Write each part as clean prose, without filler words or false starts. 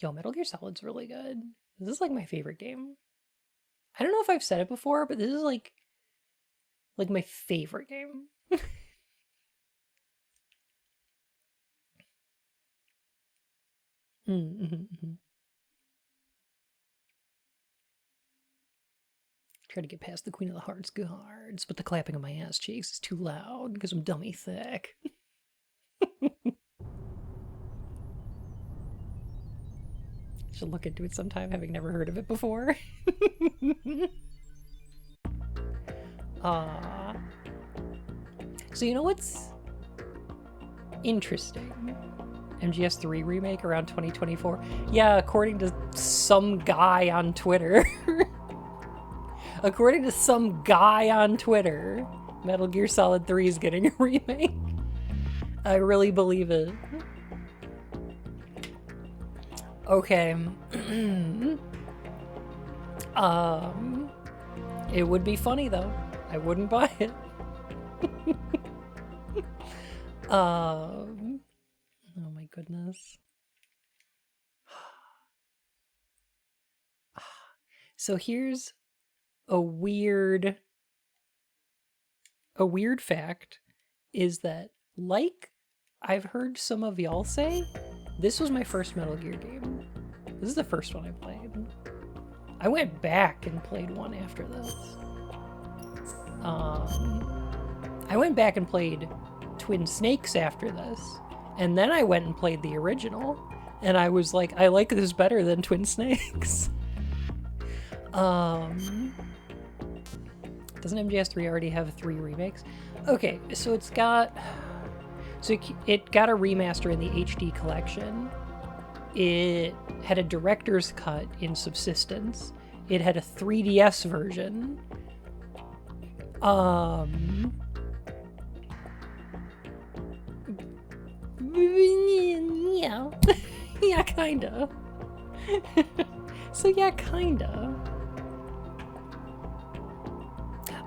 Yo, Metal Gear Solid's really good. This is like my favorite game. I don't know if I've said it before, but this is like my favorite game. Mm-hmm. Try to get past the Queen of the Hearts guards, but the clapping of my ass cheeks is too loud because I'm dummy thick. Should look into it sometime, having never heard of it before. uh, so you know what's interesting? MGS3 remake around 2024? Yeah, according to some guy on Twitter. According to some guy on Twitter, Metal Gear Solid 3 is getting a remake. I really believe it. Okay. It would be funny though. I wouldn't buy it. Oh my goodness. So here's a weird fact is that, like I've heard some of y'all say, this was my first Metal Gear game. This is the first one I played. I went back and played one after this. I went back and played Twin Snakes after this, and then I went and played the original, and I was like, I like this better than Twin Snakes. Doesn't MGS3 already have 3 remakes? Okay, so it got a remaster in the HD collection. It had a director's cut in Subsistence. It had a 3DS version. Yeah. Yeah, kinda. So yeah, kinda.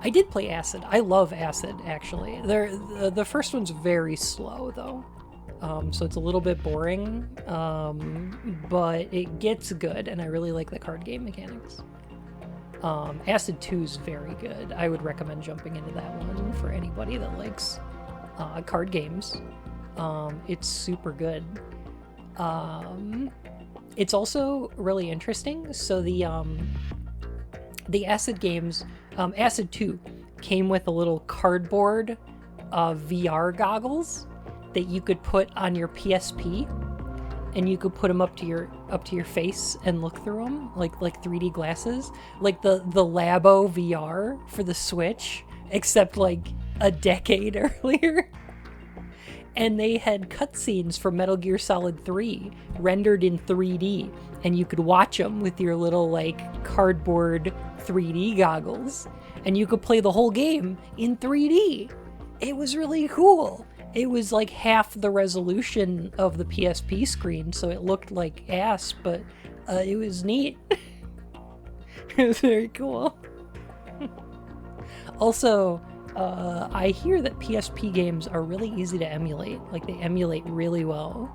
I did play Acid. I love Acid, actually. The first one's very slow, though. So it's a little bit boring, but it gets good, and I really like the card game mechanics. Acid 2 is very good. I would recommend jumping into that one for anybody that likes card games. It's super good. It's also really interesting. So the Acid games, Acid 2 came with a little cardboard VR goggles that you could put on your PSP, and you could put them up to your face and look through them like 3D glasses, like the Labo VR for the Switch, except like a decade earlier. And they had cutscenes from Metal Gear Solid 3 rendered in 3D, and you could watch them with your little like cardboard 3D goggles, and you could play the whole game in 3D. It was really cool. It was like half the resolution of the PSP screen, so it looked like ass, but it was neat. It was very cool. Also, I hear that PSP games are really easy to emulate. Like, they emulate really well.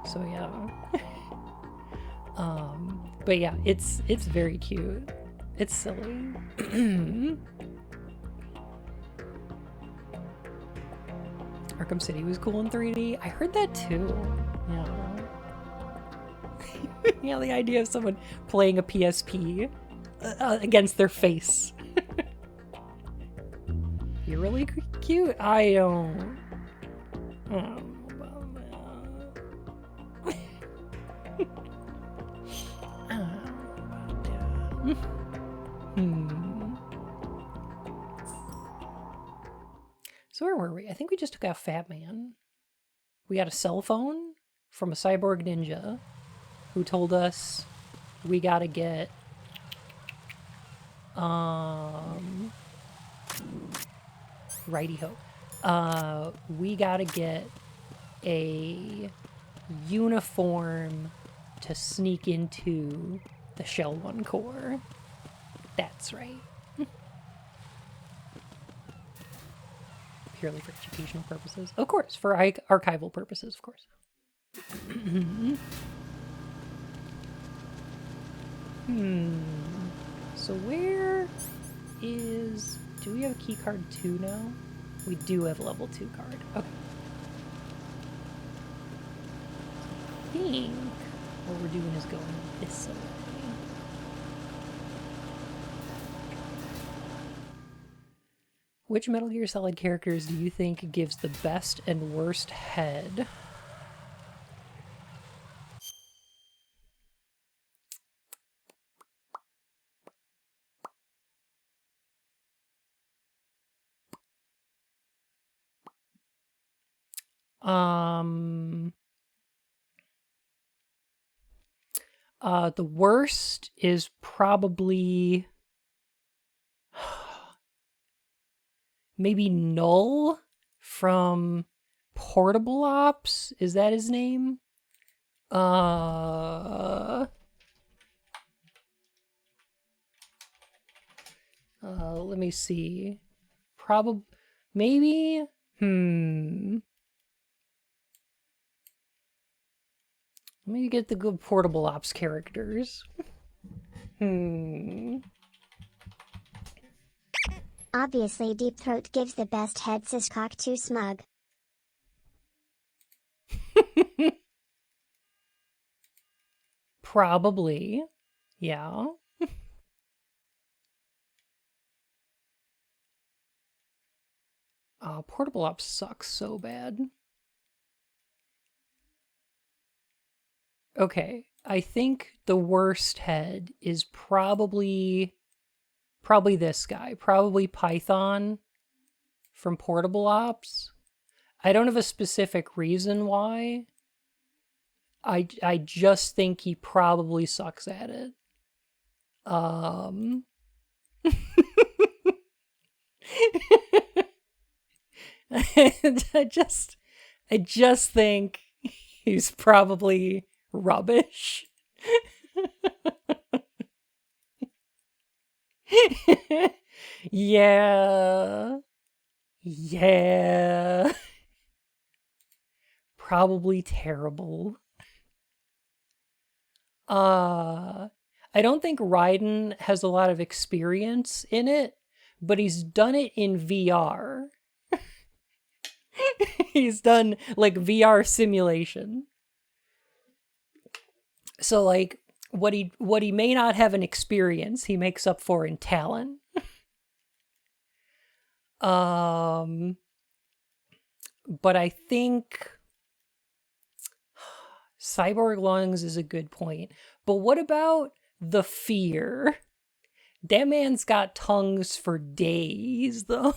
So yeah. But yeah, it's very cute. It's silly. Arkham City was cool in 3D. I heard that too. Yeah. Yeah, the idea of someone playing a PSP against their face. You're really cute. I don't know about that. I don't know about that. So where were we? I think we just took out Fat Man. We got a cell phone from a cyborg ninja who told us we gotta get righty-ho. We gotta get a uniform to sneak into the Shell 1 core. That's right. Purely for educational purposes. Of course, for archival purposes, of course. So where is... Do we have a key card 2 now? We do have a level 2 card. Okay. I think what we're doing is going this way. Which Metal Gear Solid characters do you think gives the best and worst head? The worst is probably maybe Null from Portable Ops. Is that his name? Let me see. Maybe. Let me get the good Portable Ops characters. Obviously Deep Throat gives the best head, Syscock too smug. Probably. Yeah. Portable Ops sucks so bad. Okay, I think the worst head is probably this guy. Probably Python from Portable Ops. I don't have a specific reason why. I just think he probably sucks at it. I just think he's probably rubbish. Yeah. Probably terrible. I don't think Raiden has a lot of experience in it, but he's done it in VR. He's done like VR simulation. So like what he may not have in experience, he makes up for in talent. But I think Cyborg Lungs is a good point. But what about the Fear? That man's got tongues for days, though.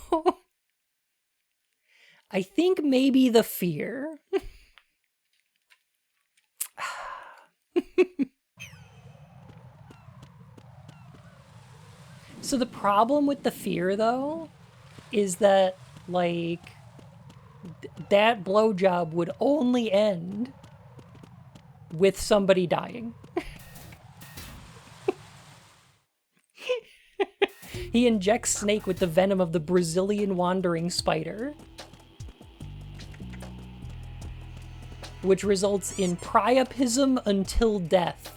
I think maybe the Fear. So the problem with the Fear, though, is that, like, that blowjob would only end with somebody dying. He injects Snake with the venom of the Brazilian wandering spider, which results in priapism until death.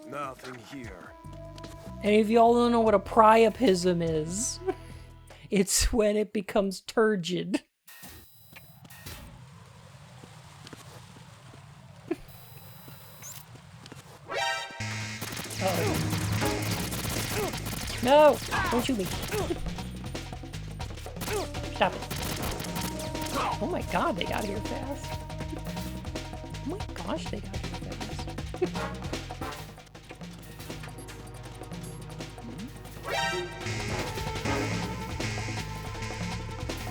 Nothing here. And if y'all don't know what a priapism is, it's when it becomes turgid. No! Don't shoot me. Stop it. Oh my god, they got here fast. Oh my gosh, they got here fast.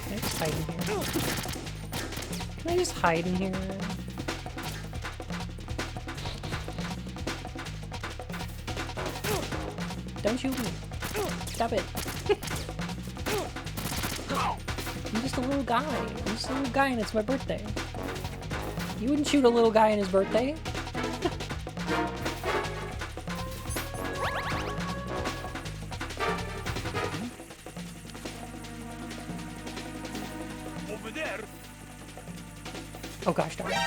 Can I just hide in here? Can I just hide in here? Don't shoot me. Stop it. I'm just a little guy. I'm just a little guy and it's my birthday. You wouldn't shoot a little guy on his birthday? Over there. Oh gosh darn it.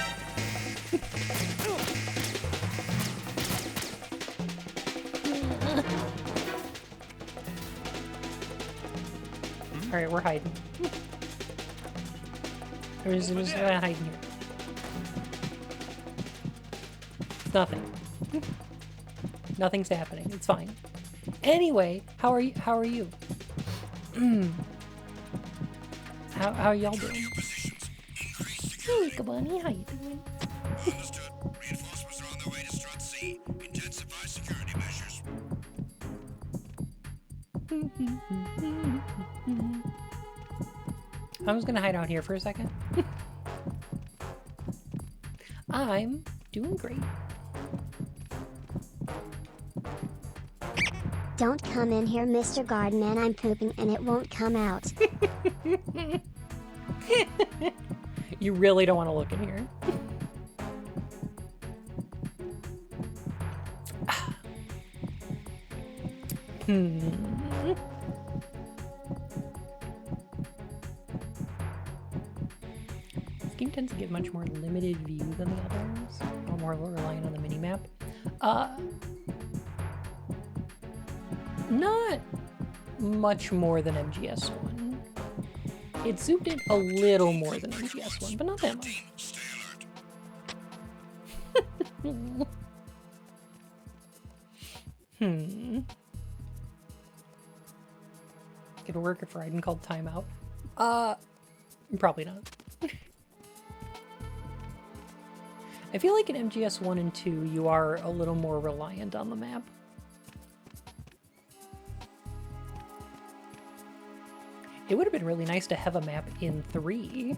Alright, we're hiding. We're just gonna hide here. It's nothing. Nothing's happening. It's fine. Anyway, how are you? How are you? how y'all doing? Hey, Kabani, how you doing? Reinforcements are on their way to Strut C. Intensify security measures. I'm just gonna hide out here for a second. I'm doing great. Don't come in here, Mr. Gardenman. I'm pooping and it won't come out. You really don't want to look in here. This game tends to give much more limited view than the others. A little more reliant on the minimap. Not much more than MGS1. It zoomed in a little more than MGS1, but not that much. Could work if Raiden called timeout. Probably not. I feel like in MGS 1 and 2, you are a little more reliant on the map. It would have been really nice to have a map in 3.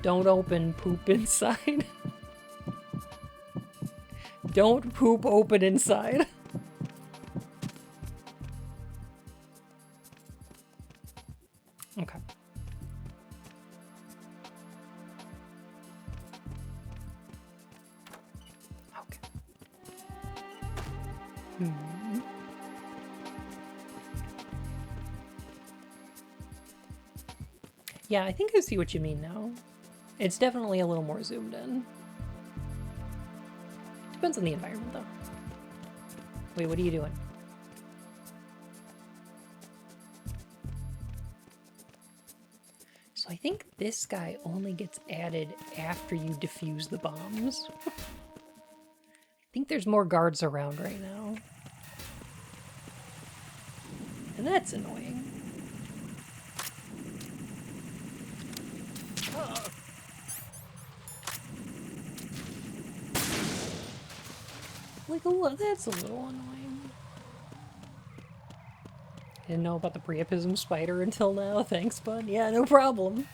Don't open, poop inside. Don't poop open inside. Okay. Okay. Yeah, I think I see what you mean now. It's definitely a little more zoomed in. Depends on the environment, though. Wait, what are you doing? So I think this guy only gets added after you defuse the bombs. I think there's more guards around right now. And that's annoying. Like, that's a little annoying. Didn't know about the priapism spider until now. Thanks, bud. Yeah, no problem.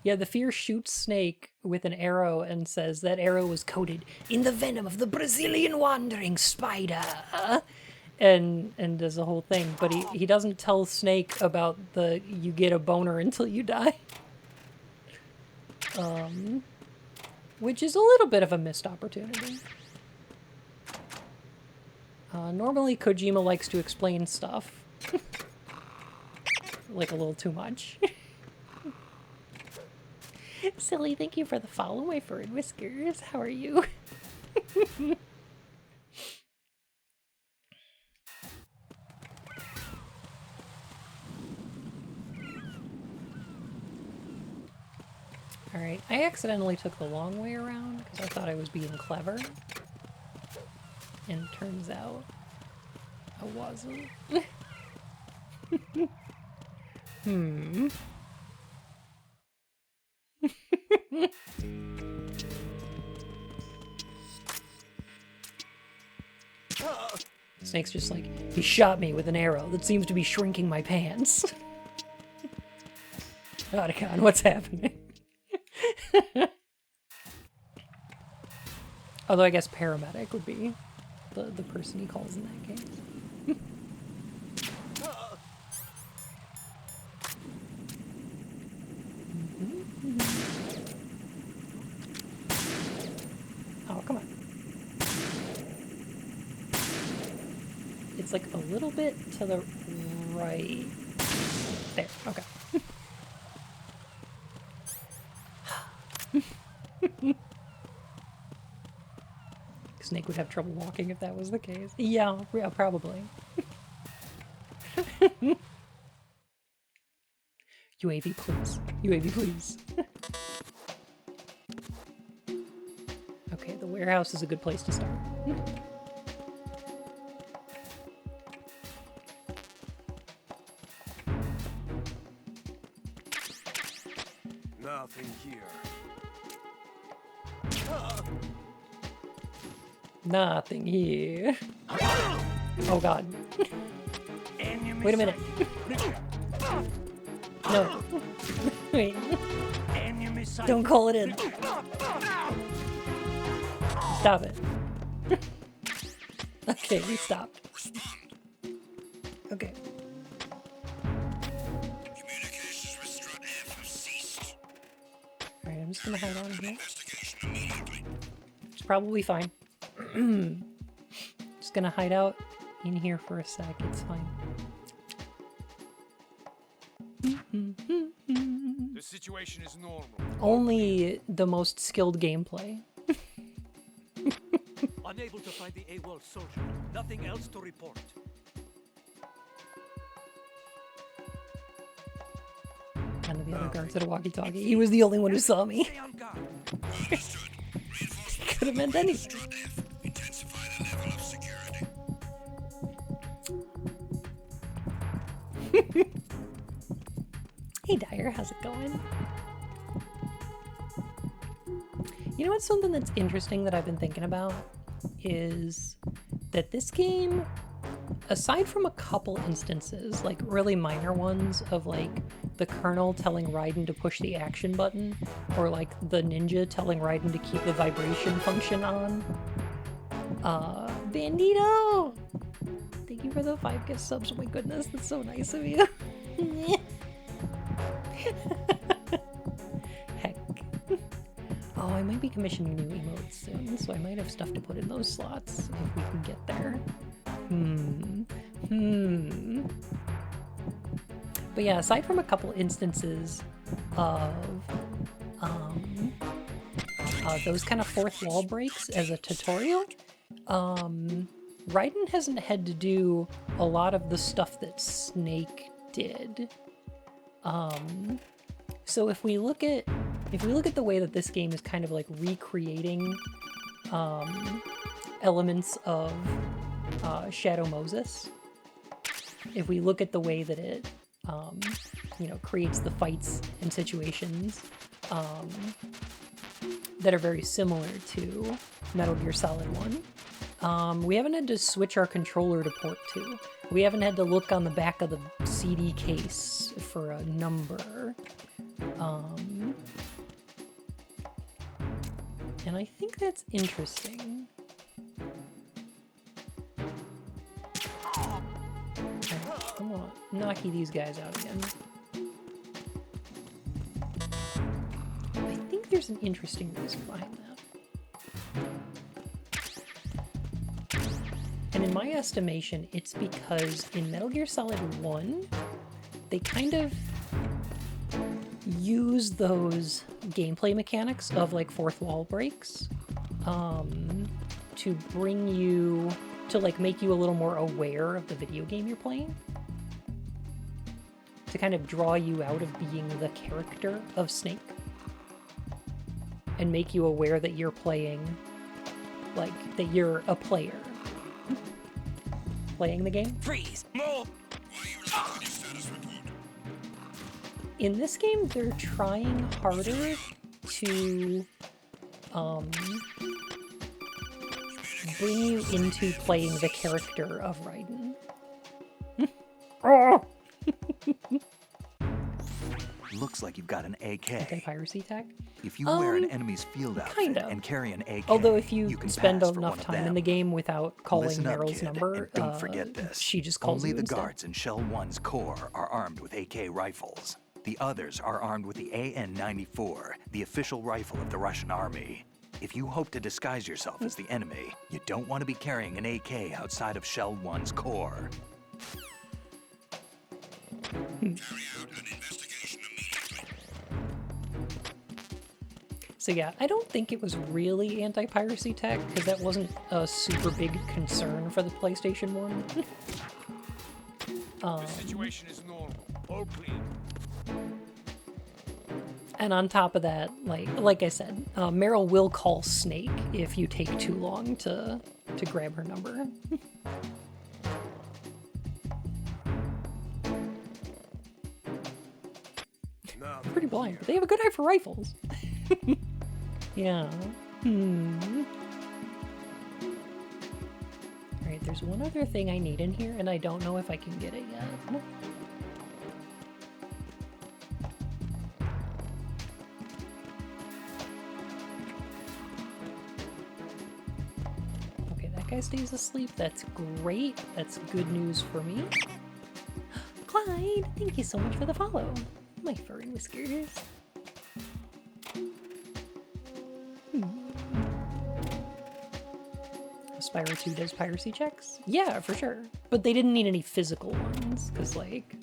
Yeah, the fear shoots Snake with an arrow and says that arrow was coated in the venom of the Brazilian wandering spider. And does the whole thing. But he doesn't tell Snake about the you get a boner until you die. Which is a little bit of a missed opportunity. Normally Kojima likes to explain stuff. Like a little too much. Silly, thank you for the follow, my fur and whiskers. How are you? Alright, I accidentally took the long way around because I thought I was being clever. And turns out I wasn't. Snake's just like, he shot me with an arrow that seems to be shrinking my pants. Otacon, what's happening? Although I guess paramedic would be the person he calls in that case. Oh, come on. It's like a little bit to the right there. Okay. Snake would have trouble walking if that was the case. Yeah, yeah, probably. UAV, please. UAV, please. Okay, the warehouse is a good place to start. Nothing here. Nothing here. Oh god. Wait a minute. No. Wait. Don't call it in. Stop it. Okay, we stopped. Okay. Communications with Strut F have ceased. Alright, I'm just gonna hide on here. Investigation immediately. It's probably fine. Just gonna hide out in here for a sec. It's fine. The situation is normal. Only the most skilled gameplay. Unable to find the AWOL soldier. Nothing else to report. None of the other guards had a walkie-talkie. He was the only one who saw me. Stay on guard. Understood. Reinforcements Could have meant anything. Strut F. Intensify the level of security. Hey Dyer, how's it going? You know what's something that's interesting that I've been thinking about is that this game, aside from a couple instances, like really minor ones of like the Colonel telling Raiden to push the action button, or like the ninja telling Raiden to keep the vibration function on. Bandito! Thank you for the 5 gift subs. Oh my goodness, that's so nice of you. Heck. Oh, I might be commissioning new emotes soon, so I might have stuff to put in those slots if we can get there. But yeah, aside from a couple instances of those kind of fourth wall breaks as a tutorial, Raiden hasn't had to do a lot of the stuff that Snake did. So if we look at the way that this game is kind of like recreating elements of Shadow Moses, if we look at the way that it creates the fights and situations that are very similar to Metal Gear Solid 1, we haven't had to switch our controller to port 2. We haven't had to look on the back of the CD case for a number. And I think that's interesting. Alright, I'm gonna knocky these guys out again. I think there's an interesting reason behind that. And in my estimation, it's because in Metal Gear Solid 1, they kind of use those gameplay mechanics of like fourth wall breaks to bring you to like make you a little more aware of the video game you're playing, to kind of draw you out of being the character of Snake and make you aware that you're playing, like that you're a player playing the game. Freeze! Why are you lacking your status report? In this game, they're trying harder to bring you into playing the character of Raiden. Looks like you've got an AK. Anti-piracy tech. If you wear an enemy's field outfit kind of. and carry an AK, Although if you can spend pass for enough one of time in them. the game without calling Listen up, Meryl's kid, number, and don't forget this. she just calls Only you the instead. guards in Shell 1's core are armed with AK rifles. The others are armed with the AN-94, the official rifle of the Russian army. If you hope to disguise yourself as the enemy, you don't want to be carrying an AK outside of Shell 1's core. Carry out an investigation immediately. So yeah, I don't think it was really anti-piracy tech, because that wasn't a super big concern for the PlayStation 1. The situation is normal. All clean. And on top of that, like I said, Meryl will call Snake if you take too long to grab her number. Pretty blind, but they have a good eye for rifles. Yeah. Alright, there's one other thing I need in here, and I don't know if I can get it yet. Okay, that guy stays asleep. That's great. That's good news for me. Clyde, thank you so much for the follow. My furry whiskers. Spyro 2 does piracy checks? Yeah, for sure. But they didn't need any physical ones, because, like,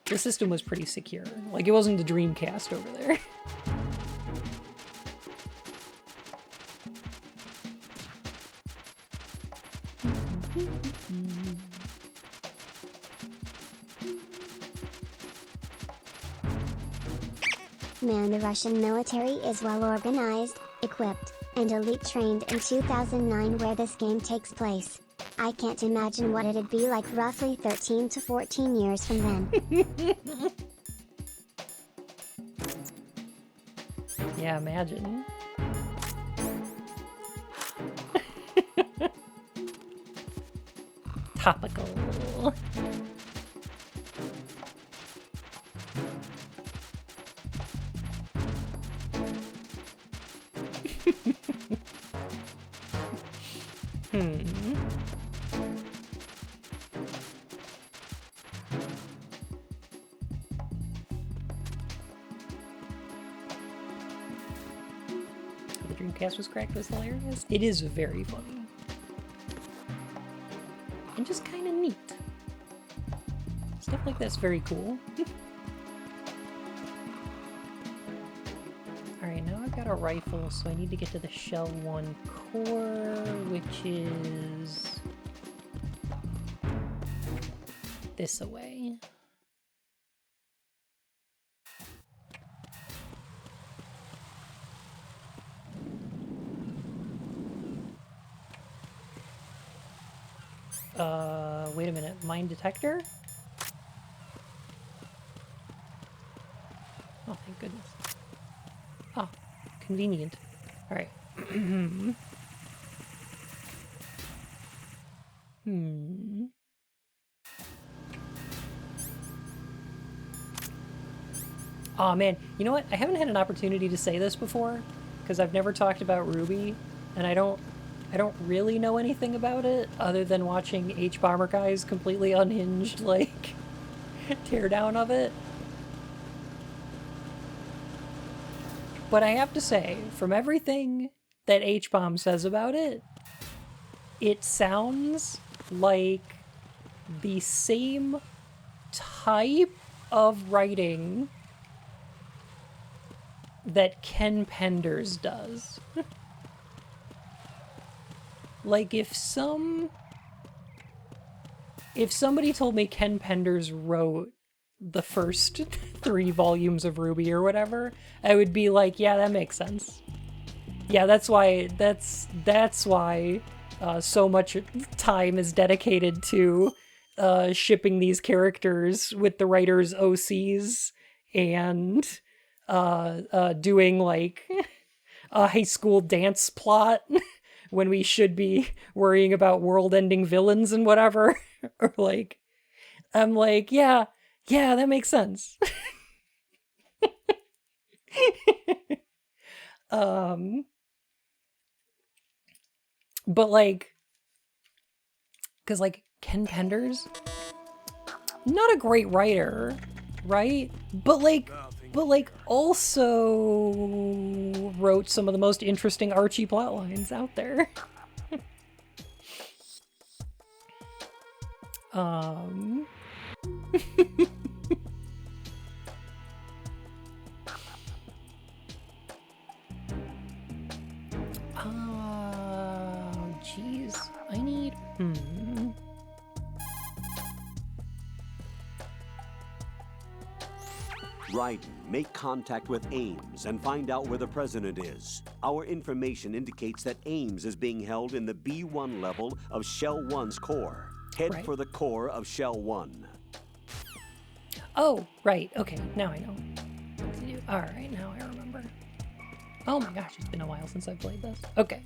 the system was pretty secure. Like, it wasn't the Dreamcast over there. Man, the Russian military is well organized, equipped, and elite trained in 2009 where this game takes place. I can't imagine what it'd be like roughly 13 to 14 years from then. Yeah, imagine. Topical. The Dreamcast was cracked was hilarious. It is very funny. And just kind of neat. Stuff like that's very cool. Alright, now I've got a rifle, so I need to get to the Shell 1 core, which is this away. Wait a minute, mine detector? Oh, thank goodness. Oh, convenient. Alright. Oh man, you know what? I haven't had an opportunity to say this before, because I've never talked about Ruby, and I don't really know anything about it other than watching H-Bomber Guy's completely unhinged, like, teardown of it. But I have to say, from everything that H-Bomb says about it, it sounds like the same type of writing that Ken Penders does. Like, if somebody told me Ken Penders wrote the first 3 volumes of Ruby or whatever, I would be like, yeah, that makes sense. Yeah, that's why so much time is dedicated to shipping these characters with the writers' OCs and doing like a high school dance plot when we should be worrying about world-ending villains and whatever. Or like, I'm like, yeah, that makes sense. But like, because like Ken Penders, not a great writer, right? But like also wrote some of the most interesting Archie plotlines out there. Jeez. I need... Raiden, make contact with Ames and find out where the president is. Our information indicates that Ames is being held in the B1 level of Shell 1's core. Head Right. for the core of Shell 1. Oh, right. Okay, now I know what to do. Alright, now I remember. Oh my gosh, it's been a while since I played this. Okay.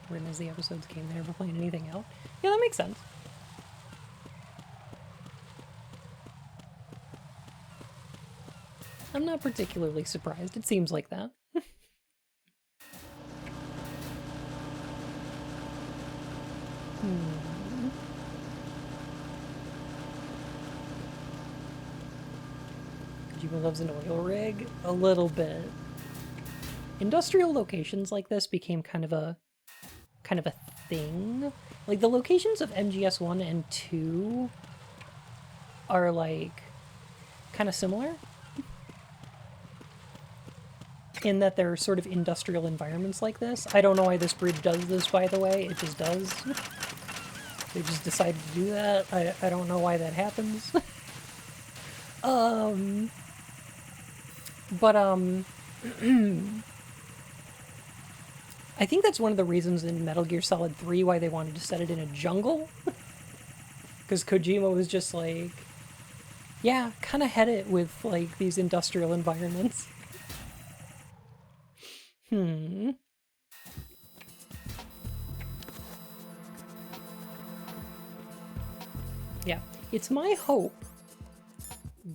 When as the episodes came, they never playing anything out. Yeah, that makes sense. I'm not particularly surprised. It seems like that. Kojima loves an oil rig? A little bit. Industrial locations like this became kind of a thing. Like, the locations of MGS1 and 2 are, like, kind of similar. In that they're sort of industrial environments like this. I don't know why this bridge does this, by the way. It just does. They just decided to do that. I don't know why that happens. I think that's one of the reasons in Metal Gear Solid 3 why they wanted to set it in a jungle. Because Kojima was just like, yeah, kind of head it with, like, these industrial environments. Yeah, it's my hope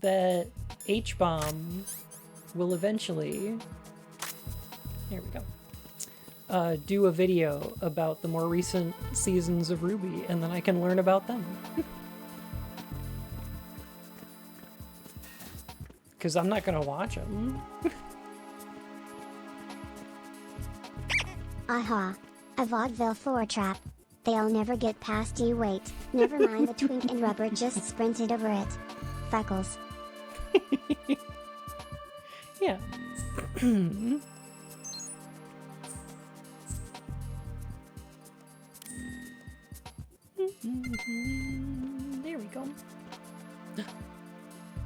that H-Bomb will eventually, there we go, do a video about the more recent seasons of RWBY, and then I can learn about them. Because I'm not gonna watch them. Aha. A vaudeville floor trap. They'll never get past you, wait. Never mind the twink and rubber just sprinted over it. Freckles. Yeah. There we go.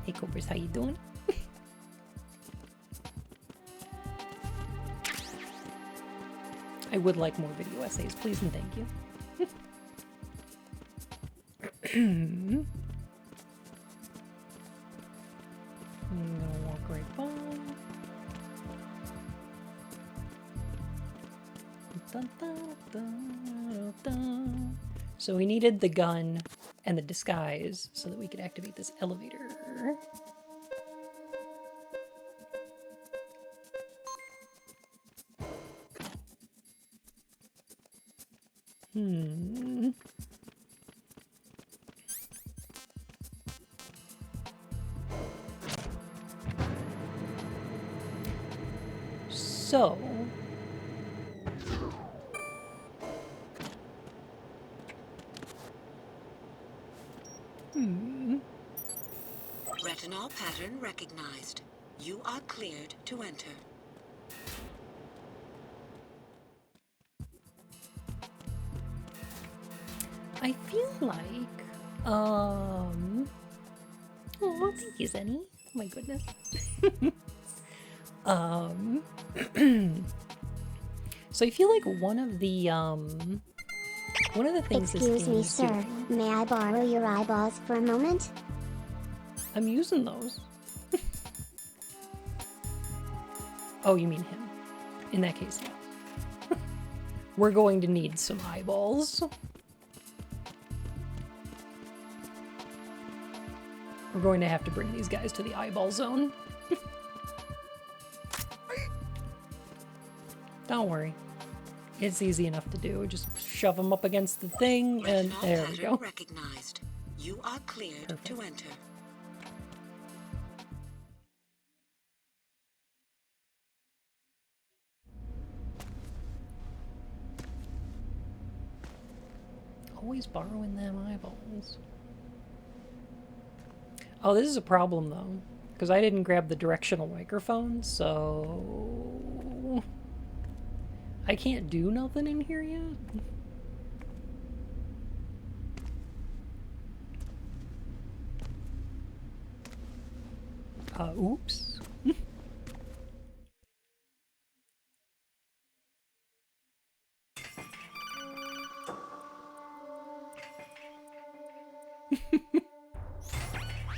Hey Cobras, how you doing? I would like more video essays, please and thank you. I'm gonna walk right by. Dun, dun, dun, dun. So we needed the gun and the disguise so that we could activate this elevator. So... Retinol pattern recognized. You are cleared to enter. I feel like, oh, thank you, Zenny. Oh my goodness. So I feel like one of the things this Excuse game me, is sir. doing- May I borrow your eyeballs for a moment? I'm using those. Oh, you mean him. In that case, yes. We're going to need some eyeballs. We're going to have to bring these guys to the eyeball zone. Don't worry. It's easy enough to do. Just shove them up against the thing, and Retinol there we pattern go. recognized. You are cleared Perfect. to enter. always borrowing them eyeballs. Oh, this is a problem, though. Because I didn't grab the directional microphone, so... I can't do nothing in here yet. Oops.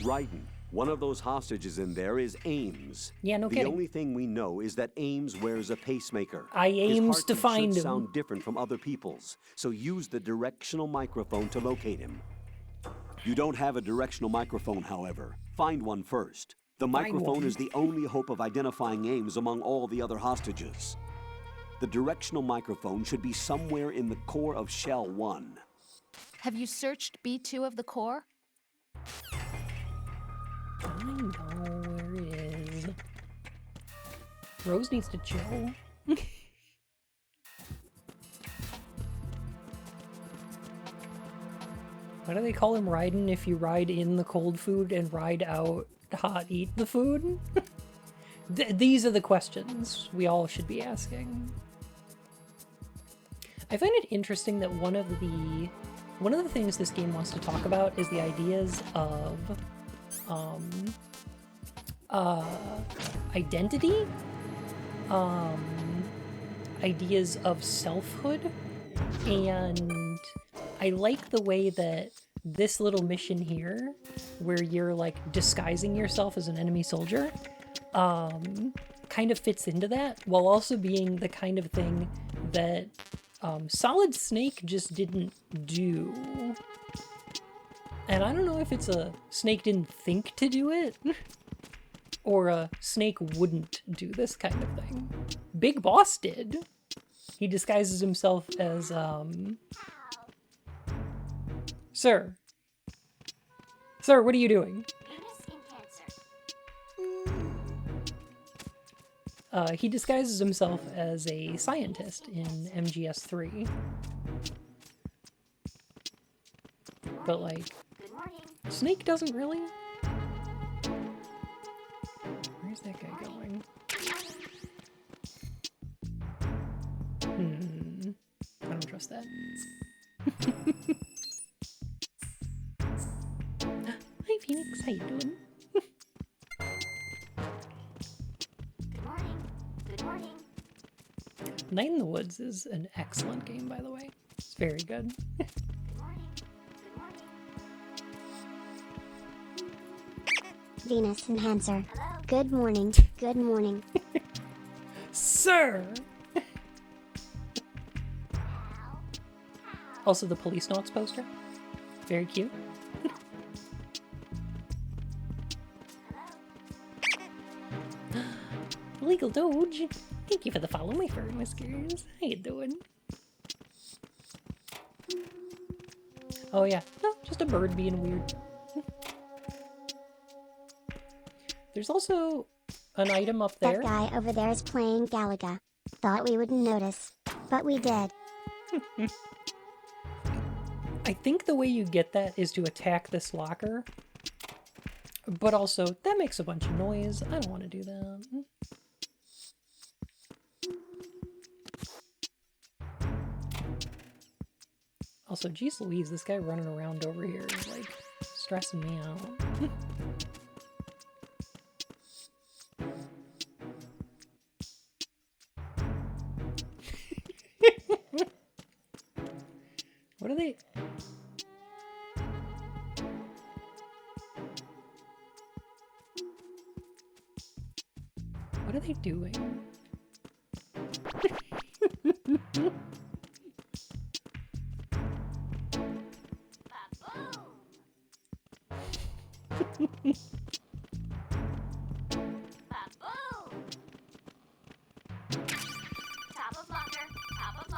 Raiden, one of those hostages in there is Ames. Yeah, no the kidding. only thing we know is that Ames wears a pacemaker. I His aims to heartbeat find should him. sound different from other people's, so use the directional microphone to locate him. You don't have a directional microphone, however. Find one first. The microphone is the only hope of identifying Ames among all the other hostages. The directional microphone should be somewhere in the core of Shell 1. Have you searched B2 of the core? I know where it is. Rose needs to chill. Why do they call him Raiden if you ride in the cold food and ride out hot eat the food? These are the questions we all should be asking. I find it interesting that one of the things this game wants to talk about is the ideas of identity, ideas of selfhood, and I like the way that this little mission here, where you're like disguising yourself as an enemy soldier, kind of fits into that, while also being the kind of thing that Solid Snake just didn't do. And I don't know if it's a Snake didn't think to do it, or a Snake wouldn't do this kind of thing. Big Boss did. He disguises himself as, Sir. Sir, what are you doing? He disguises himself as a scientist in MGS2. But, like, Snake doesn't really. Where's that guy going? I don't trust that. Hi, Phoenix. How you doing? Night in the Woods is an excellent game, by the way. It's very good. Venus Enhancer. Good morning. Good morning. Sir! Also, the Police Notes poster. Very cute. Legal Doge. Thank you for the follow, my fur whiskers. How you doing? Oh yeah, no, just a bird being weird. There's also an item up there. That guy over there is playing Galaga. Thought we wouldn't notice, but we did. I think the way you get that is to attack this locker. But also, that makes a bunch of noise. I don't want to do that. Also, geez Louise, this guy running around over here is, like, stressing me out. What are they... What are they doing?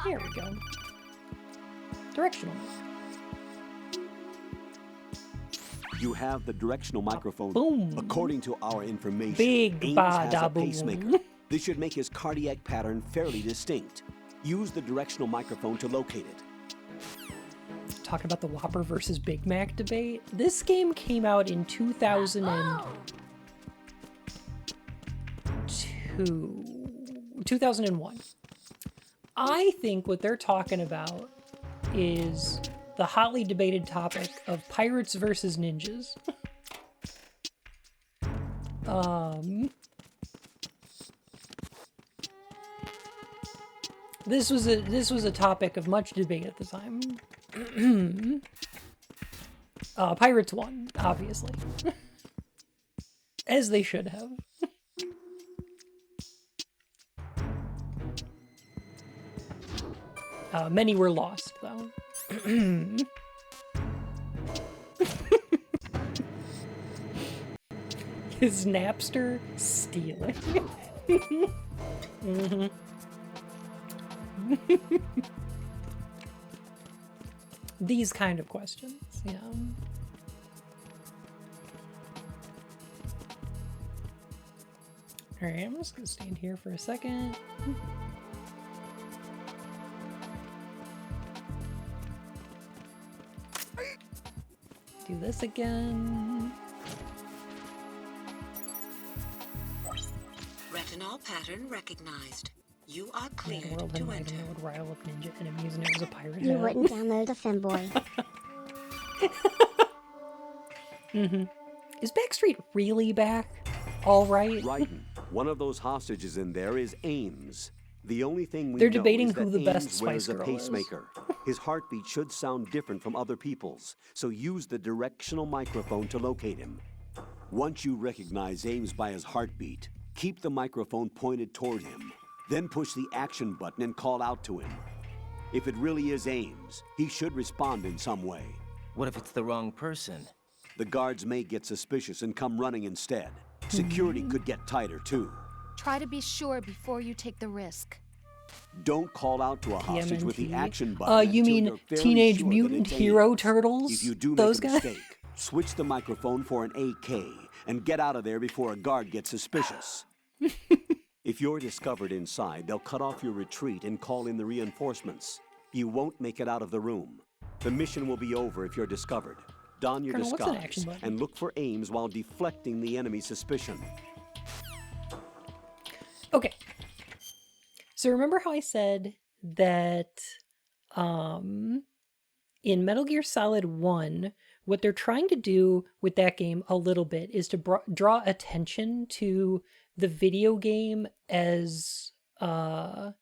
Here we go. Directional. You have the directional microphone. Boom. According to our information, Big Ames has bada a boom. pacemaker. This should make his cardiac pattern fairly distinct. Use the directional microphone to locate it. talking about the Whopper versus Big Mac debate. This game came out in 2001. I think what they're talking about is the hotly debated topic of pirates versus ninjas. This was a topic of much debate at the time. Pirates won, obviously. As they should have. Many were lost, though. Is Napster stealing? Mm-hmm. These kind of questions, yeah. Alright, I'm just gonna stand here for a second. Do this again. Retinol pattern recognized. You are The cleared world had to might enter. and would rile up ninja enemies, and it was a pirate You hat. wouldn't download a femboy. Is Backstreet really back? All right. Raiden, one of those hostages in there is Ames. The only thing we They're know debating is who that the best Ames wears Spice a Girl is. pacemaker. His heartbeat should sound different from other people's, so use the directional microphone to locate him. Once you recognize Ames by his heartbeat, keep the microphone pointed toward him. Then push the action button and call out to him. If it really is Ames, he should respond in some way. What if it's the wrong person? The guards may get suspicious and come running instead. Security could get tighter too. Try to be sure before you take the risk. Don't call out to a hostage with the TMNT. action button. You until mean you're fairly Teenage sure that Mutant it's Hero Ames. Turtles? If you do make Those a guys? mistake, switch the microphone for an AK and get out of there before a guard gets suspicious. If you're discovered inside, they'll cut off your retreat and call in the reinforcements. You won't make it out of the room. The mission will be over if you're discovered. Don your Colonel, what's an action disguise button? and look for Ames while deflecting the enemy's suspicion. Okay. So remember how I said that in Metal Gear Solid 1, what they're trying to do with that game a little bit is to draw attention to the video game as an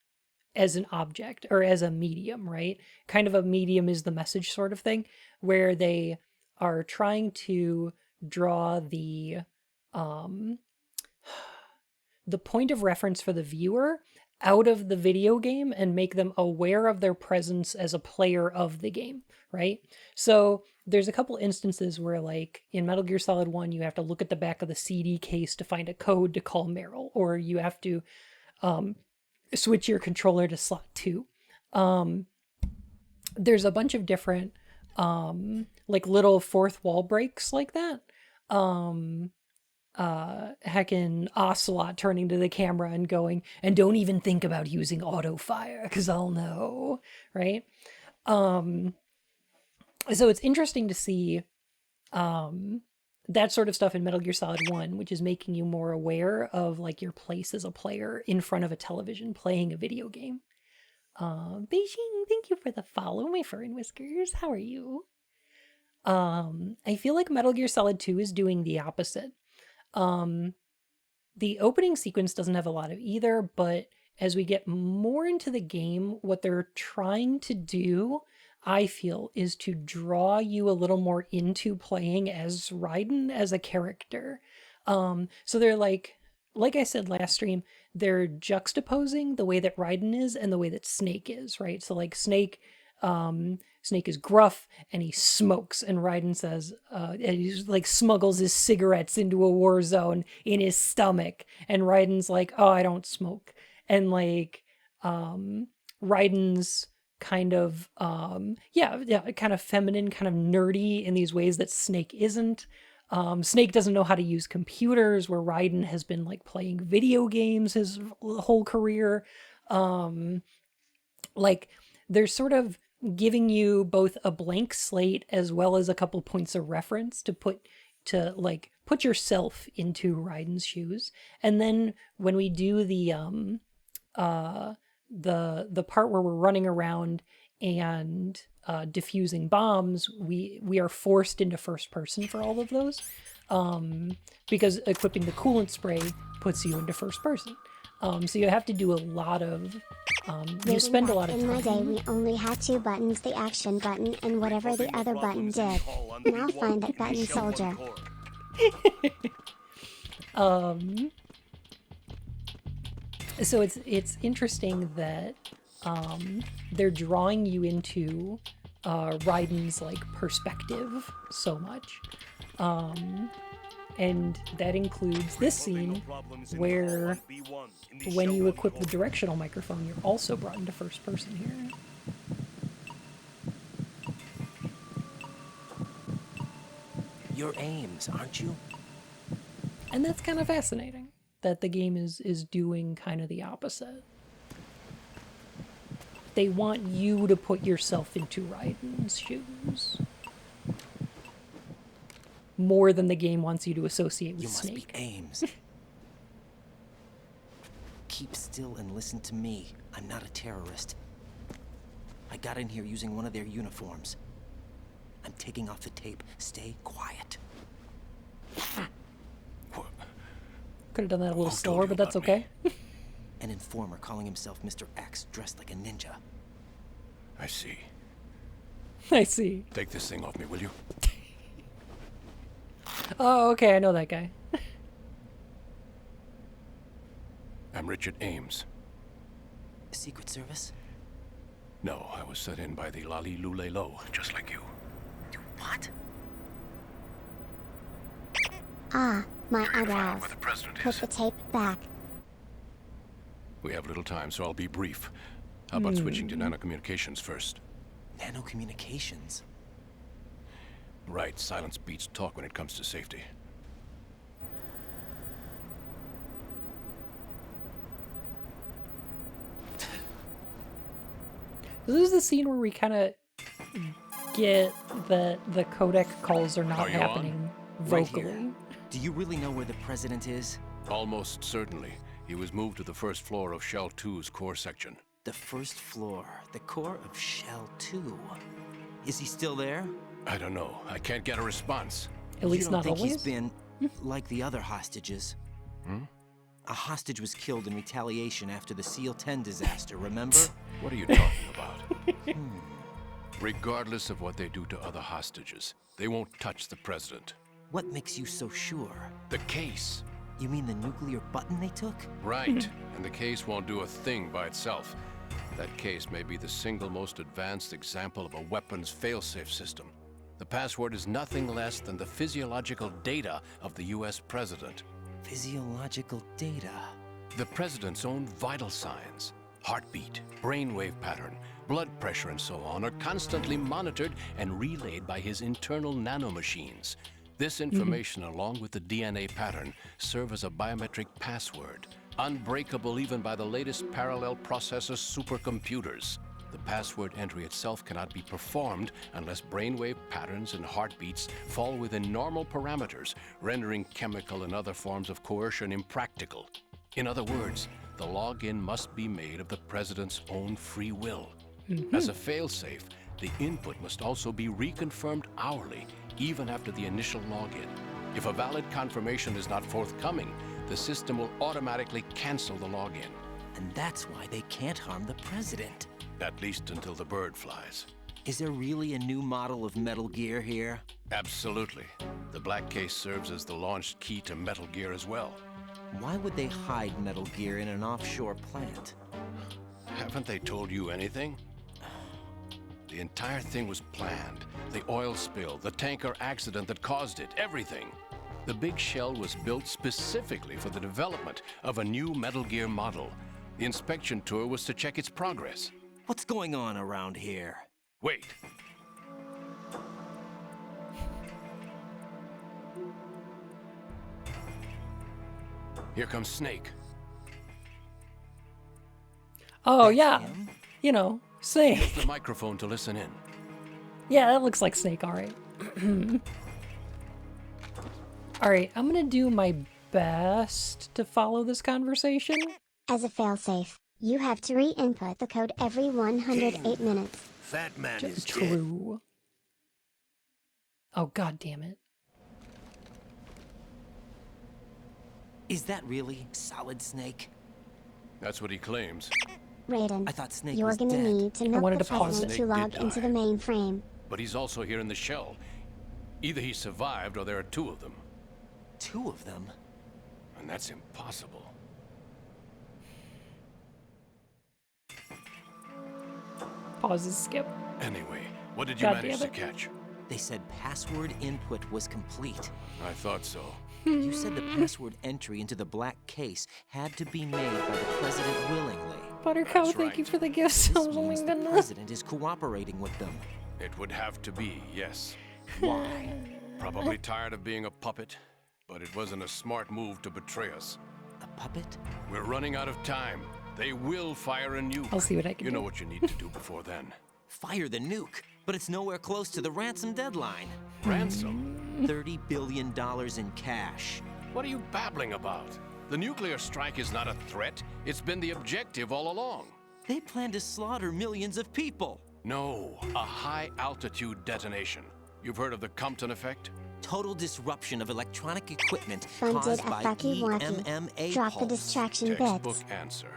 object or as a medium, right? Kind of a medium is the message sort of thing, where they are trying to draw the point of reference for the viewer out of the video game and make them aware of their presence as a player of the game, right? So there's a couple instances where, like, in Metal Gear Solid 1, you have to look at the back of the CD case to find a code to call Meryl, or you have to switch your controller to slot 2. There's a bunch of different like little fourth wall breaks like that. Heckin' Ocelot turning to the camera and going, and don't even think about using auto fire because I'll know, right? So it's interesting to see that sort of stuff in Metal Gear Solid 1, which is making you more aware of like your place as a player in front of a television playing a video game. Beijing, thank you for the follow, my fur and whiskers. How are you? I feel like Metal Gear Solid 2 is doing the opposite. The opening sequence doesn't have a lot of either, but as we get more into the game, what they're trying to do, I feel, is to draw you a little more into playing as Raiden as a character. So they're like I said last stream, they're juxtaposing the way that Raiden is and the way that Snake is, right? So like Snake is gruff and he smokes, and Raiden says, and he like smuggles his cigarettes into a war zone in his stomach, and Raiden's like, oh, I don't smoke. And like, Raiden's kind of, kind of feminine, kind of nerdy in these ways that Snake isn't. Snake doesn't know how to use computers, where Raiden has been like playing video games his whole career. Like there's sort of giving you both a blank slate as well as a couple points of reference to put yourself into Raiden's shoes. And then when we do the part where we're running around and diffusing bombs, we are forced into first person for all of those, because equipping the coolant spray puts you into first person. So you have to do a lot of you spend a lot of time. In my day, we only had 2 buttons, the action button and whatever the other button did. Now find that button, soldier. So it's interesting that they're drawing you into Raiden's like perspective so much, and that includes this scene where when you equip the directional microphone, you're also brought into first person here. You're Ames, aren't you? And that's kind of fascinating that the game is doing kind of the opposite. They want you to put yourself into Raiden's shoes more than the game wants you to associate with Snake. You must be Ames. Keep still and listen to me. I'm not a terrorist. I got in here using one of their uniforms. I'm taking off the tape. Stay quiet. Could have done that a little slower, but that's okay. An informer calling himself Mr. X, dressed like a ninja. I see. I see. Take this thing off me, will you? Oh, okay, I know that guy. I'm Richard Ames. Secret Service? No, I was set in by the Lali Lule Lo, just like you. You what? Ah, my Trying to find out eyebrows. where the president Put is. the tape back. We have little time, so I'll be brief. How about switching to nanocommunications first? Nanocommunications? Right, silence beats talk when it comes to safety. This is the scene where we kind of get that the codec calls are not Are you happening Right vocally. here. Do you really know where the president is? Almost certainly. He was moved to the first floor of Shell 2's core section. The first floor, the core of Shell 2. Is he still there? I don't know. I can't get a response. At least you don't not think always. he's been like the other hostages? A hostage was killed in retaliation after the SEAL 10 disaster, remember? What are you talking about? Regardless of what they do to other hostages, they won't touch the president. What makes you so sure? The case. You mean the nuclear button they took? Right. And the case won't do a thing by itself. That case may be the single most advanced example of a weapons failsafe system. The password is nothing less than the physiological data of the US president. Physiological data. The president's own vital signs, heartbeat, brainwave pattern, blood pressure, and so on, are constantly monitored and relayed by his internal nanomachines. This information, along with the DNA pattern, serve as a biometric password, unbreakable even by the latest parallel processor supercomputers. The password entry itself cannot be performed unless brainwave patterns and heartbeats fall within normal parameters, rendering chemical and other forms of coercion impractical. In other words, the login must be made of the president's own free will. As a failsafe, the input must also be reconfirmed hourly, even after the initial login. If a valid confirmation is not forthcoming, the system will automatically cancel the login. And that's why they can't harm the president. At least until the bird flies. Is there really a new model of Metal Gear here? Absolutely. The black case serves as the launch key to Metal Gear as well. Why would they hide Metal Gear in an offshore plant? Haven't they told you anything? The entire thing was planned. The oil spill, the tanker accident that caused it, everything. The big shell was built specifically for the development of a new Metal Gear model. The inspection tour was to check its progress. What's going on around here? Wait. Here comes Snake. Oh That's yeah, him? you know, Snake. Use the microphone to listen in. Yeah, that looks like Snake, alright. Alright, I'm gonna do my best to follow this conversation. As a failsafe, you have to re-input the code every 108 minutes. Fat man is dead. True. Oh, god damn it. Is that really Solid Snake? That's what he claims. Raiden, I thought Snake you're was gonna dead. need to milk wanted the to pause president it. to log Snake did into the die. mainframe. But he's also here in the shell. Either he survived or there are two of them. Two of them? And that's impossible. Pauses, skip. Anyway, what did you God manage damn to it. catch? They said password input was complete. I thought so. You said the password entry into the black case had to be made by the president willingly. Buttercup, That's thank you right. for the gifts. This Oh my means the goodness. president is cooperating with them. It would have to be, yes. Why? Probably tired of being a puppet, but it wasn't a smart move to betray us. A puppet? We're running out of time. They will fire a nuke. I'll see what I can You do. know what you need to do before then. Fire the nuke, but it's nowhere close to the ransom deadline. Ransom? $30 billion in cash. What are you babbling about? The nuclear strike is not a threat. It's been the objective all along. They plan to slaughter millions of people. No, a high-altitude detonation. You've heard of the Compton effect? Total disruption of electronic equipment Funded caused a by fucky wacky. EMMA Drop the pulse. distraction Textbook bits. answer.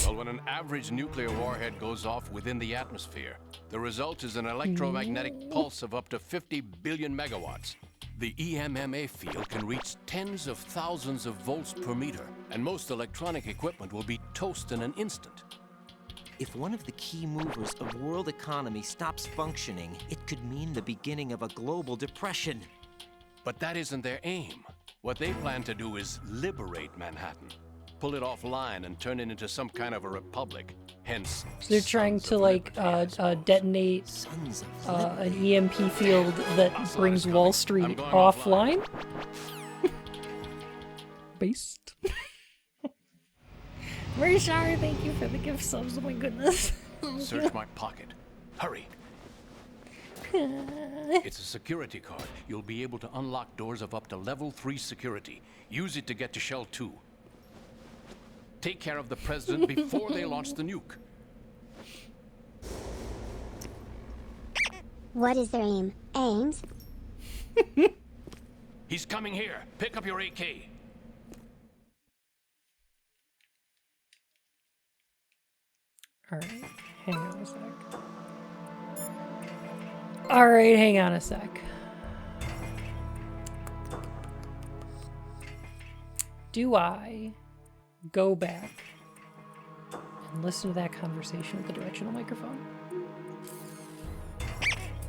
Well, when an average nuclear warhead goes off within the atmosphere, the result is an electromagnetic pulse of up to 50 billion megawatts. The EMMA field can reach tens of thousands of volts per meter, and most electronic equipment will be toast in an instant. If one of the key movers of world economy stops functioning, it could mean the beginning of a global depression. But that isn't their aim. What they plan to do is liberate Manhattan, pull it offline and turn it into some kind of a republic. Hence, So they're trying Sons to of like Liberty. detonate Sons of an EMP field that brings coming. Wall I'm Street going offline. Based. Very sorry, thank you for the gift subs. Oh my goodness. Search my pocket. Hurry. It's a security card. You'll be able to unlock doors of up to level 3 security. Use it to get to Shell 2. Take care of the president before they launch the nuke. What is their aim? Aims? He's coming here. Pick up your AK. Alright, hang on a sec. Alright, hang on a sec. Do I go back and listen to that conversation with the directional microphone?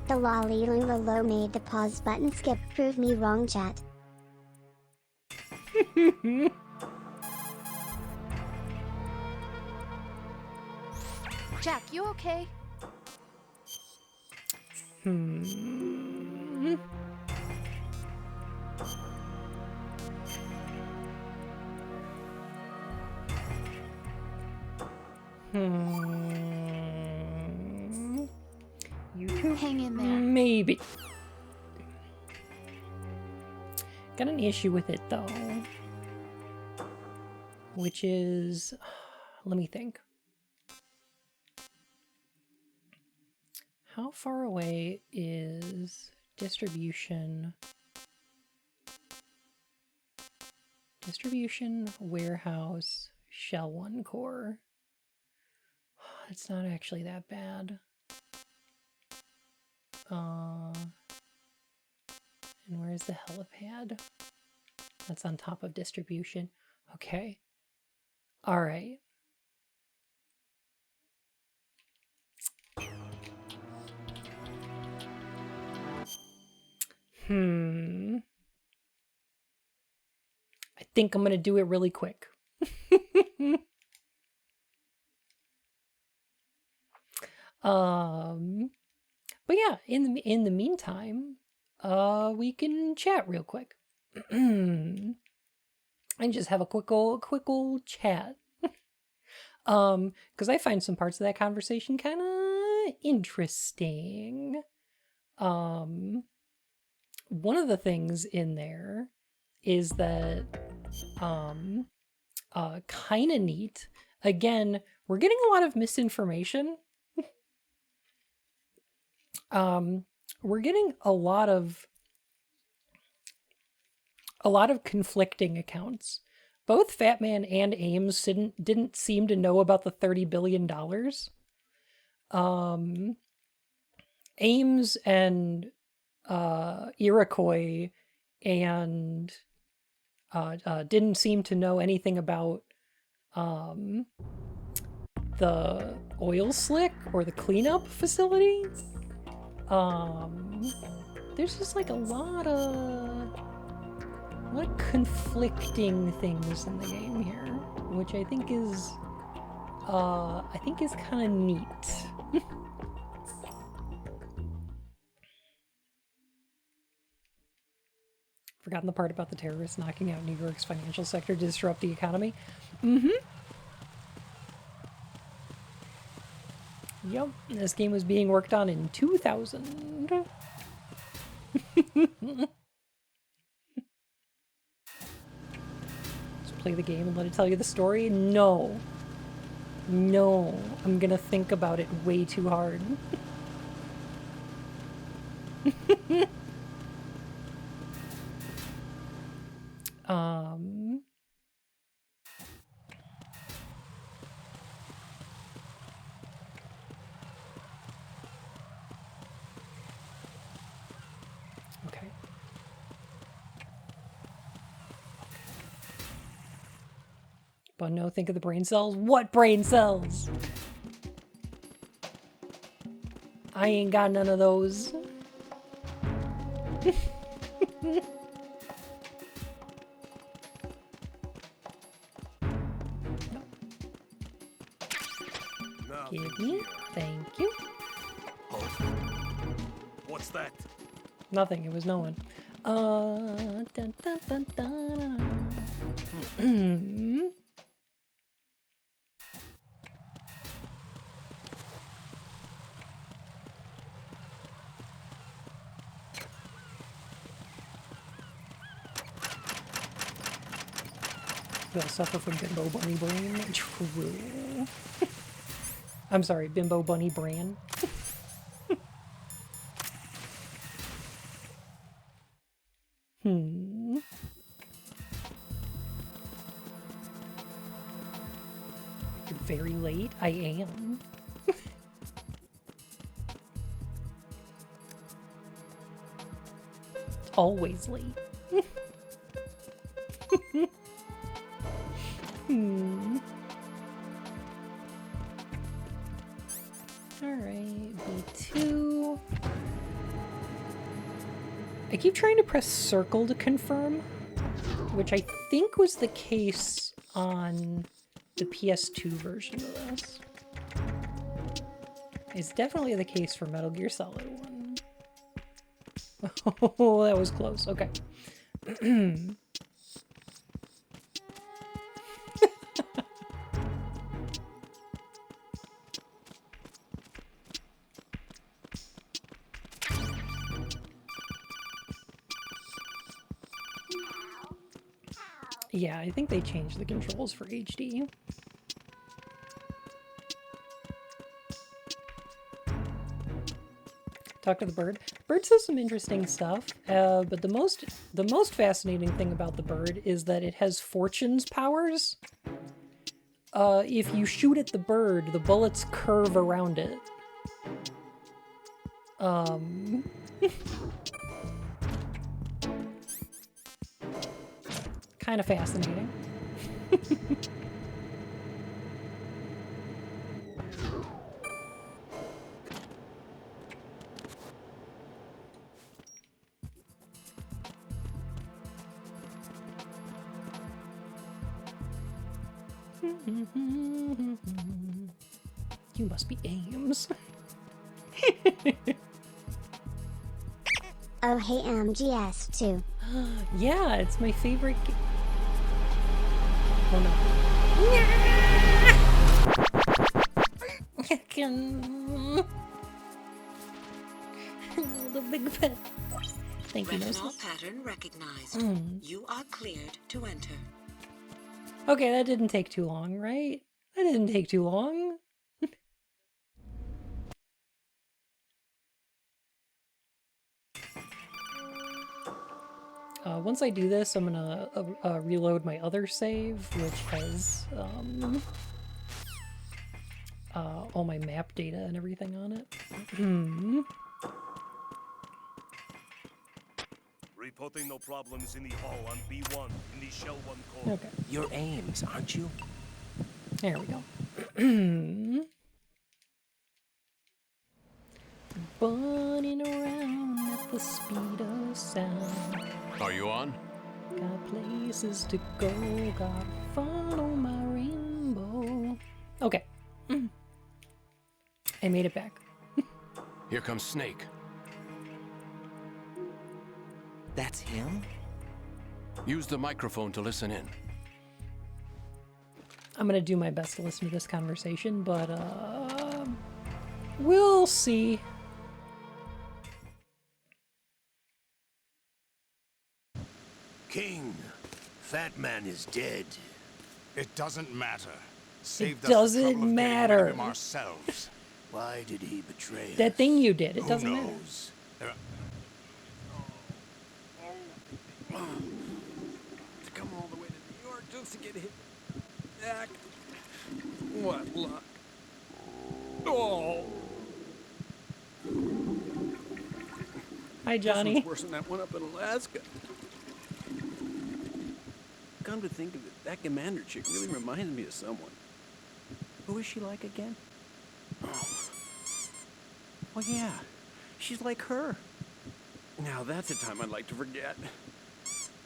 The lolly low made the pause button skip. Prove me wrong, chat. Jack, you okay? YouTube? Hang in there. Maybe. Got an issue with it though. Which is, let me think. How far away is distribution? Distribution, warehouse, shell 1 core. It's not actually that bad. And where's the helipad? That's on top of distribution. Okay. All right. I think I'm gonna do it really quick. But yeah, in the meantime, we can chat real quick. And just have a quick old chat. Because I find some parts of that conversation kind of of interesting. One of the things in there is that kind of neat. Again, we're getting a lot of misinformation. We're getting a lot of conflicting accounts. Both Fat Man and Ames didn't seem to know about the $30 billion. Ames and Iroquois and didn't seem to know anything about the oil slick or the cleanup facility. There's just like a lot of conflicting things in the game here, which I think is kind of neat. Forgotten the part about the terrorists knocking out New York's financial sector to disrupt the economy. Yep, this game was being worked on in 2000. Just play the game and let it tell you the story? No. No, I'm gonna think about it way too hard. Okay. But no, think of the brain cells. What brain cells? I ain't got none of those. Give me. Thank you. What's that? Nothing. It was no one. Dun, dun, dun, dun. You all suffer from bimbo bunny brain? True. I'm sorry, bimbo bunny brain. You're very late. I am. Always late. Alright, B2. I keep trying to press circle to confirm, which I think was the case on the PS2 version of this. It's definitely the case for Metal Gear Solid 1. Oh, that was close. Okay. Yeah, I think they changed the controls for HD. Talk to the bird. Bird says some interesting stuff, but the most fascinating thing about the bird is that it has fortune's powers. If you shoot at the bird, the bullets curve around it. Kind of fascinating. You must be Ames. Oh hey MGS2. Yeah, it's my favorite Oh no. big fan. Thank you, Retinol Gnosis. pattern recognized. You are cleared to enter. Okay, that didn't take too long, right? That didn't take too long. Once I do this, I'm gonna reload my other save, which has all my map data and everything on it. Reporting no problems in the hall on B1 in the Shell 1 core. Okay, You're Ames, aren't you? there we go. Bunning around at the speed of sound. Are you on? Got places to go, gotta follow my rainbow. Okay. I made it back. Here comes Snake. That's him? Use the microphone to listen in. I'm gonna do my best to listen to this conversation, but we'll see. King, Fat Man is dead. It doesn't matter. Saved us the doesn't trouble of getting rid matter. of him ourselves. Why did he betray us? That thing you did, it Who doesn't matter. knows? There- To come all the way to New York just to get hit back. What luck. Oh. Hi, This Johnny. one's worse than that one up in Alaska. Come to think of it, that commander chick really reminds me of someone. Who is she like again? Oh. Well, yeah. She's like her. Now that's a time I'd like to forget.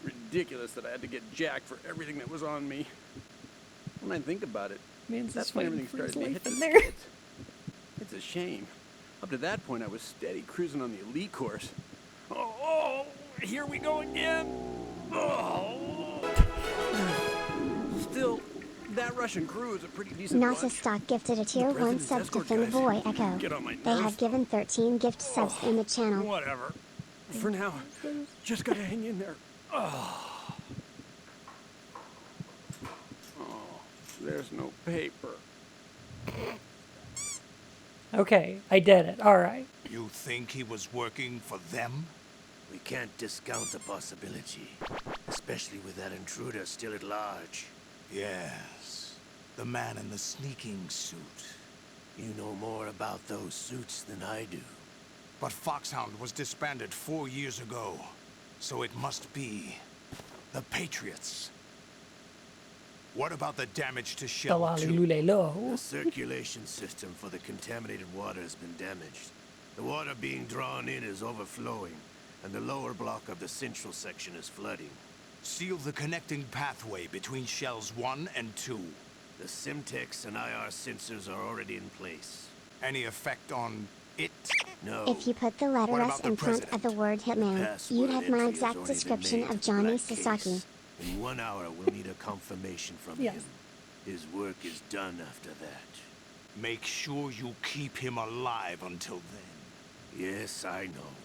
Ridiculous that I had to get jacked for everything that was on me. When I think about it, Man's that's just when fighting everything for his started to life hit in the there. skids. It's a shame. Up to that point, I was steady cruising on the elite course. Oh, here we go again. Oh. Still, that Russian crew is a pretty decent bunch. Nasa Stock gifted a tier 1 President's sub to escort Finn guys Boy Echo. get on my They nerves. have given 13 gift subs in the channel. Whatever. For now, just gotta hang in there. Oh, there's no paper. Okay, I did it. All right. You think he was working for them? We can't discount the possibility, especially with that intruder still at large. Yes. The man in the sneaking suit. You know more about those suits than I do. But Foxhound was disbanded 4 years ago. So it must be the Patriots. What about the damage to Shell 2? The circulation system for the contaminated water has been damaged. The water being drawn in is overflowing, and the lower block of the central section is flooding. Seal the connecting pathway between Shells 1 and 2. The Simtex and IR sensors are already in place. Any effect on it? No. If you put the letter What S about the in front of the word Hitman, Password you'd have my entry has exact already been description made of for Johnny that Sasaki. case. In 1 hour, we'll need a confirmation from Yes. him. His work is done after that. Make sure you keep him alive until then. Yes, I know.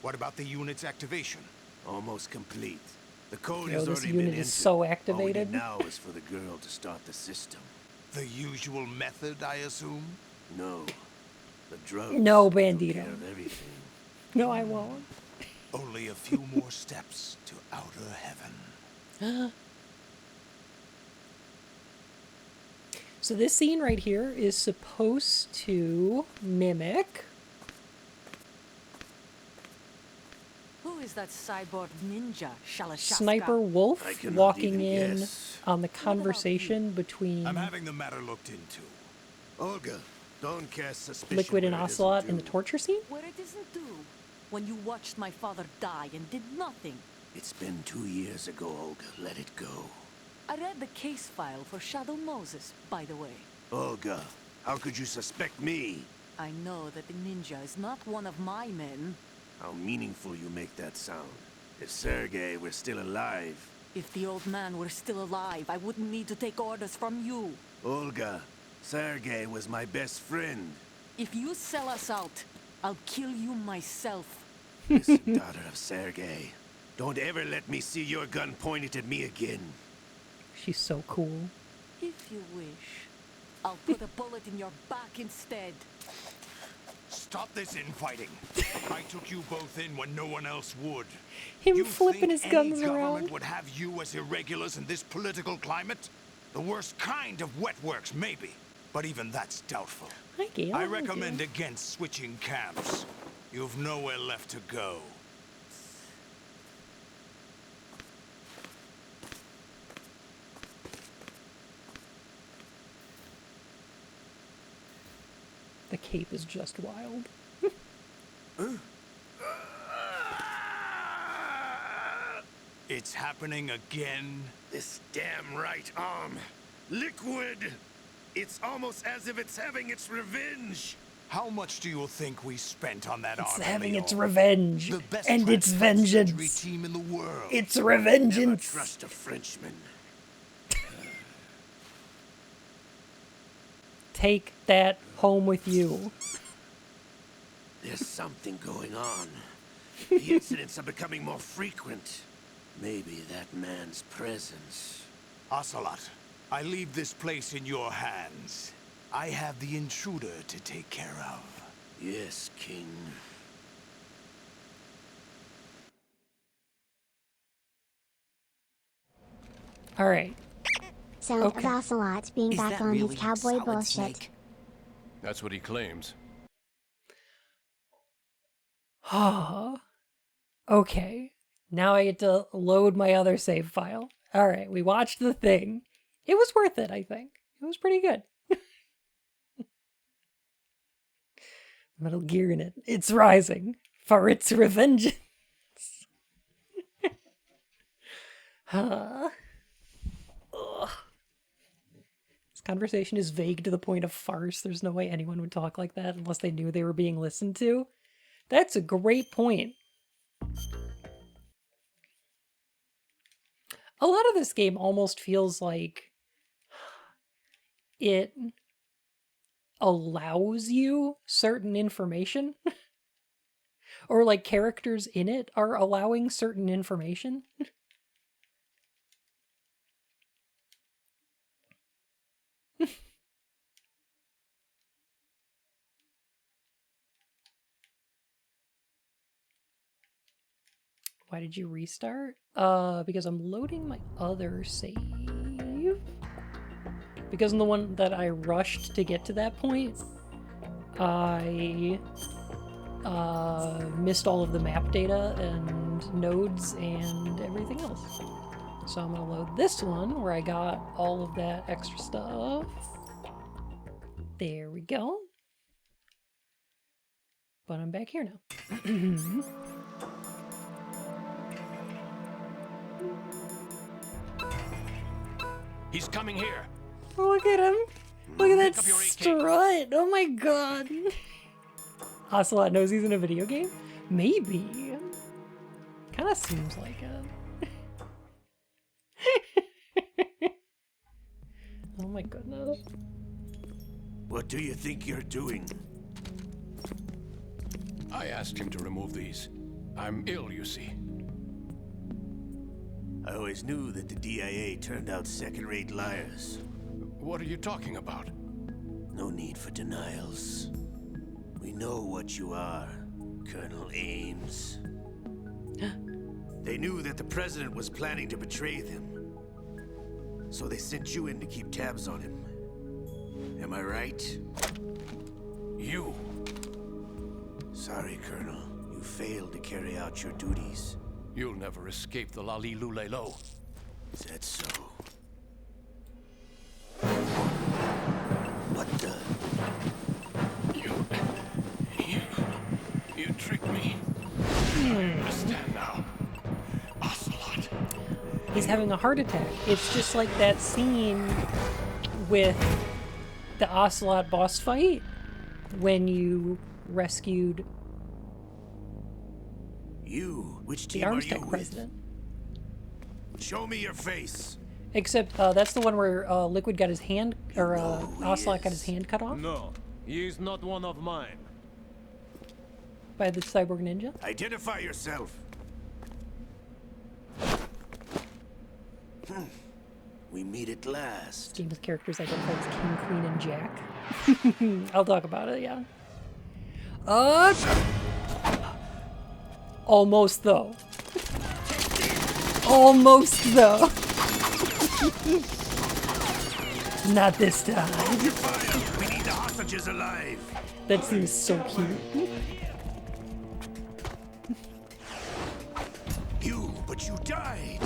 What about the unit's activation? Almost complete. The code Yo, has this already unit been is entered. so All we activated. need now is for the girl to start the system. The usual method, I assume? No. The drugs. No, will take Bandito. care of everything. No, I won't. Only a few more steps to outer heaven. So this scene right here is supposed to mimic Who is that cyborg ninja, Shalashaska? Sniper Wolf I cannot walking even in guess. on the conversation between I'm having the matter looked into. Olga, don't cast suspicion. Liquid and where it isn't Ocelot in the due. torture scene. Where it isn't due. When you watched my father die and did nothing. It's been 2 years ago, Olga. Let it go. I read the case file for Shadow Moses, by the way. Olga, how could you suspect me? I know that the ninja is not one of my men. How meaningful you make that sound. If Sergei were still alive. If the old man were still alive, I wouldn't need to take orders from you. Olga, Sergei was my best friend. If you sell us out, I'll kill you myself. Listen, daughter of Sergei. Don't ever let me see your gun pointed at me again. She's so cool. If you wish, I'll put a bullet in your back instead. Stop this infighting. I took you both in when no one else would. Him You flipping think his guns any government around. would have you as irregulars in this political climate? The worst kind of wet works, maybe. But even that's doubtful. Hi, Gail. I recommend against switching camps. You've nowhere left to go. The cape is just wild. It's happening again. This damn right arm. Liquid! It's almost as if it's having its revenge. How much do you think we spent on that arm? It's having its revenge The best and its 21st vengeance. century team in the world. It's Never revengeance. trust a Frenchman. Take that home with you. There's something going on. The incidents are becoming more frequent. Maybe that man's presence. Ocelot, I leave this place in your hands. I have the intruder to take care of. Yes, King. All right. Sound of Ocelot being back on his cowboy bullshit. That's what he claims. Okay. Now I get to load my other save file. All right, we watched The Thing. It was worth it, I think. It was pretty good. Metal Gear in it. It's rising for its revengeance. Ugh. This conversation is vague to the point of farce. There's no way anyone would talk like that unless they knew they were being listened to. That's a great point. A lot of this game almost feels like it allows you certain information. Or like characters in it are allowing certain information. Why did you restart? Because I'm loading my other save. Because in the one that I rushed to get to that point, I missed all of the map data and nodes and everything else. So I'm gonna load this one where I got all of that extra stuff. There we go. But I'm back here now. He's coming here. Look at him. Look at that strut. Oh my god. Ocelot knows he's in a video game? Maybe. Kind of seems like it. Oh my goodness. What do you think you're doing? I asked him to remove these. I'm ill, you see. I always knew that the DIA turned out second-rate liars. What are you talking about? No need for denials. We know what you are, Colonel Ames. They knew that the president was planning to betray them. So they sent you in to keep tabs on him. Am I right? You. Sorry, Colonel. You failed to carry out your duties. You'll never escape the Lali Lulelo. Is that so? What the? You tricked me. I understand now. Ocelot. He's having a heart attack. It's just like that scene with the Ocelot boss fight when you rescued Which the team are Armstead you president. with? Show me your face. Except that's the one where Liquid got his hand, or Ocelot got his hand cut off. No, he is not one of mine. by the cyborg ninja. Identify yourself. We meet at last. Game with characters identified as King, Queen, and Jack. I'll talk about it, yeah. Almost though. Almost though. Not this time. Hold your fire. We need the hostages alive. That seems so cute. But you died.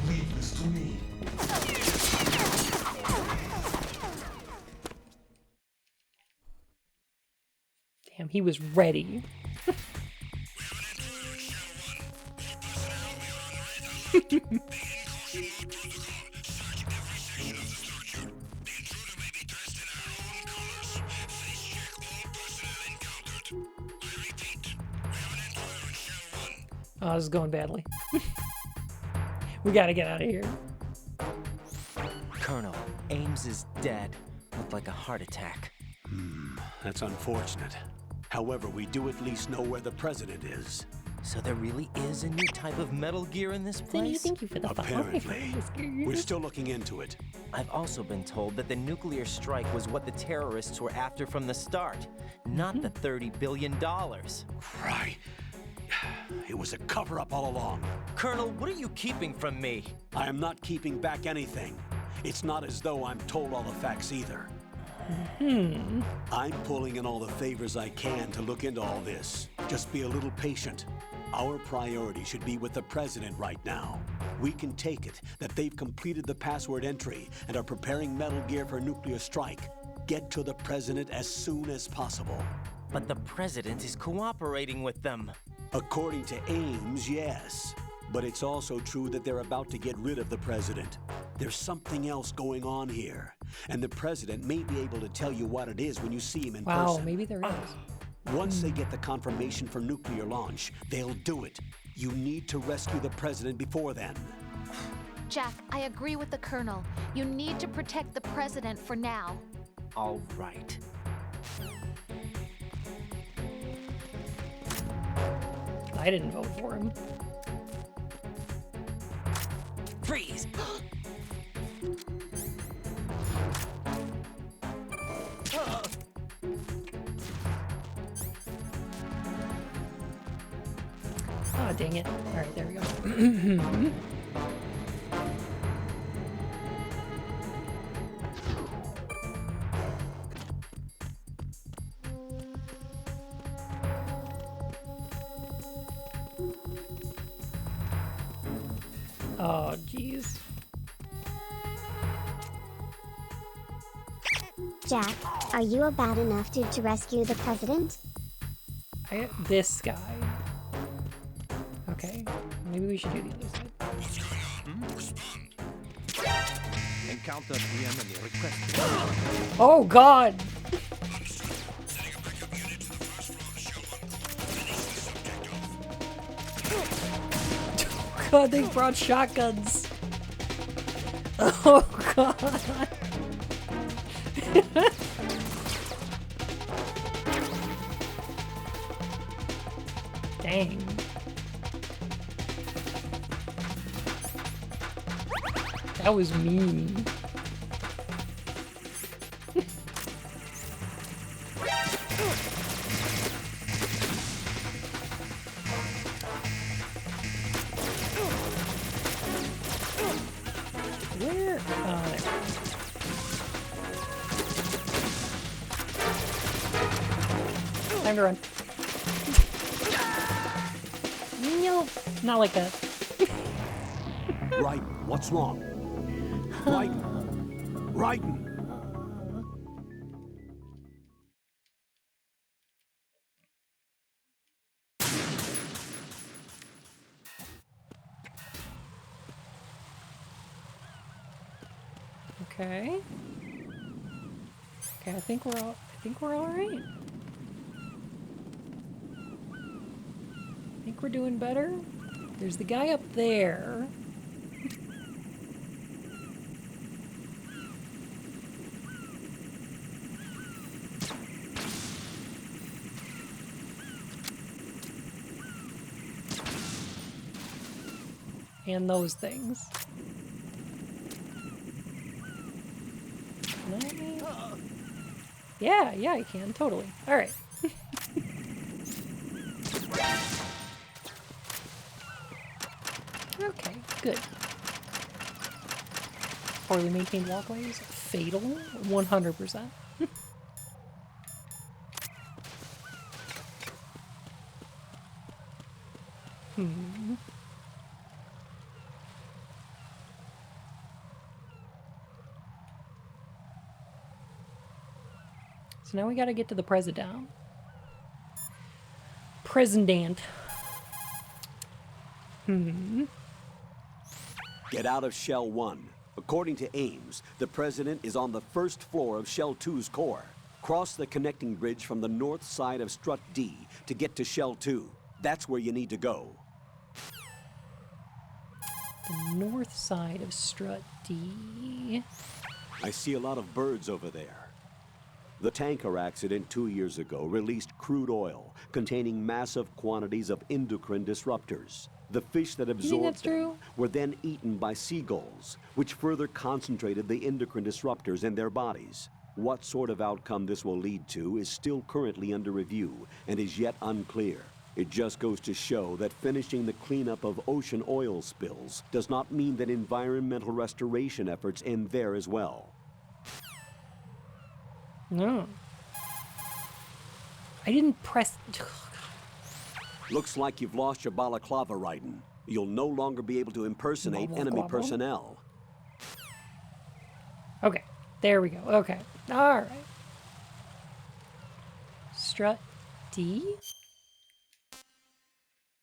Leave this to me. Damn, he was ready. Oh, this is going badly. We gotta get out of here. Colonel, Ames is dead. Looked like a heart attack. That's unfortunate. However, we do at least know where the president is. So there really is a new type of Metal Gear in this place? Thank you for the Apparently. We're still looking into it. I've also been told that the nuclear strike was what the terrorists were after from the start, not the $30 billion. Right. It was a cover-up all along. Colonel, what are you keeping from me? I am not keeping back anything. It's not as though I'm told all the facts either. I'm pulling in all the favors I can to look into all this. Just be a little patient. Our priority should be with the president right now. We can take it that they've completed the password entry and are preparing Metal Gear for nuclear strike. Get to the president as soon as possible. But the president is cooperating with them. According to Ames, yes. But it's also true that they're about to get rid of the president. There's something else going on here. And the president may be able to tell you what it is when you see him in person. Wow, maybe there is. Once they get the confirmation for nuclear launch, they'll do it. You need to rescue the president before then. Jack, I agree with the Colonel. You need to protect the president for now. All right. I didn't vote for him. Freeze! Oh, dang it. Alright, there we go. Oh, jeez. Jack, are you bad enough to rescue the president? This guy. Okay, maybe we should do the other side. What's going on? Respond. Encounter the enemy requested. Oh, God! Sending a backup unit to the first floor of Show 1. Finish the subject off. God, they brought shotguns. Oh, God. Dang. That was mean. Where? Time to run. Nope, not like that. Right, what's wrong? Raiden! Raiden! Okay. Okay, I think we're all right. I think we're doing better. There's the guy up there. And those things. Yeah, I can, totally. Alright. Okay, good. Poorly maintained walkways, fatal, 100%. So now we gotta get to the president. Get out of Shell 1. According to Ames, the President is on the first floor of Shell 2's core. Cross the connecting bridge from the north side of Strut D to get to Shell 2. That's where you need to go. The north side of Strut D. I see a lot of birds over there. The tanker accident 2 years ago released crude oil containing massive quantities of endocrine disruptors. The fish that absorbed them were then eaten by seagulls, which further concentrated the endocrine disruptors in their bodies. What sort of outcome this will lead to is still currently under review and is yet unclear. It just goes to show that finishing the cleanup of ocean oil spills does not mean that environmental restoration efforts end there as well. No. I didn't press... Looks like you've lost your balaclava, Raiden. You'll no longer be able to impersonate enemy personnel. Okay, there we go. Okay, alright. Strut D?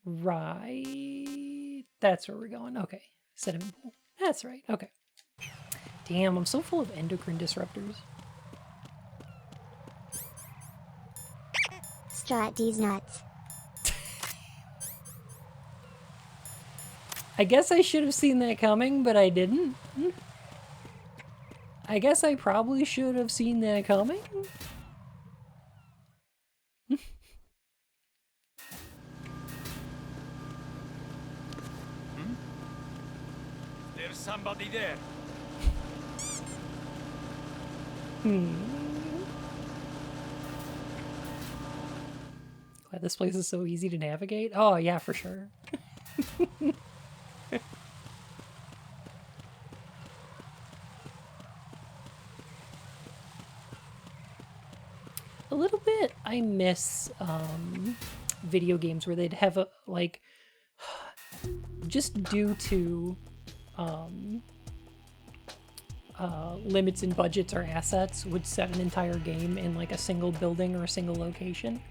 Right. That's where we're going. Okay. Sediment pool. That's right. Okay. Damn, I'm so full of endocrine disruptors. Strut D's nuts. I guess I should have seen that coming, but I didn't. I guess I probably should have seen that coming. There's somebody there. Glad this place is so easy to navigate. Oh, yeah, for sure. A little bit I miss video games where they'd have a, like, just due to limits in budgets or assets, would set an entire game in like a single building or a single location.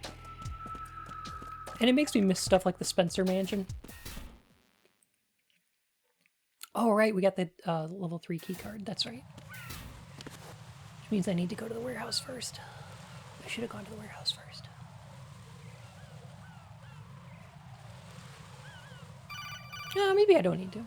And it makes me miss stuff like the Spencer Mansion. Oh, right, we got the level 3 key card. That's right. Which means I need to go to the warehouse first. I should have gone to the warehouse first. Maybe I don't need to.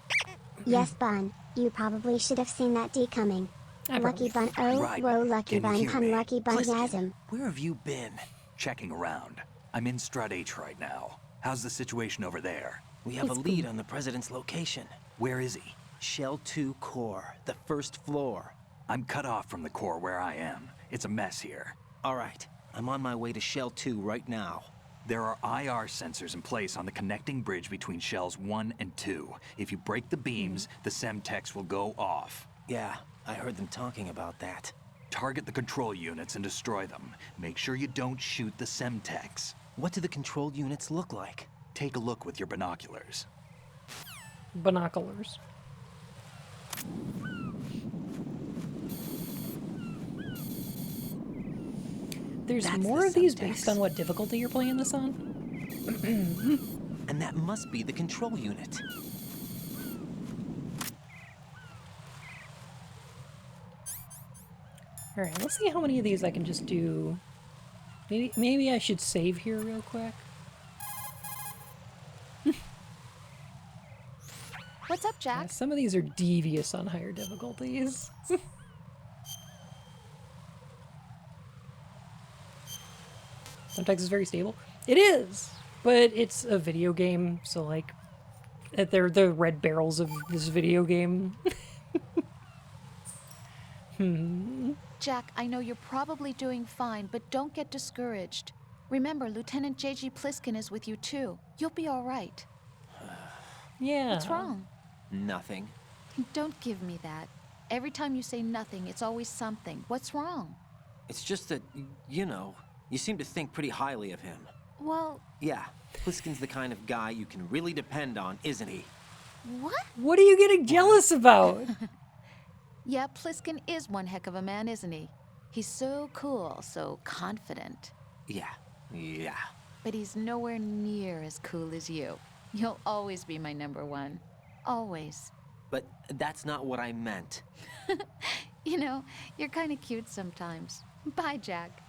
Yes, Bun. You probably should have seen that D coming. Lucky Bun. Oh, Right. whoa, Lucky Can you Bun. hear me? Lucky Bungasm. Where have you been? Checking around. I'm in Strut H right now. How's the situation over there? We have a lead on the President's location. Where is he? Shell 2 core, the first floor. I'm cut off from the core where I am. It's a mess here. All right, I'm on my way to Shell 2 right now. There are IR sensors in place on the connecting bridge between Shells 1 and 2. If you break the beams, the Semtex will go off. Yeah, I heard them talking about that. Target the control units and destroy them. Make sure you don't shoot the Semtex. What do the control units look like? Take a look with your binoculars. Binoculars. There's more of these based on what difficulty you're playing this on? And that must be the control unit. Alright, let's see how many of these I can just do. Maybe I should save here real quick. What's up, Jack? Yeah, some of these are devious on higher difficulties. Sometimes it's very stable. It is, but it's a video game, so like, they're the red barrels of this video game. Jack, I know you're probably doing fine, but don't get discouraged. Remember, Lieutenant J.G. Pliskin is with you too. You'll be all right. Yeah. What's wrong? Nothing. Don't give me that. Every time you say nothing, it's always something. What's wrong? It's just that, you know, you seem to think pretty highly of him. Well... Yeah, Pliskin's the kind of guy you can really depend on, isn't he? What? What are you getting jealous about? Yeah, Pliskin is one heck of a man, isn't he? He's so cool, so confident. Yeah. But he's nowhere near as cool as you. You'll always be my #1. Always. But that's not what I meant. You know, you're kind of cute sometimes. Bye, Jack.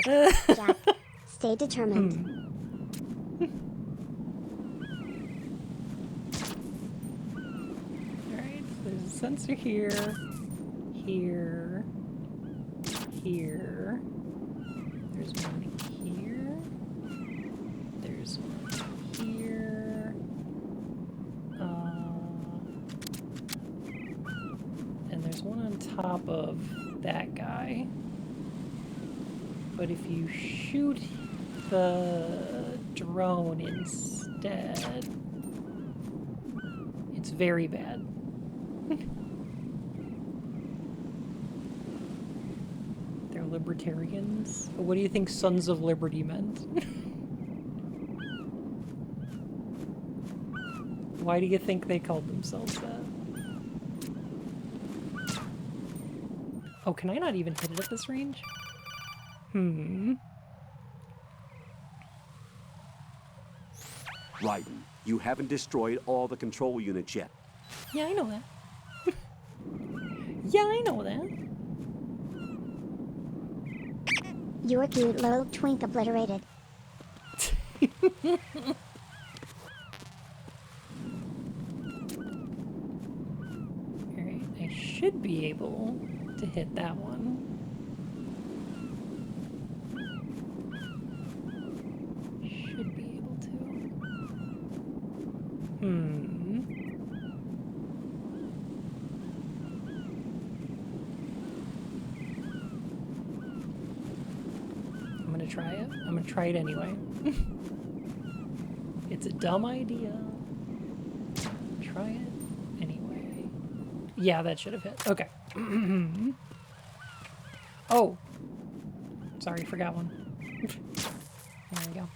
Jack, stay determined. Alright, so there's a sensor here, here, here. There's one here. There's one here. And there's one on top of that guy. But if you shoot the drone instead, it's very bad. They're libertarians. What do you think Sons of Liberty meant? Why do you think they called themselves that? Oh, can I not even hit it at this range? Raiden, you haven't destroyed all the control units yet. Yeah, I know that. Yeah, I know that. Your cute little twink obliterated. Alright, I should be able to hit that one. Should be able to. I'm gonna try it. I'm gonna try it anyway. It's a dumb idea. Try it anyway. Yeah, that should have hit. Okay. Oh. Sorry, forgot one. There we go.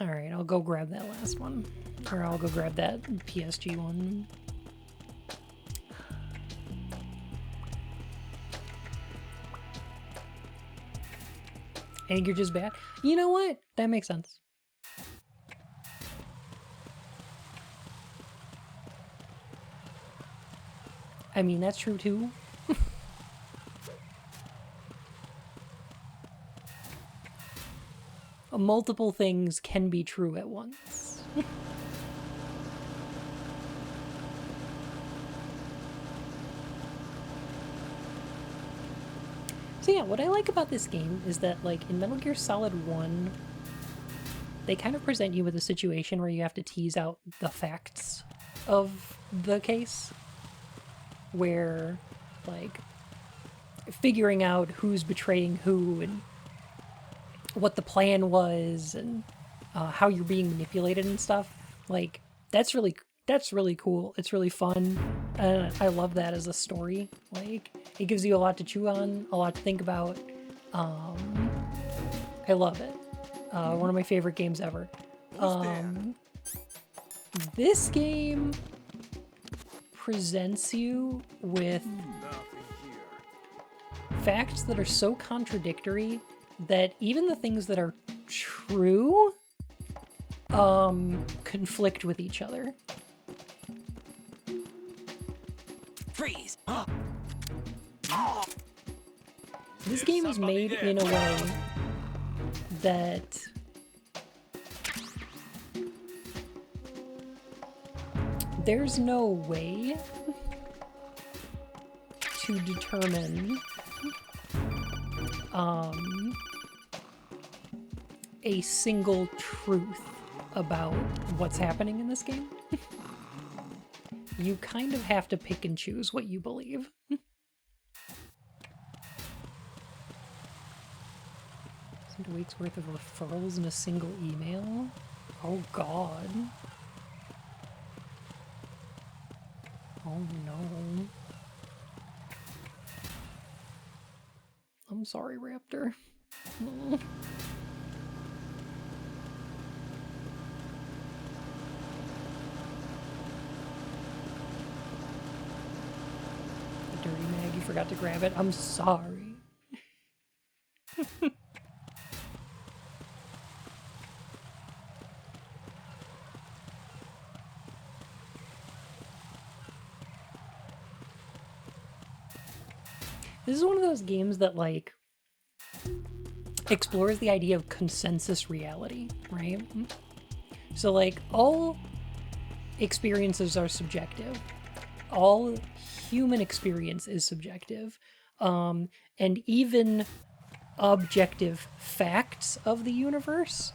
Alright, I'll go grab that last one. Or I'll go grab that PSG one. I think you're just bad. You know what? That makes sense. I mean, that's true too. Multiple things can be true at once. So yeah, what I like about this game is that, like, in Metal Gear Solid 1, they kind of present you with a situation where you have to tease out the facts of the case. Where, like, figuring out who's betraying who and what the plan was and how you're being manipulated and stuff. Like, that's really cool. It's really fun. I love that as a story. Like, it gives you a lot to chew on, a lot to think about. I love it. One of my favorite games ever. This game presents you with facts that are so contradictory that even the things that are true conflict with each other. Freeze! This game is made in a way that there's no way to determine a single truth about what's happening in this game. You kind of have to pick and choose what you believe. 2 weeks worth of referrals in a single email? Oh god. Oh no. I'm sorry, Raptor. Oh. The dirty mag, you forgot to grab it. I'm sorry. This is one of those games that, like, explores the idea of consensus reality, right? So, like, all experiences are subjective. All human experience is subjective. And even objective facts of the universe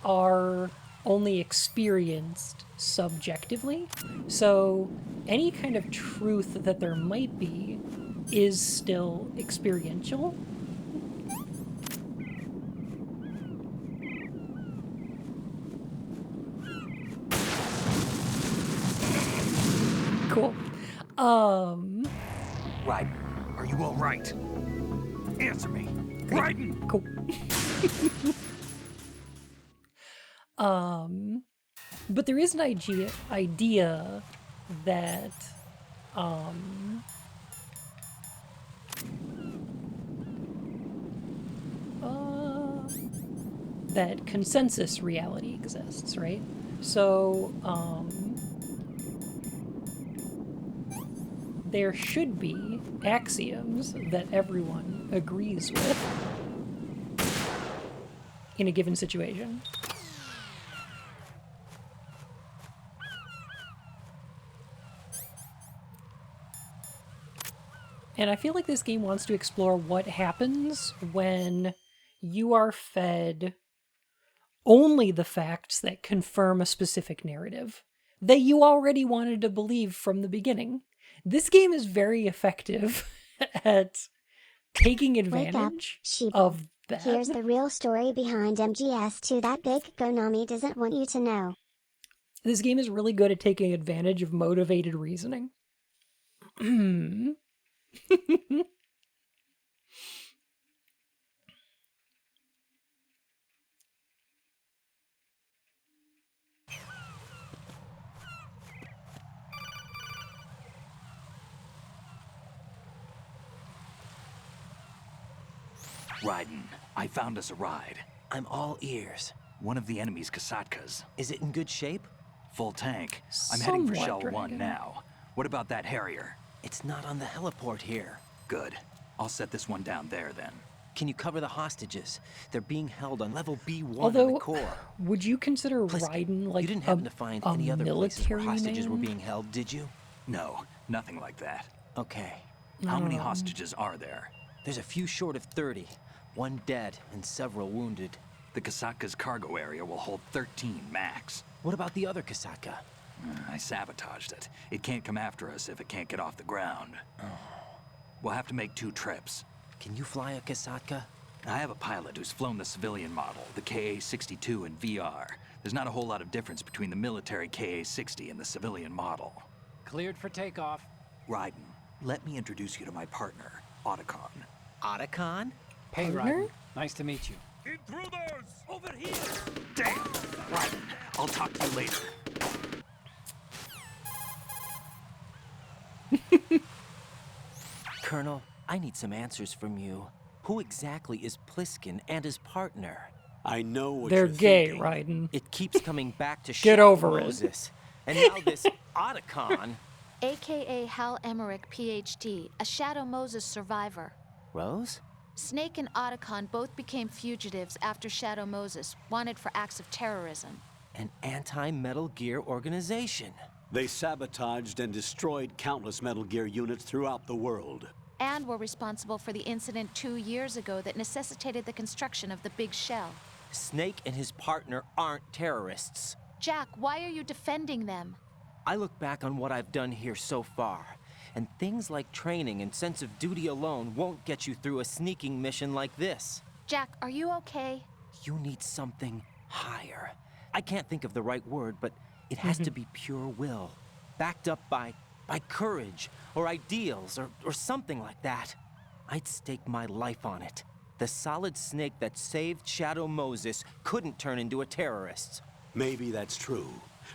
are only experienced subjectively. So, any kind of truth that there might be is still experiential. Cool. Right. Are you all right? Answer me. Raiden! Cool. But there is an idea that that consensus reality exists, right? So, there should be axioms that everyone agrees with in a given situation. And I feel like this game wants to explore what happens when you are fed only the facts that confirm a specific narrative that you already wanted to believe from the beginning. This game is very effective at taking advantage of that. Here's the real story behind MGS2 that big Konami doesn't want you to know. This game is really good at taking advantage of motivated reasoning. Raiden, I found us a ride. I'm all ears. One of the enemy's Kasatkas. Is it in good shape? Full tank. I'm heading for Somewhat Shell 1 dragon. now. What about that Harrier? It's not on the heliport here. Good. I'll set this one down there then. Can you cover the hostages? They're being held on level B1 in Although, the core. would you consider Pliskin, Raiden like you didn't happen to find any other places where hostages were being held, did you? No, nothing like that. Okay. How many hostages are there? There's a few short of 30. 1 dead and several wounded. The Kasatka's cargo area will hold 13 max. What about the other Kasatka? I sabotaged it. It can't come after us if it can't get off the ground. We'll have to make 2 trips. Can you fly a Kasatka? I have a pilot who's flown the civilian model, the KA-62 in VR. There's not a whole lot of difference between the military KA-60 and the civilian model. Cleared for takeoff. Raiden, let me introduce you to my partner, Otacon. Otacon? Hey, Raiden. Nice to meet you. Intruders! Over here! Damn! Raiden, I'll talk to you later. Colonel, I need some answers from you. Who exactly is Pliskin and his partner? I know what They're you're gay, thinking. Raiden. It keeps coming back to Get Shadow over it. Moses. And now this Otacon. AKA Hal Emmerich, PhD, a Shadow Moses survivor. Rose? Snake and Otacon both became fugitives after Shadow Moses, wanted for acts of terrorism. An anti-Metal Gear organization. They sabotaged and destroyed countless Metal Gear units throughout the world. And were responsible for the incident 2 years ago that necessitated the construction of the Big Shell. Snake and his partner aren't terrorists. Jack, why are you defending them? I look back on what I've done here so far, and things like training and sense of duty alone won't get you through a sneaking mission like this. Jack, are you okay? You need something higher. I can't think of the right word, but it has to be pure will, backed up by courage, or ideals, or something like that. I'd stake my life on it. The solid Snake that saved Shadow Moses couldn't turn into a terrorist. Maybe that's true,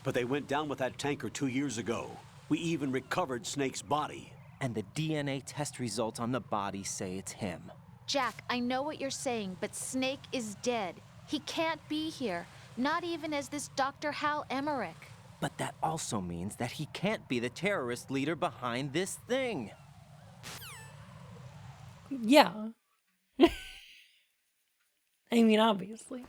but they went down with that tanker 2 years ago. We even recovered Snake's body. And the DNA test results on the body say it's him. Jack, I know what you're saying, but Snake is dead. He can't be here, not even as this Dr. Hal Emmerich. But that also means that he can't be the terrorist leader behind this thing. Yeah. I mean, obviously.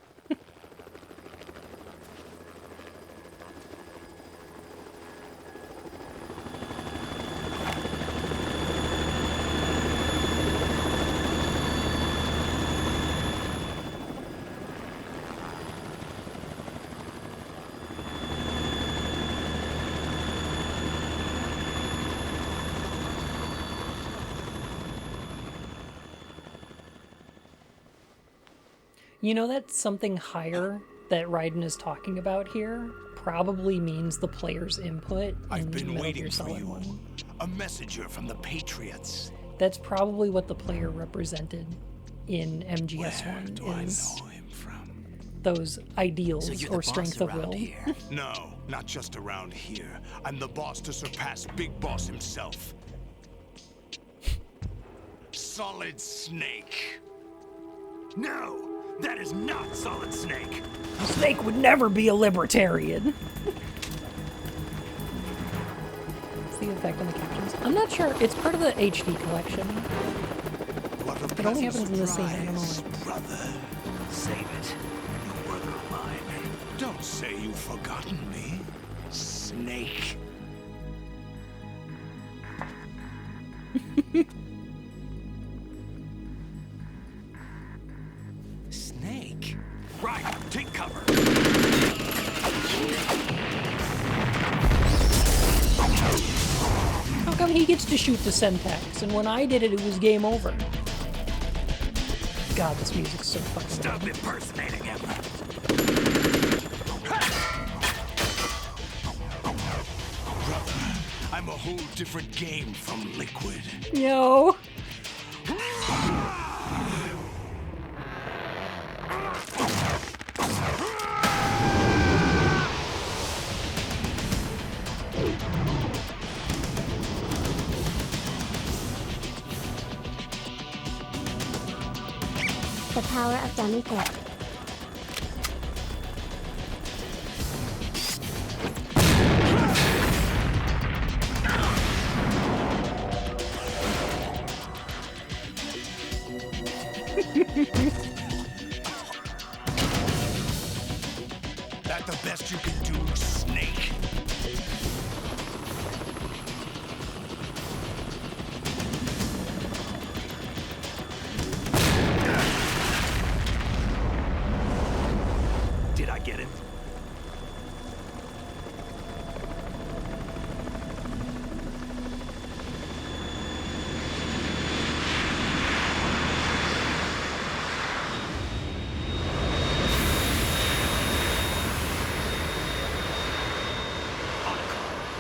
You know that something higher that Raiden is talking about here probably means the player's input I've been Metal waiting Gear for Solid you. 1. A messenger from the Patriots. That's probably what the player represented in MGS1 Where do I is know him from? those ideals So you're or the strength boss of around will. here. No, not just around here. I'm the boss to surpass Big Boss himself. Solid Snake. No, that is not Solid Snake. Snake would never be a libertarian. What's the effect on the captions? I'm not sure. It's part of the HD collection. What a It only happens pleasant in the scene. I don't know surprise, why. brother. Save it, you brother of mine. Don't say you've forgotten me, Snake. Snake? Right, take cover. How come he gets to shoot the Sentex, and when I did it, it was game over? God, this music's so fucking Stop good. impersonating him. Brother, I'm a whole different game from Liquid. Yo. The power of dummy pick. That the best you can do, Snake? Did I get it?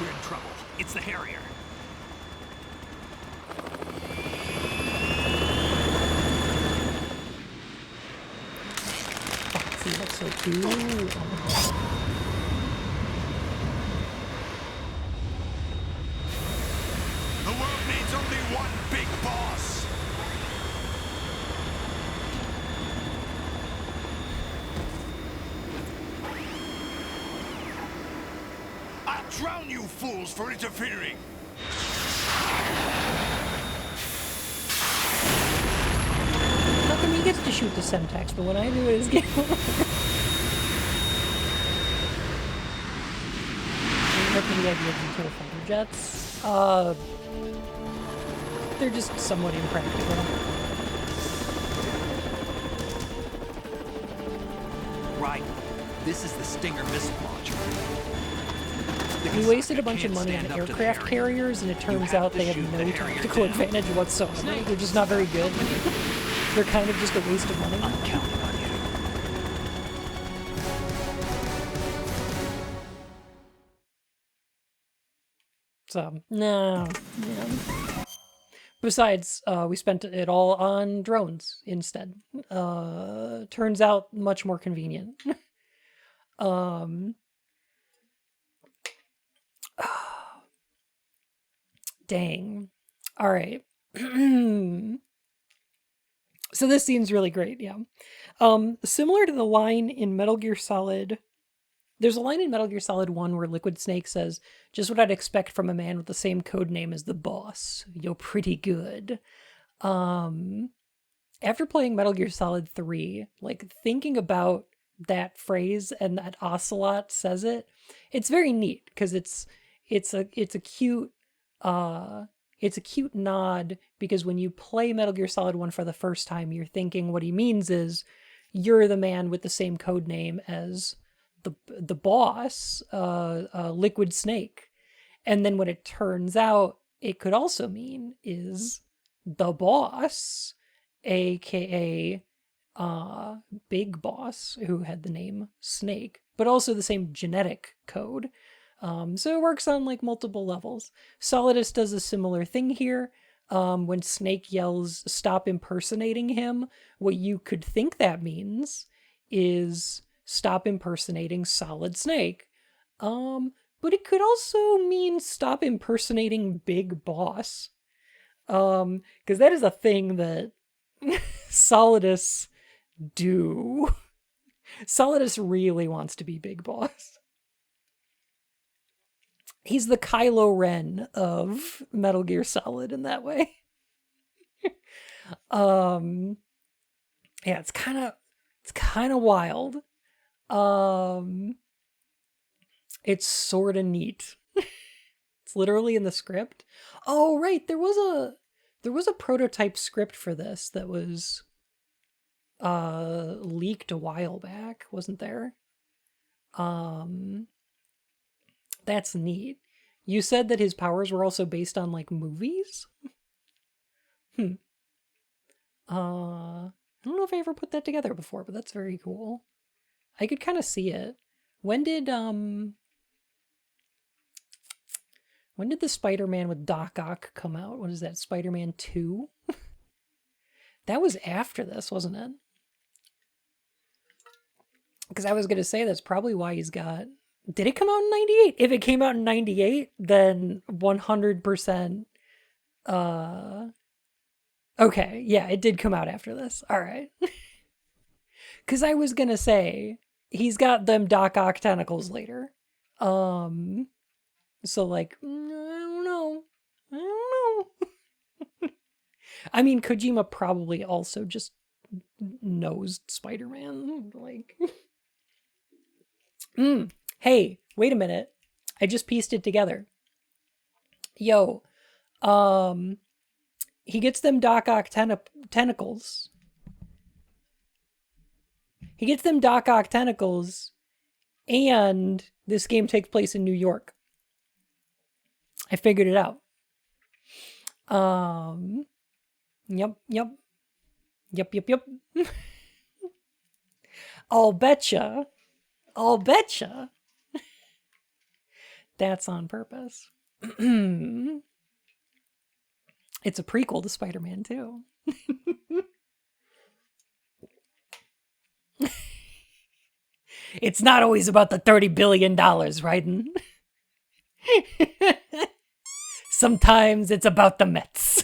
We're in trouble. It's the Harrier. See, that's so cute. Oh my God. The world needs only one big boss. I'll drown you fools for interfering. to shoot the Semtex, but when I do it, it's game over. Remember the idea of utility fighter jets? They're just somewhat impractical. Right. This is the Stinger missile launcher. We wasted a bunch of money on aircraft carriers, and it turns out they have no tactical advantage whatsoever. They're just not very good. They're kind of just a waste of money. I'm counting on you. So, no. Yeah. Besides, we spent it all on drones instead. Turns out much more convenient. Dang. All right. So this scene's really great, yeah. Similar to the line in Metal Gear Solid, there's a line in Metal Gear Solid 1 where Liquid Snake says, "Just what I'd expect from a man with the same code name as the boss. You're pretty good." After playing Metal Gear Solid 3, like thinking about that phrase and that Ocelot says it, it's very neat because it's a cute nod, because when you play Metal Gear Solid 1 for the first time, you're thinking what he means is you're the man with the same code name as the boss, Liquid Snake. And then what it turns out it could also mean is the boss, aka Big Boss, who had the name Snake, but also the same genetic code. So it works on like multiple levels. Solidus does a similar thing here. When Snake yells, "Stop impersonating him," what you could think that means is stop impersonating Solid Snake. But it could also mean stop impersonating Big Boss. Because that is a thing that Solidus do. Solidus really wants to be Big Boss. He's the Kylo Ren of Metal Gear Solid in that way. Yeah, it's kind of wild. It's sort of neat. It's literally in the script. Oh, right, there was a prototype script for this that was leaked a while back, wasn't there? That's neat. You said that his powers were also based on like movies? I don't know if I ever put that together before, but that's very cool. I could kind of see it. When did the Spider-Man with Doc Ock come out? What is that, Spider-Man 2? That was after this, wasn't it? Because I was going to say that's probably why he's got... Did it come out in 98? If it came out in 98, then 100%... Okay, yeah, it did come out after this. All right. Because I was going to say, he's got them Doc Ock tentacles later. So, like, I don't know. I mean, Kojima probably also just knows Spider-Man. Like... Hey, wait a minute. I just pieced it together. Yo, he gets them Doc Ock tentacles. He gets them Doc Ock tentacles, and this game takes place in New York. I figured it out. Yep. I'll betcha. That's on purpose. It's a prequel to Spider-Man 2. It's not always about the $30 billion, Raiden. Sometimes it's about the Mets.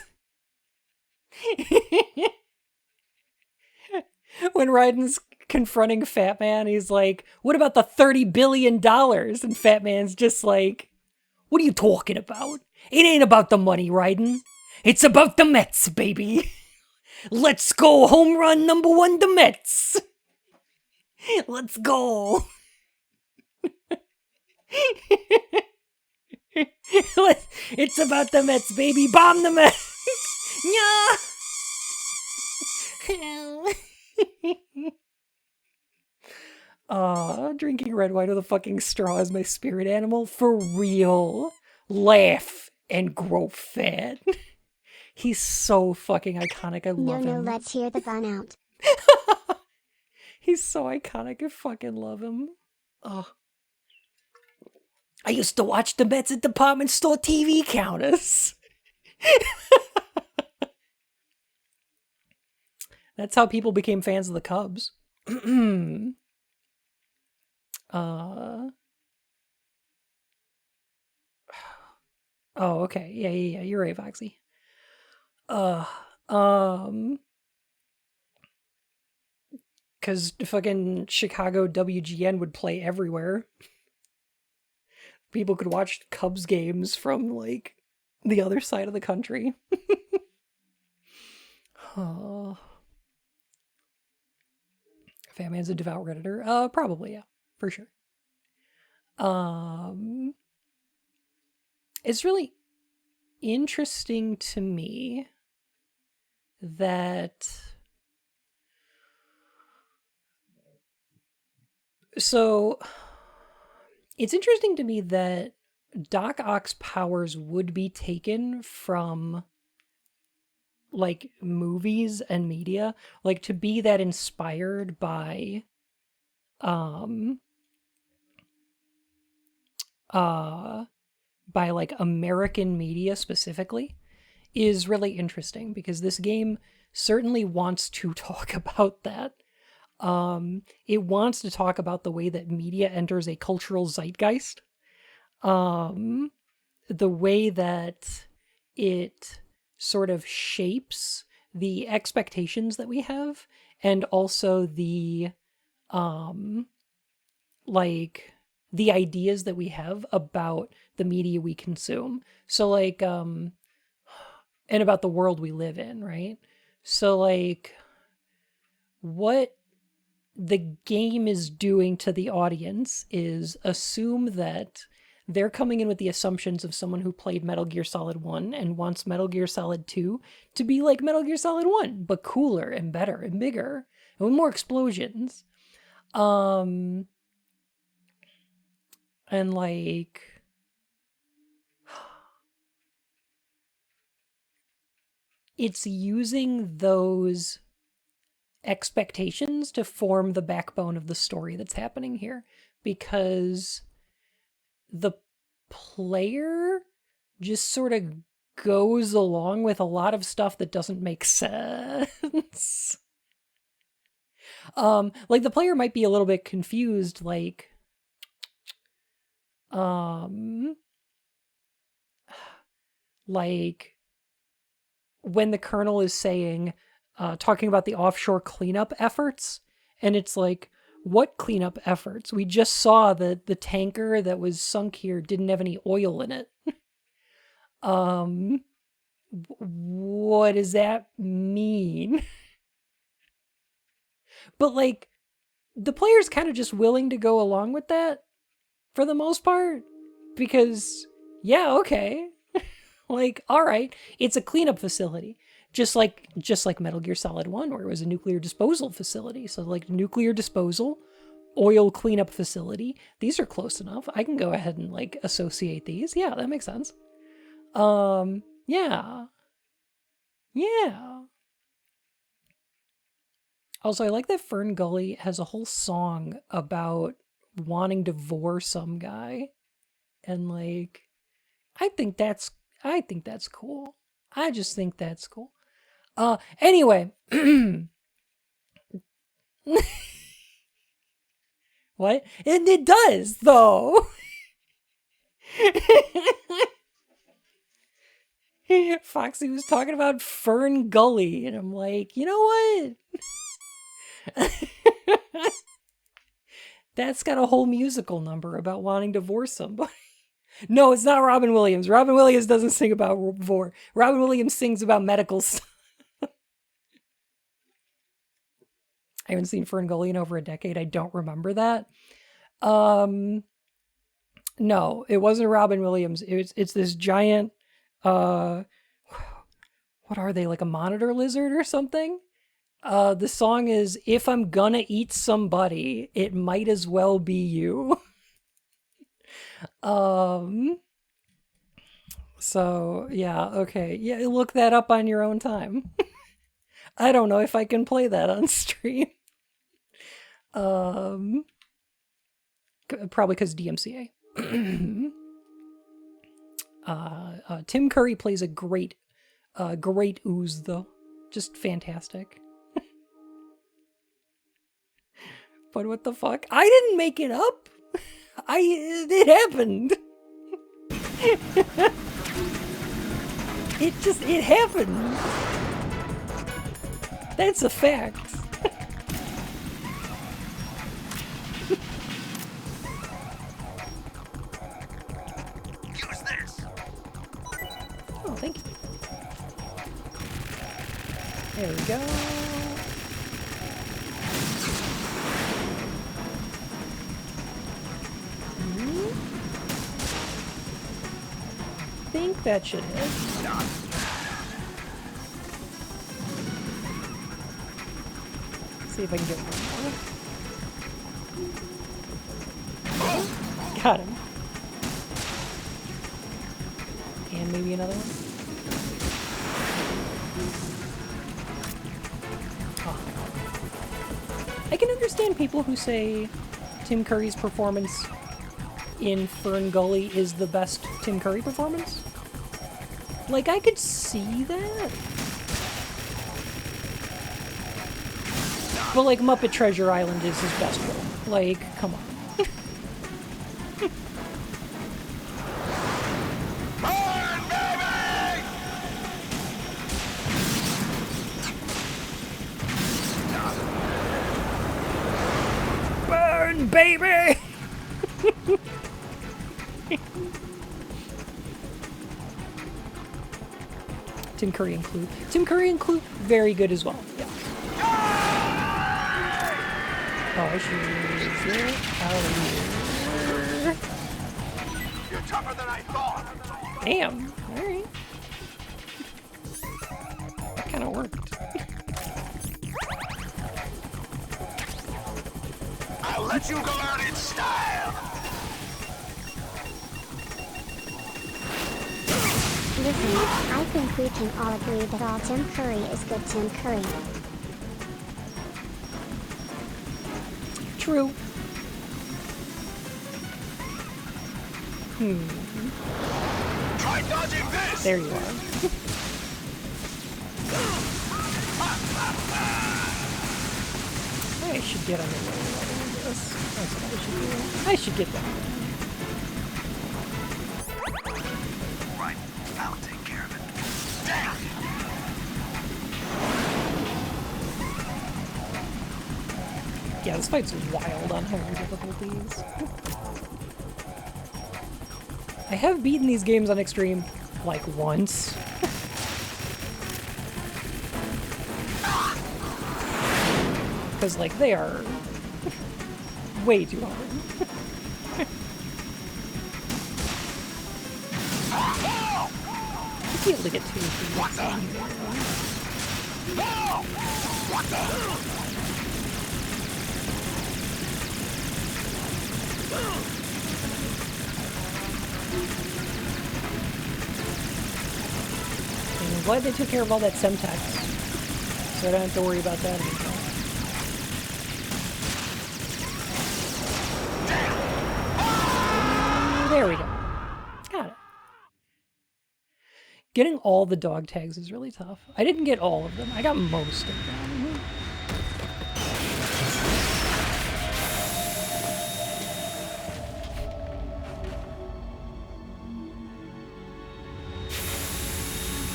When Raiden's confronting Fat Man, he's like, "What about the $30 billion?" And Fat Man's just like, "What are you talking about? It ain't about the money, Raiden. It's about the Mets, baby." Let's go, home run number 1, the Mets. Let's go. It's about the Mets, baby. Bomb the Mets. Drinking red wine with a fucking straw is my spirit animal. For real. Laugh and grow fat. He's so fucking iconic. I love him. No, let's hear the bun out. He's so iconic. I fucking love him. Oh. I used to watch the Mets at department store TV counters. That's how people became fans of the Cubs. Oh, okay. Yeah. You're right, Foxy. Because fucking Chicago WGN would play everywhere. People could watch Cubs games from, like, the other side of the country. Oh. Fat Man's a devout Redditor? Probably, yeah. For sure. It's really interesting to me that... So, it's interesting to me that Doc Ock's powers would be taken from, like, movies and media, like, to be that inspired by, like, American media specifically is really interesting, because this game certainly wants to talk about that. It wants to talk about the way that media enters a cultural zeitgeist. The way that it sort of shapes the expectations that we have, and also the, like, the ideas that we have about the media we consume. So, like, and about the world we live in, right? So, like, what the game is doing to the audience is assume that they're coming in with the assumptions of someone who played Metal Gear Solid 1 and wants Metal Gear Solid 2 to be like Metal Gear Solid 1, but cooler and better and bigger and with more explosions. And like, it's using those expectations to form the backbone of the story that's happening here, because the player just sort of goes along with a lot of stuff that doesn't make sense. Like, the player might be a little bit confused, like, like when the colonel is saying, talking about the offshore cleanup efforts, and it's like, what cleanup efforts? We just saw that the tanker that was sunk here didn't have any oil in it. What does that mean? But, like, the player's kind of just willing to go along with that for the most part, because, yeah, okay. Like, all right, it's a cleanup facility. Just like Metal Gear Solid 1, where it was a nuclear disposal facility. So, like, nuclear disposal, oil cleanup facility. These are close enough. I can go ahead and, like, associate these. Yeah, that makes sense. Yeah. Also, I like that Fern Gully has a whole song about wanting to vor some guy. And, like, I think that's cool. I just think that's cool. Anyway. What? And it does, though. Foxy was talking about Fern Gully, and I'm like, you know what? That's got a whole musical number about wanting to divorce somebody. No, it's not Robin Williams. Robin Williams doesn't sing about vor. Robin Williams sings about medical stuff. I haven't seen Fern Gully in over a decade. I don't remember that. No, it wasn't Robin Williams. It's this giant, what are they, like a monitor lizard or something? The song is, "If I'm gonna eat somebody, it might as well be you." So yeah, okay. Yeah, look that up on your own time. I don't know if I can play that on stream. Probably because DMCA. Tim Curry plays a great ooze though. Just fantastic. But what the fuck? I didn't make it up. It happened. It happened. That's a fact. Use this. Oh, thank you. There we go. I think that should hit. See if I can get one more. Got him. And maybe another one. Oh. I can understand people who say Tim Curry's performance in Fern Gully is the best Tim Curry performance. Like, I could see that. But, like, Muppet Treasure Island is his best role. Like, come on. Burn, baby! Tim Curry and Clue. Tim Curry and Clue, very good as well. Yeah. Oh, I should use it out of here. You're tougher than I thought. Damn. Alright. That kind of worked. I'll let you go out in style. Listen, I think we can all agree that all Tim Curry is good Tim Curry. True. Try dodging this. There you are. I should get on the road level, I guess. That's what I should do. I should get that. Right, I'll take care of it. Damn! Yeah, this fight's wild on higher difficulties. I have beaten these games on extreme, like, once. Because, like, they are way too hard. I'd be able to get 2 or 3 hits on here. And I'm glad they took care of all that Semtex, so I don't have to worry about that anymore. There we go. Got it. Getting all the dog tags is really tough. I didn't get all of them. I got most of them.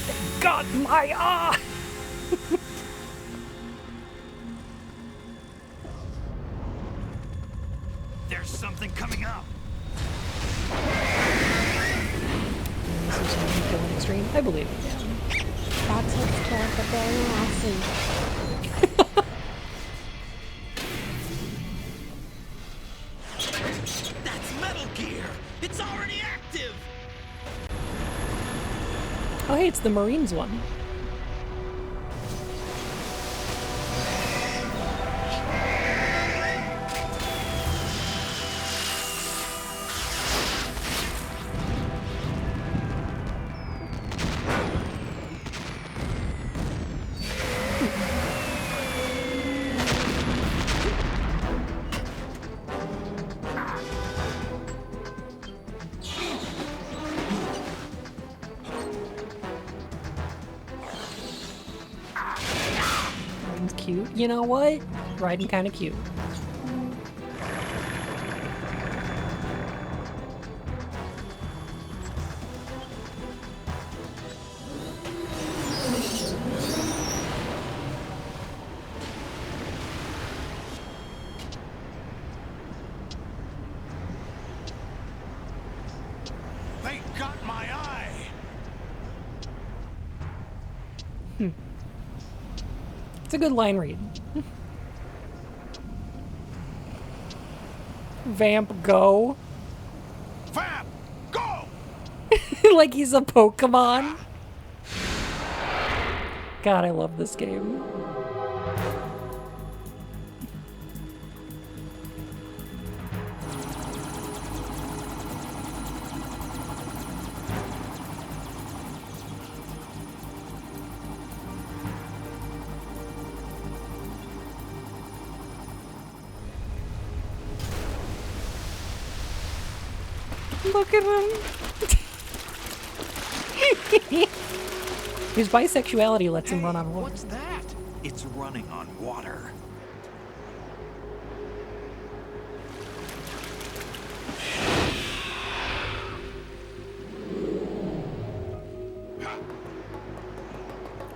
They got my eye! There's something coming up. This is something killing extreme. I believe it. Yeah. That takes care of the very last scene. Oh, hey, it's the Marines one. Cute. You know what? Riding kind of cute. They got my eye! It's a good line read. Vamp, go. Vamp, go! Like he's a Pokemon. God, I love this game. Look at him. His bisexuality lets him run on water. What's that? It's running on water.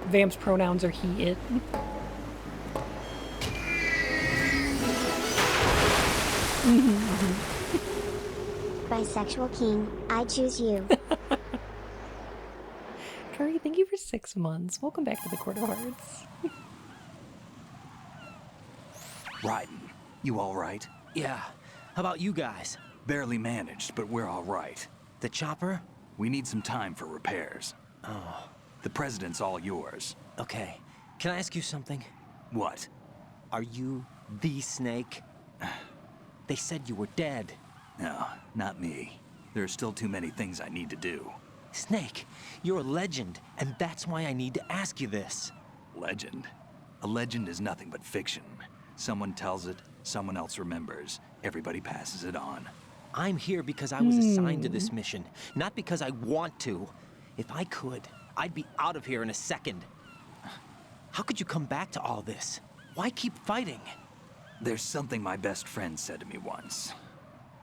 Vamp's pronouns are he, it. Bisexual king, I choose you. Curry, thank you for 6 months. Welcome back to the Court of Hearts. Raiden, you all right? Yeah. How about you guys? Barely managed, but we're all right. The chopper? We need some time for repairs. Oh. The president's all yours. Okay. Can I ask you something? What? Are you the Snake? They said you were dead. No, not me. There are still too many things I need to do. Snake, you're a legend, and that's why I need to ask you this. Legend? A legend is nothing but fiction. Someone tells it, someone else remembers. Everybody passes it on. I'm here because I was assigned to this mission, not because I want to. If I could, I'd be out of here in a second. How could you come back to all this? Why keep fighting? There's something my best friend said to me once.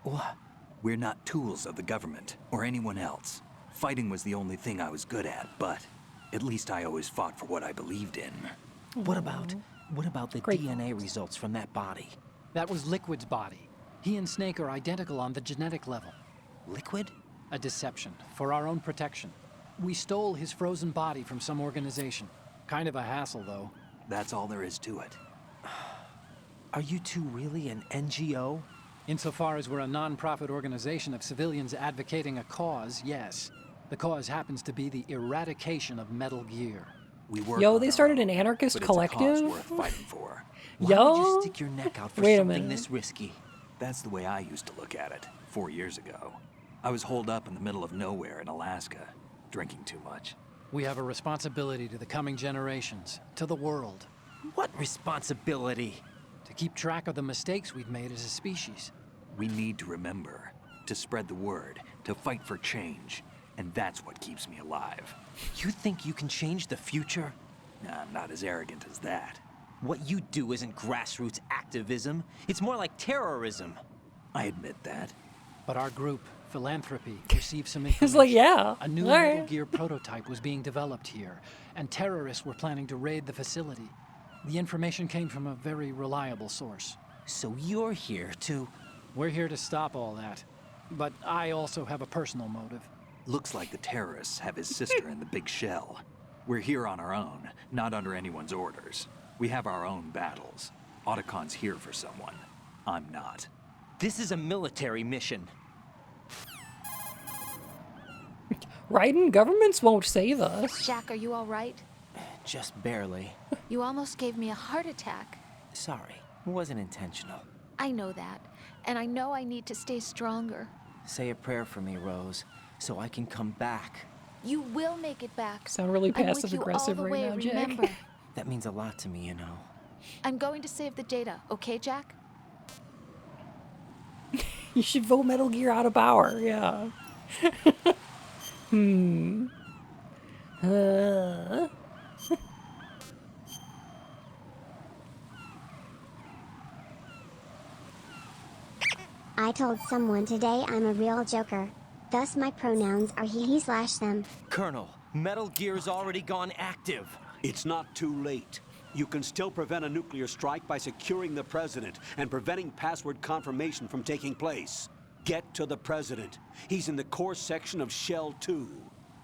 What? We're not tools of the government or anyone else. Fighting was the only thing I was good at, but at least I always fought for what I believed in. What about the DNA results from that body? That was Liquid's body. He and Snake are identical on the genetic level. Liquid? A deception, for our own protection. We stole his frozen body from some organization. Kind of a hassle, though. That's all there is to it. Are you two really an NGO? Insofar as we're a non-profit organization of civilians advocating a cause, yes. The cause happens to be the eradication of Metal Gear. Yo, they started an anarchist but collective? It's a cause worth fighting for. Why would you stick your neck out for Wait a something minute. this risky? That's the way I used to look at it 4 years ago. I was holed up in the middle of nowhere in Alaska, drinking too much. We have a responsibility to the coming generations, to the world. What responsibility? To keep track of the mistakes we've made as a species. We need to remember, to spread the word, to fight for change. And that's what keeps me alive. You think you can change the future? Nah, I'm not as arrogant as that. What you do isn't grassroots activism. It's more like terrorism. I admit that. But our group, Philanthropy, received some information. It's like, yeah. A new all right. Metal Gear prototype was being developed here, and terrorists were planning to raid the facility. The information came from a very reliable source. So you're here to... We're here to stop all that. But I also have a personal motive. Looks like the terrorists have his sister in the big shell. We're here on our own, not under anyone's orders. We have our own battles. Otacon's here for someone. I'm not. This is a military mission. Raiden, governments won't save us. Jack, are you all right? Just barely. You almost gave me a heart attack. Sorry, it wasn't intentional. I know that, and I know I need to stay stronger. Say a prayer for me, Rose, so I can come back. You will make it back. Sound really I'm with passive you aggressive all the right way, now, Jack. remember. That means a lot to me, you know. I'm going to save the data, okay, Jack? You should vote Metal Gear out of power, yeah. I told someone today I'm a real joker. Thus my pronouns are he/them. Colonel, Metal Gear's already gone active. It's not too late. You can still prevent a nuclear strike by securing the president and preventing password confirmation from taking place. Get to the president. He's in the core section of Shell 2.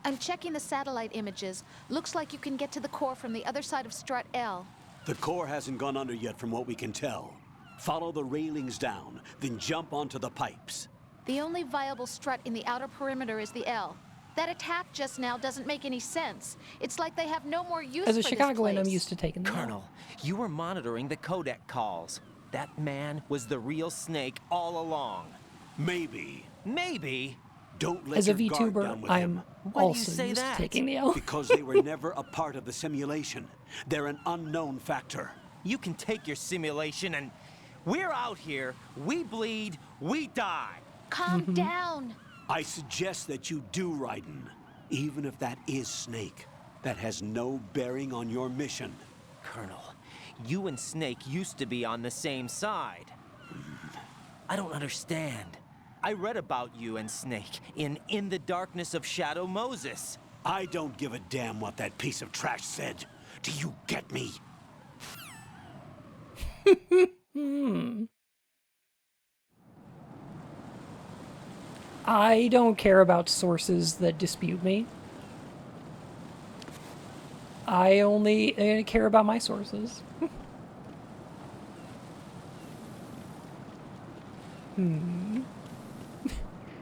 I'm checking the satellite images. Looks like you can get to the core from the other side of Strut L. The core hasn't gone under yet from what we can tell. Follow the railings down, then jump onto the pipes. The only viable strut in the outer perimeter is the L. That attack just now doesn't make any sense. It's like they have no more use As a for Chicagoan, this I'm place. used to taking them. Colonel, you were monitoring the codec calls. That man was the real Snake all along. Maybe. Maybe? Don't let As a your guard VTuber, down with I'm him. also used to taking the L. Because they were never a part of the simulation. They're an unknown factor. You can take your simulation and... We're out here, we bleed, we die. Calm down. I suggest that you do, Raiden. Even if that is Snake, that has no bearing on your mission. Colonel, you and Snake used to be on the same side. I don't understand. I read about you and Snake in the Darkness of Shadow Moses. I don't give a damn what that piece of trash said. Do you get me? I don't care about sources that dispute me. I only care about my sources.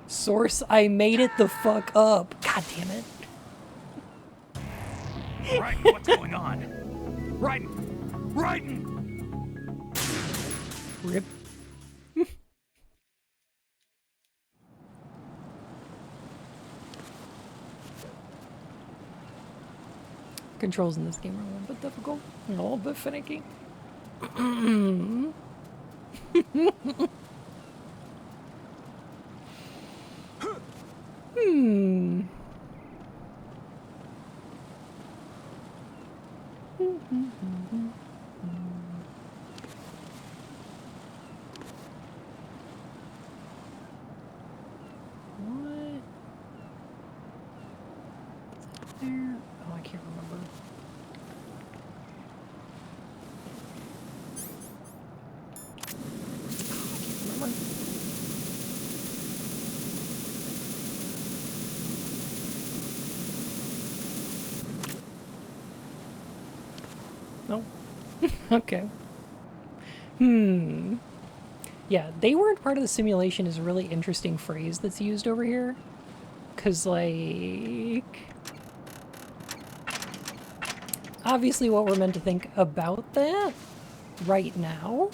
Source, I made it the fuck up. God damn it. Raiden, what's going on? Raiden! Raiden! Rip. Controls in this game are a little bit difficult, and a little bit finicky. What? There? Oh, I can't remember. Remember? No. Okay. Yeah, they weren't part of the simulation is a really interesting phrase that's used over here. 'Cause, like... obviously what we're meant to think about that right now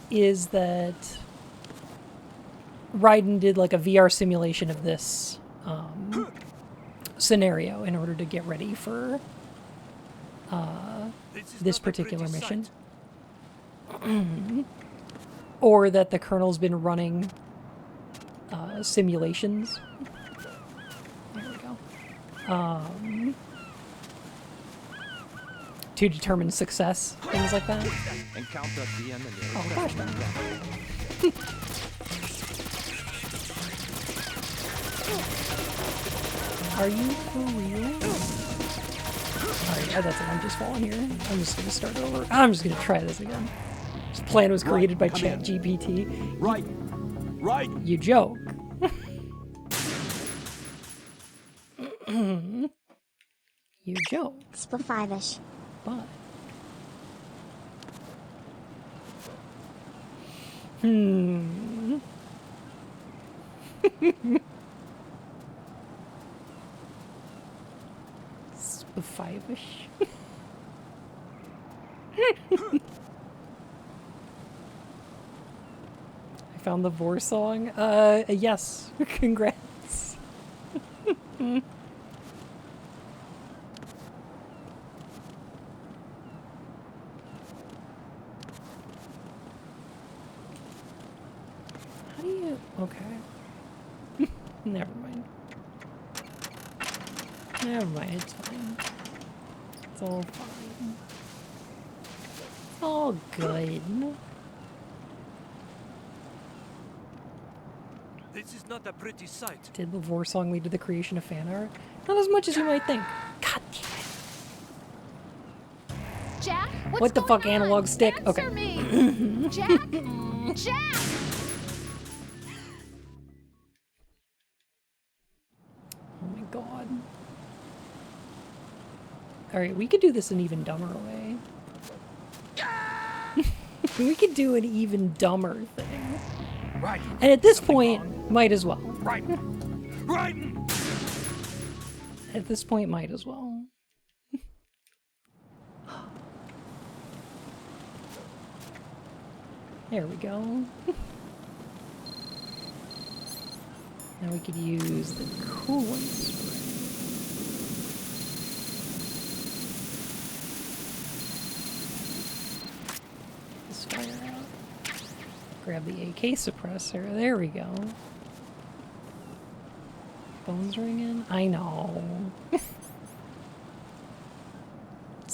is that Raiden did like a VR simulation of this scenario in order to get ready for this particular mission. Or that the Colonel's been running simulations. There we go. To determine success, things like that. Encounter at the end of the Oh, gosh, man. Are you for real? Alright, that's it. I'm just falling here. I'm just gonna start over. I'm just gonna try this again. This plan was created by ChatGPT. Right. Right. You joke. You joke. Spa 5-ish. But. The 5-ish. I found the Vor song. Yes. Congrats. How do you... Okay. Never mind. Never mind, it's fine. It's all fine. It's all good. This is not a pretty sight. Did the Vor song lead to the creation of fan art? Not as much as you might think. God damn it. Jack, what's What the going fuck, on? analog stick? Answer Okay. me. Jack? Jack! Oh my god. Alright, we could do this an even dumber way. We could do an even dumber thing. Right. And at this point, might as well. Right. Right. At this point, might as well. There we go. Now we could use the coolant spray. This fire out. Grab the AK suppressor. There we go. Phone's ringing. I know. It's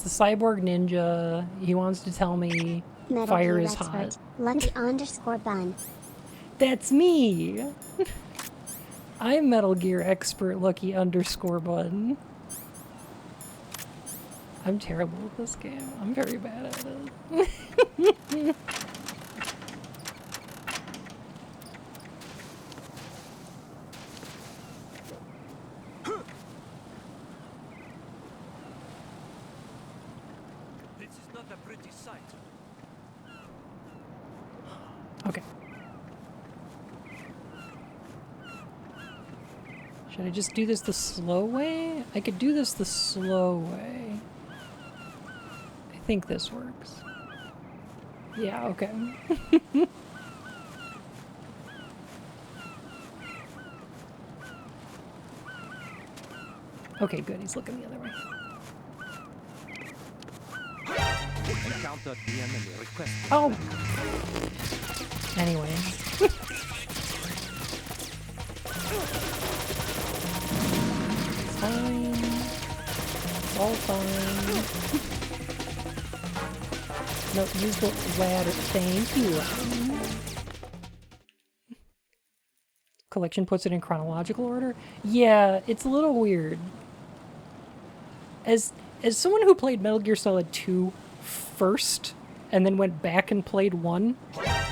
the cyborg ninja. He wants to tell me Metal fire Gear is expert, hot. Lucky_Bun. That's me! I'm Metal Gear expert Lucky_Bun. I'm terrible at this game. I'm very bad at it. This is not a pretty sight. Okay. Should I just do this the slow way? I could do this the slow way. I think this works. Yeah, okay. Okay, good. He's looking the other way. Encounter the enemy request. Oh! Anyway. It's fine. It's all fine. No, use the ladder. Thank you. Collection puts it in chronological order? Yeah, it's a little weird. As someone who played Metal Gear Solid 2 first and then went back and played 1,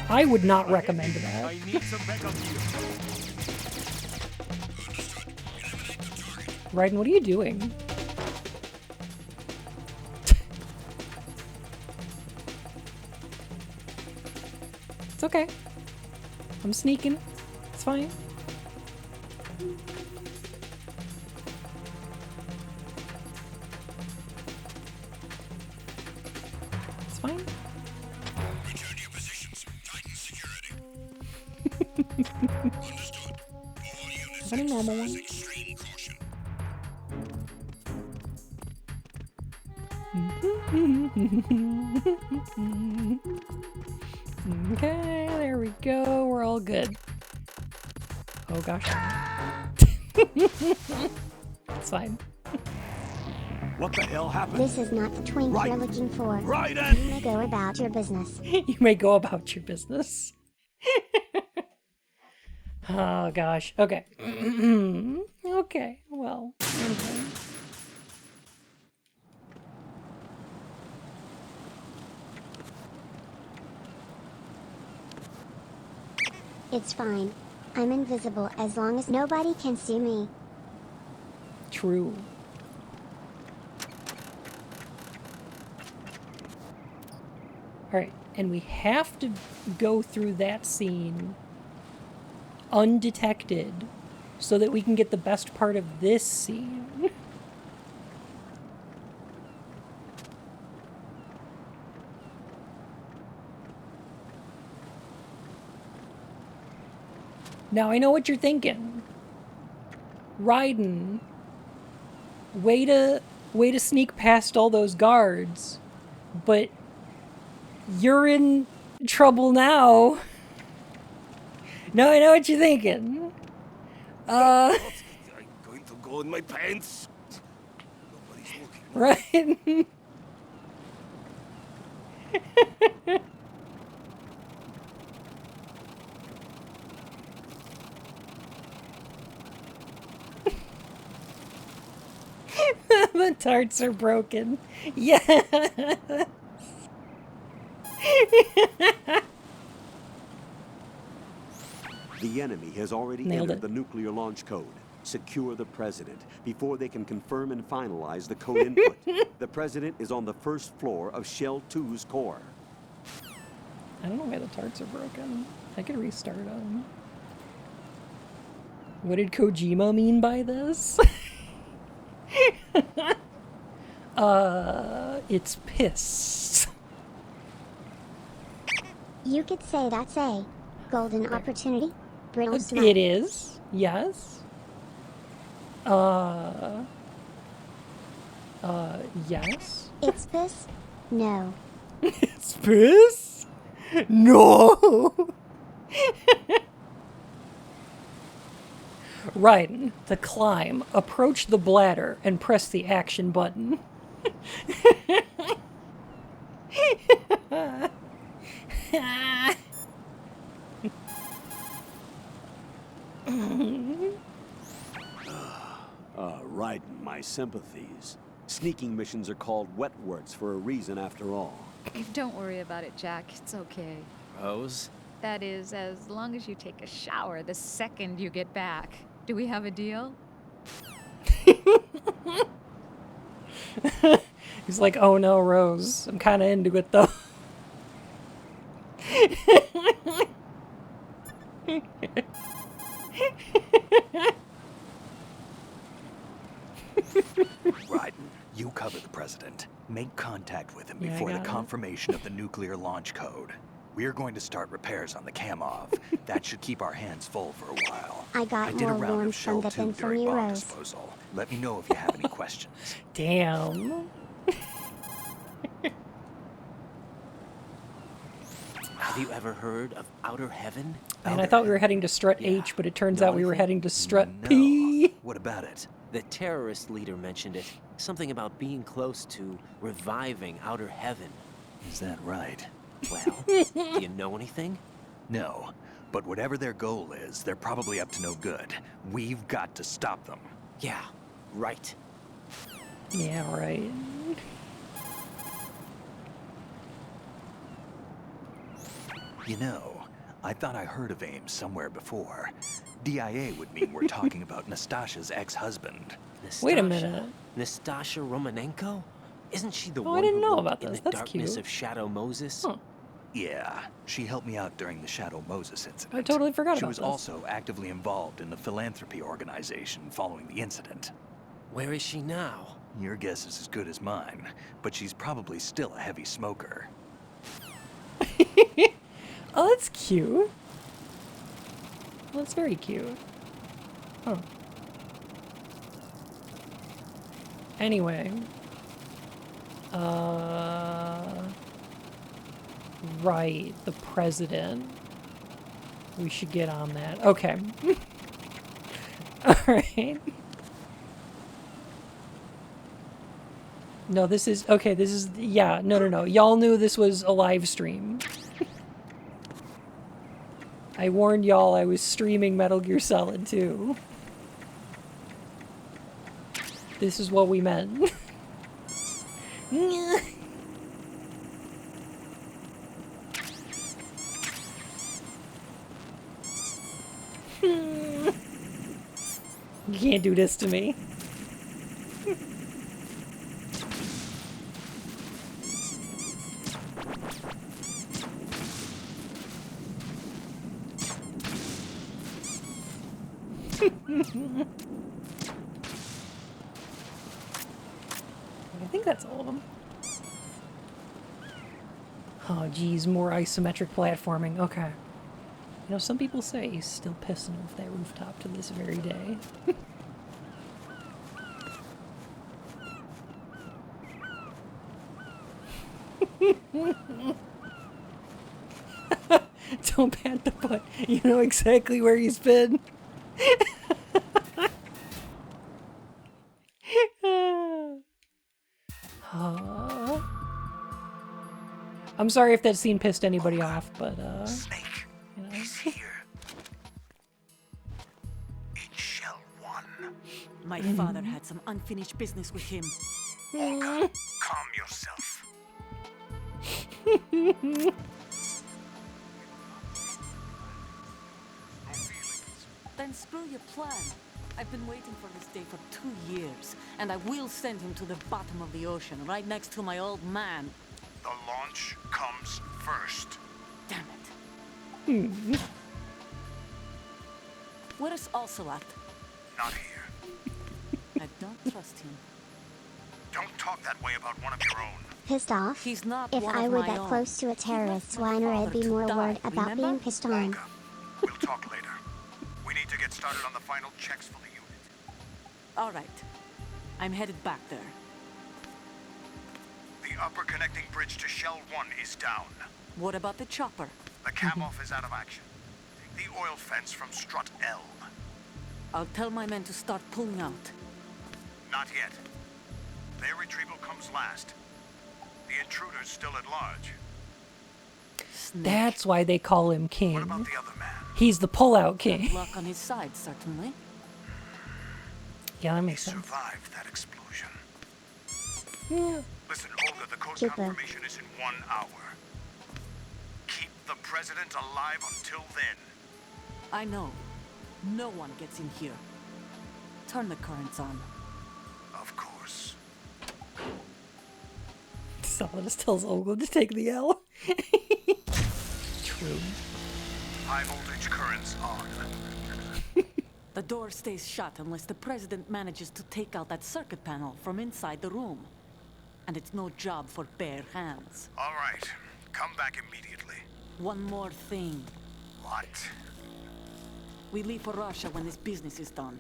I would not recommend that. I need some backup here. Raiden, what are you doing? It's okay. I'm sneaking. It's fine. It's fine. Return to your positions. Tighten security. Understood. All units What a normal one. exercise extreme caution. Okay, there we go. We're all good. Oh gosh. It's fine. What the hell happened? This is not the twink Right. you're looking for. Raiden! You may go about your business. You may go about your business. Oh gosh. Okay. Okay. Well. Okay. It's fine. I'm invisible as long as nobody can see me. True. Alright, and we have to go through that scene undetected so that we can get the best part of this scene. Now I know what you're thinking. Raiden, way to sneak past all those guards, but you're in trouble now. Now I know what you're thinking. I'm going to go in my pants. Nobody's looking. Right? The tarts are broken. Yes. The enemy has already Nailed entered it. the nuclear launch code. Secure the president before they can confirm and finalize the code input. The president is on the first floor of Shell 2's core. I don't know why the tarts are broken. I could restart them. What did Kojima mean by this? It's piss. You could say that's a golden opportunity. Brittle smut. It is, yes. Yes. It's piss? No. It's piss? No! Right, the climb. Approach the bladder and press the action button. Raiden, my sympathies. Sneaking missions are called wet works for a reason after all. Don't worry about it, Jack. It's okay. Rose? That is, as long as you take a shower the second you get back. Do we have a deal? He's like, oh no, Rose. I'm kind of into it though. Raiden, you cover the president. Make contact with him Yeah, I before the got it. confirmation of the nuclear launch code. We're going to start repairs on the Kamov. That should keep our hands full for a while. I got I did a more round warm of Shell from 2 the during you, bomb Rose. disposal. Let me know if you have any questions. Damn. Have you ever heard of Outer Heaven? Man, I thought we were heading to Strut H, but it turns out we were heading to Strut P. What about it? The terrorist leader mentioned it. Something about being close to reviving Outer Heaven. Is that right? Well, do you know anything? No, but whatever their goal is, they're probably up to no good. We've got to stop them. Yeah, right. Yeah, right. You know, I thought I heard of AIM somewhere before. DIA would mean we're talking about Nastasha's ex-husband. Wait a minute. Nastasha Romanenko? Isn't she the Oh, I one didn't who know lived about in this. the That's darkness cute. of Shadow Moses? Huh. Yeah, she helped me out during the Shadow Moses incident. I totally forgot She about was this. also actively involved in the philanthropy organization following the incident. Where is she now? Your guess is as good as mine, but she's probably still a heavy smoker. Oh, that's cute. That's very cute. Huh. Anyway. Right, the president. We should get on that. Okay. Alright. No, this is... Okay, this is... Yeah, no. Y'all knew this was a live stream. I warned y'all I was streaming Metal Gear Solid 2. This is what we meant. You can't do this to me. I think that's all of them. Oh, geez, more isometric platforming. Okay. You know, some people say he's still pissing off that rooftop to this very day. Don't pat the butt. You know exactly where he's been. I'm sorry if that scene pissed anybody off, but Snake, you know. he's here. In Shell 1. My father had some unfinished business with him. Olga, calm yourself. Then screw your plan. I've been waiting for this day for 2 years, and I will send him to the bottom of the ocean, right next to my old man. The launch comes first. Damn it. Where's Ocelot? Not here. I don't trust him. Don't talk that way about one of your own. Pissed off? He's not If one I of were my that own. close to a terrorist my whiner, I'd father be to more die, worried about remember? being pissed on. Olga, we'll talk later. We need to get started on the final checks for the unit. All right. I'm headed back there. The upper connecting bridge to Shell 1 is down. What about the chopper? The cam-off is out of action. The oil fence from strut L. I'll tell my men to start pulling out. Not yet. Their retrieval comes last. The intruder's still at large. That's why they call him King. What about the other man? He's the pullout king. Luck on his side, certainly. Yeah, that makes sense. Survived that explosion. Yeah. Listen, Olga, the code Super. confirmation is in 1 hour. Keep the president alive until then. I know. No one gets in here. Turn the currents on. Of course. Solidus tells Ogle to take the L. True. High voltage currents on. The door stays shut unless the president manages to take out that circuit panel from inside the room. And it's no job for bare hands. All right. Come back immediately. One more thing. What? We leave for Russia when this business is done.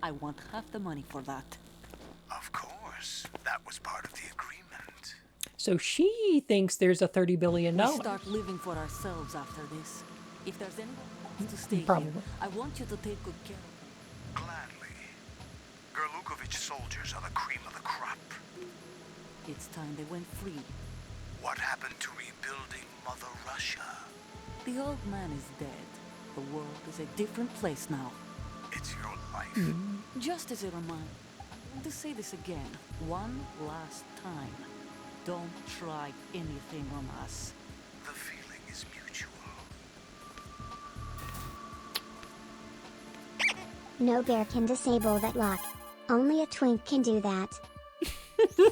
I want half the money for that. Of course. That was part of the agreement. So she thinks there's a $30 billion. We start living for ourselves after this. If there's anyone who wants to stay Probably. here, I want you to take good care of them. Gladly. Gerlukovich soldiers are the cream of the crop. It's time they went free. What happened to rebuilding Mother Russia? The old man is dead. The world is a different place now. It's your life. Just as a reminder, I want to say this again, one last time. Don't try anything on us. The feeling is mutual. No bear can disable that lock. Only a twink can do that.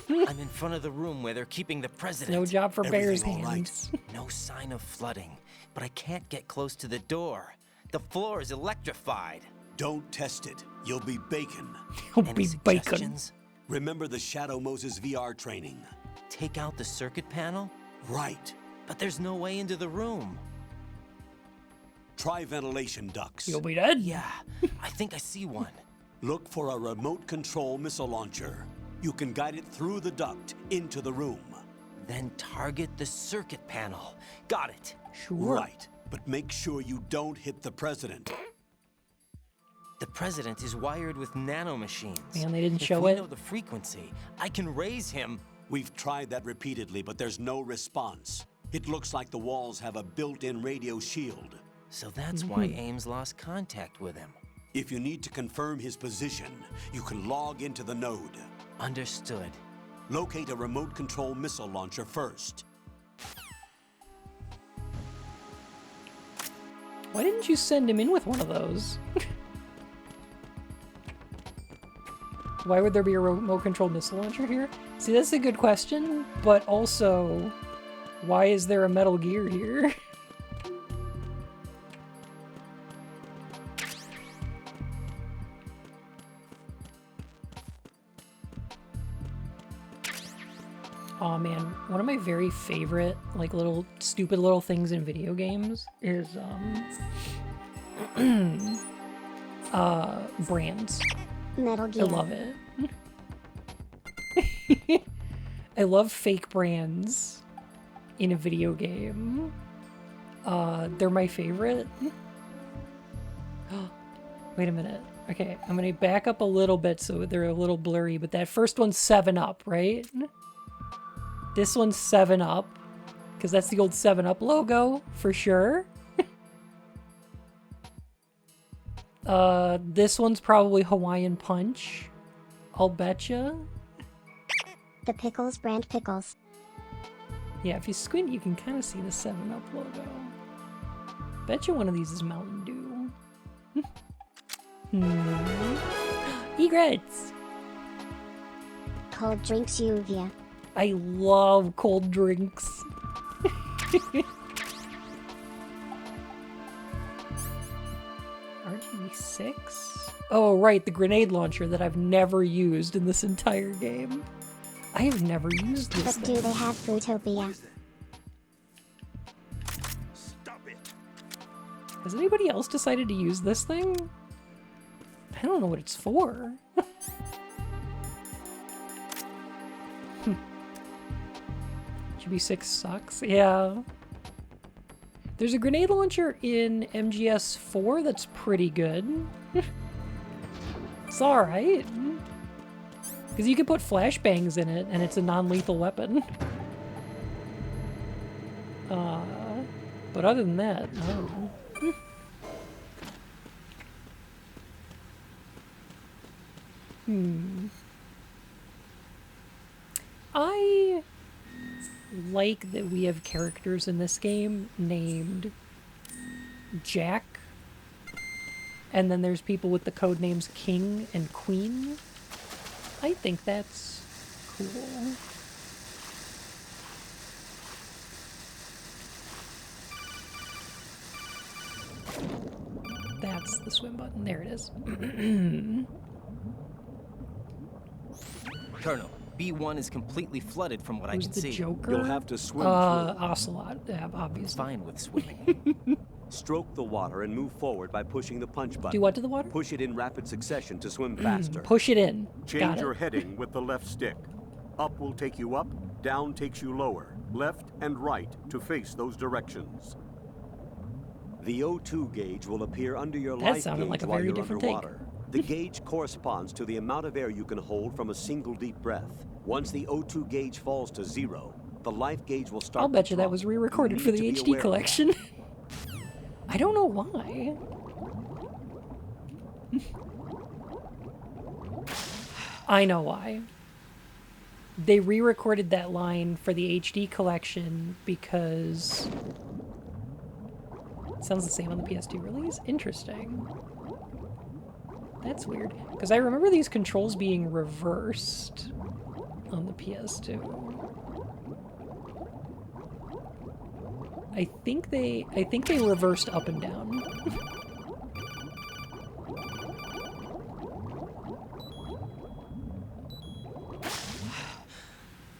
I'm in front of the room where they're keeping the president. No job for bears' Everything all right? hands. No sign of flooding, but I can't get close to the door. The floor is electrified. Don't test it. You'll be bacon. He'll Any be bacon. suggestions? Remember the Shadow Moses VR training? Take out the circuit panel? Right. But there's no way into the room. Try ventilation ducts. You'll be dead. Yeah, I think I see one. Look for a remote control missile launcher. You can guide it through the duct into the room. Then target the circuit panel. Got it. Sure. Right. But make sure you don't hit the president. The president is wired with nanomachines. Man, they didn't If show we it. know the frequency, I can raise him. We've tried that repeatedly, but there's no response. It looks like the walls have a built-in radio shield. So that's why Ames lost contact with him. If you need to confirm his position, you can log into the node. Understood. Locate a remote control missile launcher first. Why didn't you send him in with one of those? Why would there be a remote control missile launcher here? See, that's a good question, but also, why is there a Metal Gear here? Oh man, one of my very favorite, like, little stupid little things in video games is brands. Metal Gear. I love it. I love fake brands in a video game. They're my favorite. Wait a minute. Okay, I'm gonna back up a little bit so they're a little blurry, but that first one's 7-Up, right? This one's 7-Up, because that's the old 7-Up logo, for sure. This one's probably Hawaiian Punch. I'll betcha. The Pickles brand pickles. Yeah, if you squint, you can kind of see the 7-Up logo. Betcha one of these is Mountain Dew. Egrets! Cold drinks Uvia. I love cold drinks. RGB6? Oh, right, the grenade launcher that I've never used in this entire game. I have never used this But thing. do they have Fruitopia? Stop it. Has anybody else decided to use this thing? I don't know what it's for. GB6 sucks. Yeah. There's a grenade launcher in MGS4 that's pretty good. It's alright. Because you can put flashbangs in it, and it's a non-lethal weapon. But other than that, I don't know. I like that we have characters in this game named Jack, and then there's people with the code names King and Queen. I think that's cool. That's the swim button. There it is. Colonel, B1 is completely flooded from what I Who's can the see. Joker? You'll have to swim through. Ocelot, yeah, obviously. Fine with swimming. Stroke the water and move forward by pushing the punch button. Do what to the water? Push it in rapid succession to swim faster. Push it in. Change Got your it. heading with the left stick. Up will take you up, down takes you lower, left and right to face those directions. The O2 gauge will appear under your That life sounded gauge like a while very you're different take. underwater. The gauge corresponds to the amount of air you can hold from a single deep breath. Once the O2 gauge falls to 0, the life gauge will start I'll to bet you that drop. was re-recorded for need the to be HD aware of collection. I don't know why. I know why. They re-recorded that line for the HD collection because it sounds the same on the PS2 release. Interesting. That's weird. Because I remember these controls being reversed on the PS2. I think they reversed up and down.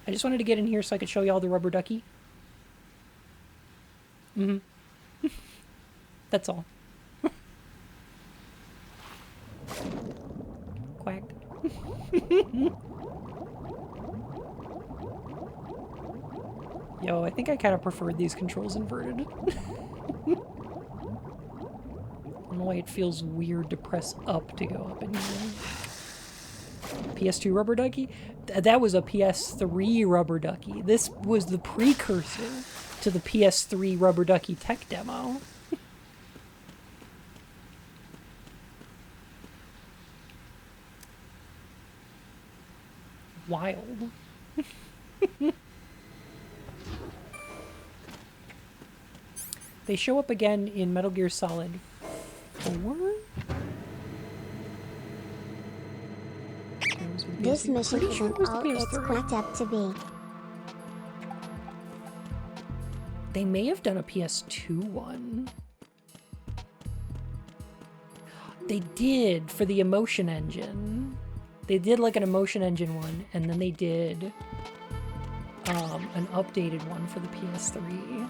I just wanted to get in here so I could show you all the rubber ducky. That's all. Quack. Yo, I think I kind of preferred these controls inverted. I don't know why it feels weird to press up to go up in here. PS2 rubber ducky? That was a PS3 rubber ducky. This was the precursor to the PS3 rubber ducky tech demo. Wild. They show up again in Metal Gear Solid 4? This mission Pretty sure isn't it was the all it's PS3. cracked up to be. They may have done a PS2 one. They did for the Emotion Engine. They did like an Emotion Engine one, and then they did an updated one for the PS3.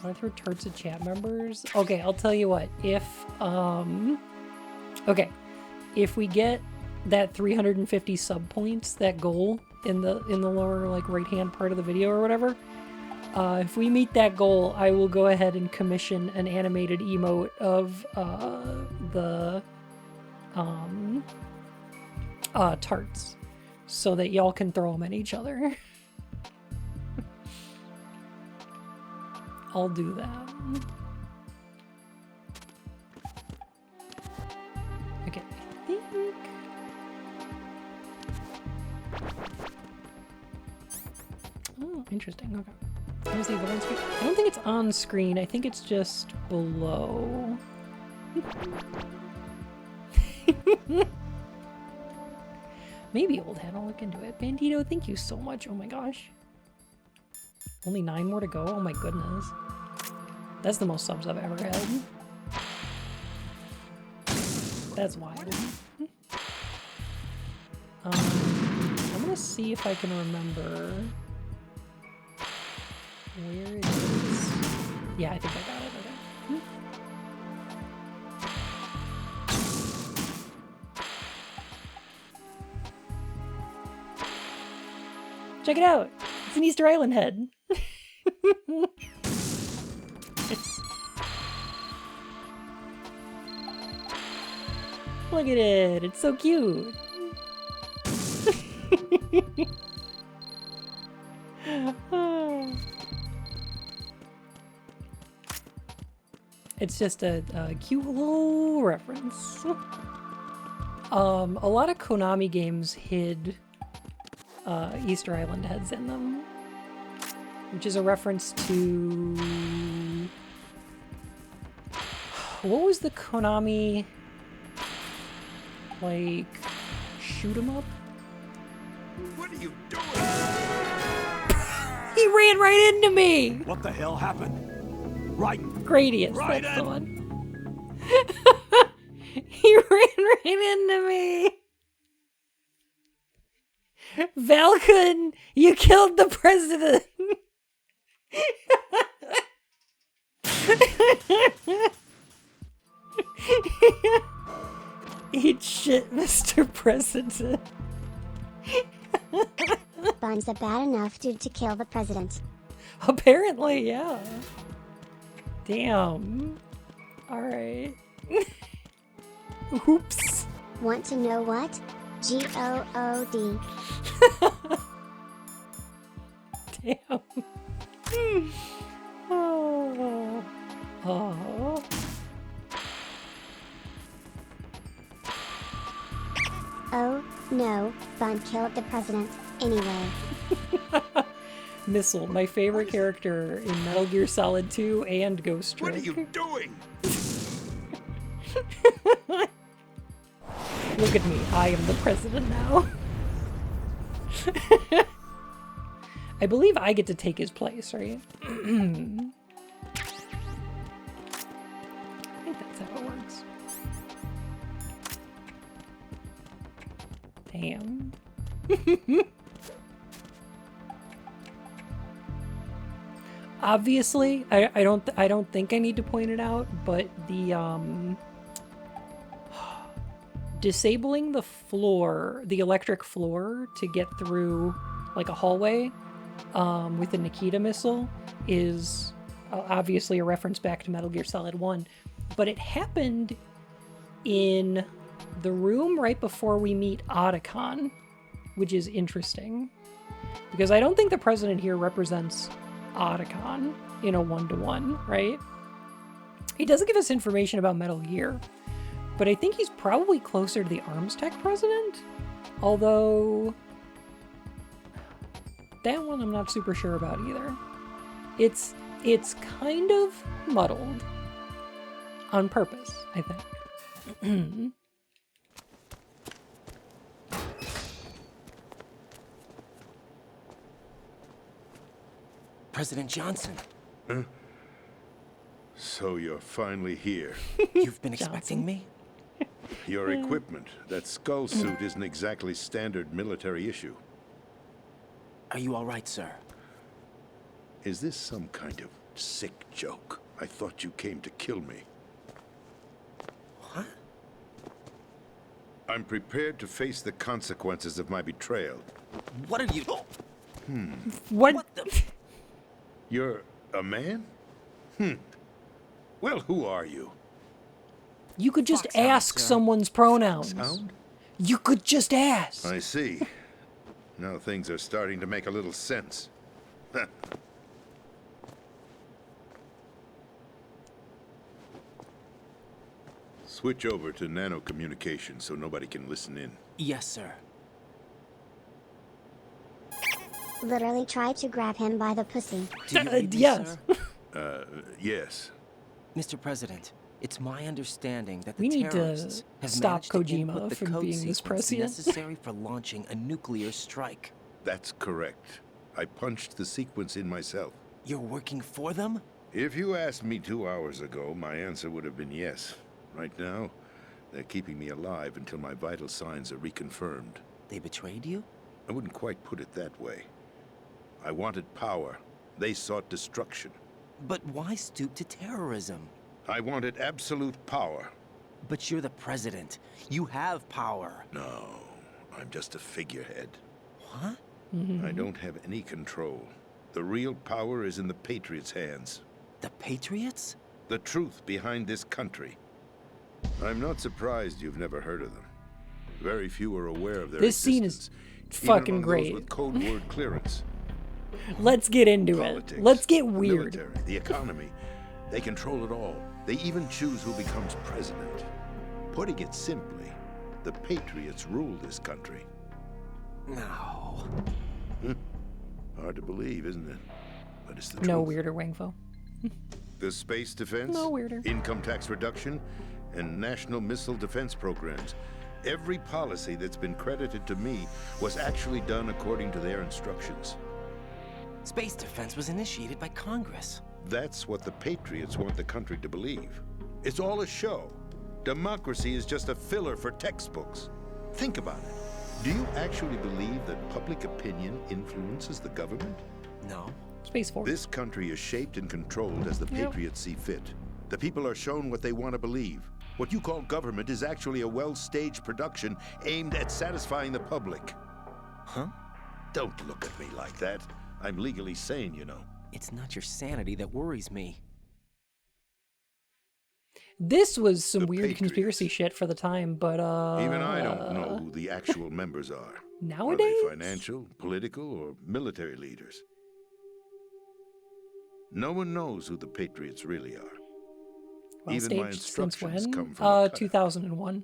I throw turds at chat members. Okay, I'll tell you what. If we get that 350 sub points, that goal in the lower like right hand part of the video or whatever, if we meet that goal, I will go ahead and commission an animated emote of the tarts, so that y'all can throw them at each other. I'll do that. Okay, I think... Oh, interesting, okay. Where's the other on screen? I don't think it's on screen, I think it's just below. Maybe old hat, I'll look into it. Bandito, thank you so much, oh my gosh. Only 9 more to go? Oh my goodness. That's the most subs I've ever had. That's wild. I'm gonna see if I can remember where it is. Yeah, I think I got it. Okay. Check it out! It's an Easter Island head. Look at it, it's so cute. It's just a cute little reference. A lot of Konami games hid Easter Island heads in them, which is a reference to... What was the Konami, like, shoot 'em up? What are you doing? He ran right into me! What the hell happened? Right. Gradius, right that's the one. He ran right into me! Valkun, you killed the president! Eat shit, Mr. President. Bun's a bad enough dude to kill the president. Apparently, yeah. Damn. Alright. Oops. Want to know what? G-O-O-D. Damn. Oh. Oh. Oh, no, Bun killed the president, anyway. Missile, my favorite character in Metal Gear Solid 2 and Ghost Trick. What are you doing? Look at me, I am the president now. I believe I get to take his place, right? I think that's how it works. Damn. Obviously, I don't think I need to point it out, but the disabling the floor, the electric floor, to get through like a hallway with the Nikita missile is obviously a reference back to Metal Gear Solid 1, but it happened in the room right before we meet Otacon, which is interesting because I don't think the president here represents Otacon in a one-to-one, right? He doesn't give us information about Metal Gear, but I think he's probably closer to the Arms Tech president, although that one I'm not super sure about either. It's kind of muddled on purpose, I think. President Johnson. Huh? So you're finally here. You've been expecting me? Your equipment, that skull suit, isn't exactly standard military issue. Are you all right, sir? Is this some kind of sick joke? I thought you came to kill me. What? I'm prepared to face the consequences of my betrayal. What are you... What the... You're a man? Well, who are you? You could just ask someone's pronouns. Foxhound? You could just ask. I see. Now things are starting to make a little sense. Switch over to nano communication so nobody can listen in. Yes, sir. Literally tried to grab him by the pussy. Do you read me, yes. sir? Yes. Mr. President, it's my understanding that We the need to terrorists have stop managed to Kojima input the from code being this sequence prescient. necessary for launching a nuclear strike. That's correct. I punched the sequence in myself. You're working for them? If you asked me 2 hours ago, my answer would have been yes. Right now, they're keeping me alive until my vital signs are reconfirmed. They betrayed you? I wouldn't quite put it that way. I wanted power. They sought destruction. But why stoop to terrorism? I wanted absolute power. But you're the president. You have power. No, I'm just a figurehead. What? I don't have any control. The real power is in the Patriots' hands. The Patriots? The truth behind this country. I'm not surprised you've never heard of them. Very few are aware of their This scene is existence, fucking even among great. those with code word clearance. Let's get into Politics, it. Let's get weird. Military, the economy. They control it all. They even choose who becomes president. Putting it simply, the Patriots rule this country. No. Hard to believe, isn't it? But it's the No truth. weirder, Wangfo. The space defense, No weirder. income tax reduction, and national missile defense programs. Every policy that's been credited to me was actually done according to their instructions. Space defense was initiated by Congress. That's what the Patriots want the country to believe. It's all a show. Democracy is just a filler for textbooks. Think about it. Do you actually believe that public opinion influences the government? No. Space Force. This country is shaped and controlled as the Patriots see fit. The people are shown what they want to believe. What you call government is actually a well-staged production aimed at satisfying the public. Huh? Don't look at me like that. I'm legally sane, you know. It's not your sanity that worries me. This was some The weird Patriots. conspiracy shit for the time, but Even I don't know who the actual members are. Nowadays? Are they financial, political, or military leaders? No one knows who the Patriots really are. well Even my staged since instructions when? come from a cutout. 2001.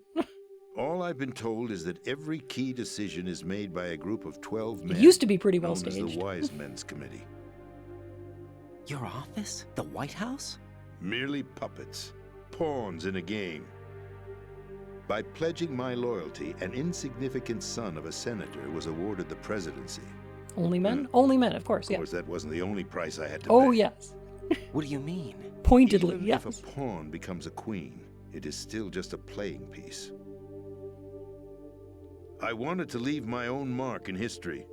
All I've been told is that every key decision is made by a group of 12 men. It used to be pretty well known as staged. the Wise Men's Committee. Your office? The White House? Merely puppets, pawns in a game. By pledging my loyalty, an insignificant son of a senator was awarded the presidency. Only men? Only men, of course, Of yeah. course, that wasn't the only price I had to Oh, pay. yes. What do you mean? Pointedly, Even yes. if a pawn becomes a queen, it is still just a playing piece. I wanted to leave my own mark in history,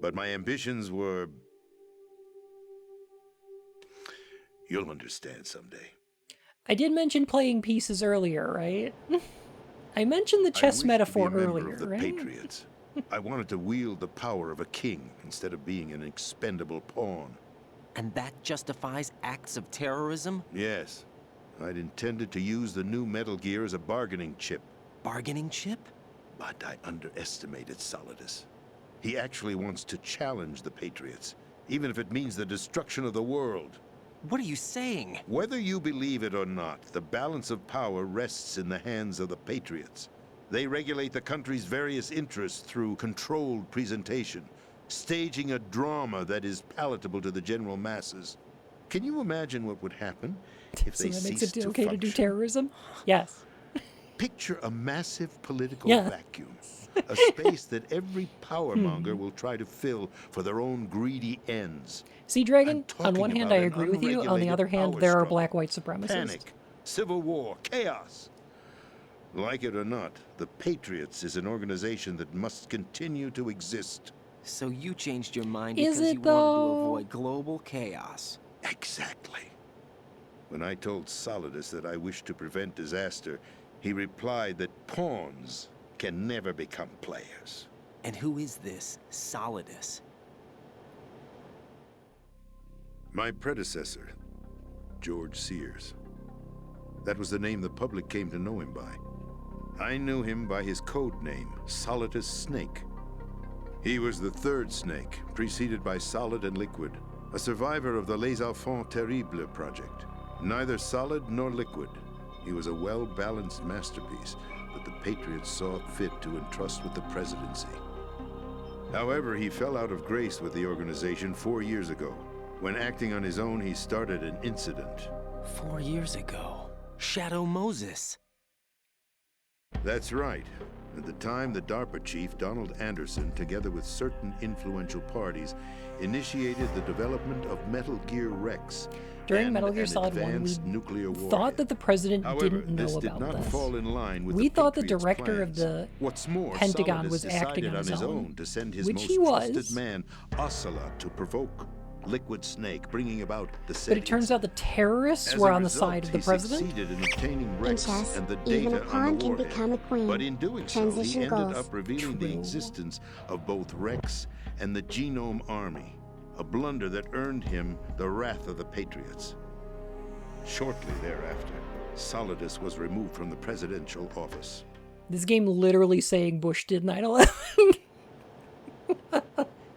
but my ambitions were... You'll understand someday. I did mention playing pieces earlier, right? I mentioned the chess metaphor I wished to be a member earlier, of the right? Patriots. I wanted to wield the power of a king instead of being an expendable pawn. And that justifies acts of terrorism? Yes. I'd intended to use the new Metal Gear as a bargaining chip. Bargaining chip? But I underestimated Solidus. He actually wants to challenge the Patriots, even if it means the destruction of the world. What are you saying? Whether you believe it or not, the balance of power rests in the hands of the Patriots. They regulate the country's various interests through controlled presentation, staging a drama that is palatable to the general masses. Can you imagine what would happen if So they that makes ceased it to okay to function? do terrorism? Yes. Picture a massive political Yeah. vacuum, a space that every power monger will try to fill for their own greedy ends. See, Dragon, on talking one hand I about an agree with you, on the unregulated other hand power there are struggle. black-white supremacists. Panic, civil war, chaos. Like it or not, the Patriots is an organization that must continue to exist. So you changed your mind Is because it, you wanted though? to avoid global chaos. Exactly. When I told Solidus that I wished to prevent disaster, he replied that pawns can never become players. And who is this Solidus? My predecessor, George Sears. That was the name the public came to know him by. I knew him by his code name, Solidus Snake. He was the third snake, preceded by Solid and Liquid, a survivor of the Les Enfants Terribles project. Neither solid nor liquid, he was a well-balanced masterpiece that the Patriots saw fit to entrust with the presidency. However, he fell out of grace with the organization 4 years ago. When acting on his own, he started an incident. 4 years ago. Shadow Moses. That's right. At the time, the DARPA chief, Donald Anderson, together with certain influential parties, initiated the development of Metal Gear Rex. During Metal Gear Solid 1, we thought that the president didn't know about this. Fall in line with we the thought the Patriots' director plans. of the What's more, Pentagon Solidus was acting decided on his own, to send his which most he trusted was. man, Ocelot, to provoke Liquid Snake, bringing about the But it turns out the terrorists were on the side of the president. He succeeded in obtaining In Rex chess, and the even a data pawn on the can warhead. become a queen. But in doing so, he Transition ended goals. up revealing the existence of both Rex and the Genome Army, a blunder that earned him the wrath of the Patriots. Shortly thereafter, Solidus was removed from the presidential office. This game literally saying Bush did 9/11.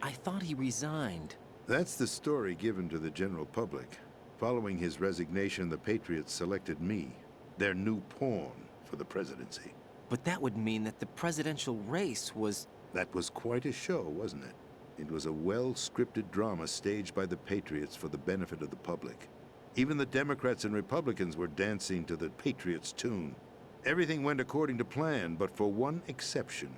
I thought he resigned. That's the story given to the general public. Following his resignation, the Patriots selected me, their new pawn, for the presidency. But that would mean that the presidential race was... That was quite a show, wasn't it? It was a well-scripted drama staged by the Patriots for the benefit of the public. Even the Democrats and Republicans were dancing to the Patriots' tune. Everything went according to plan, but for one exception.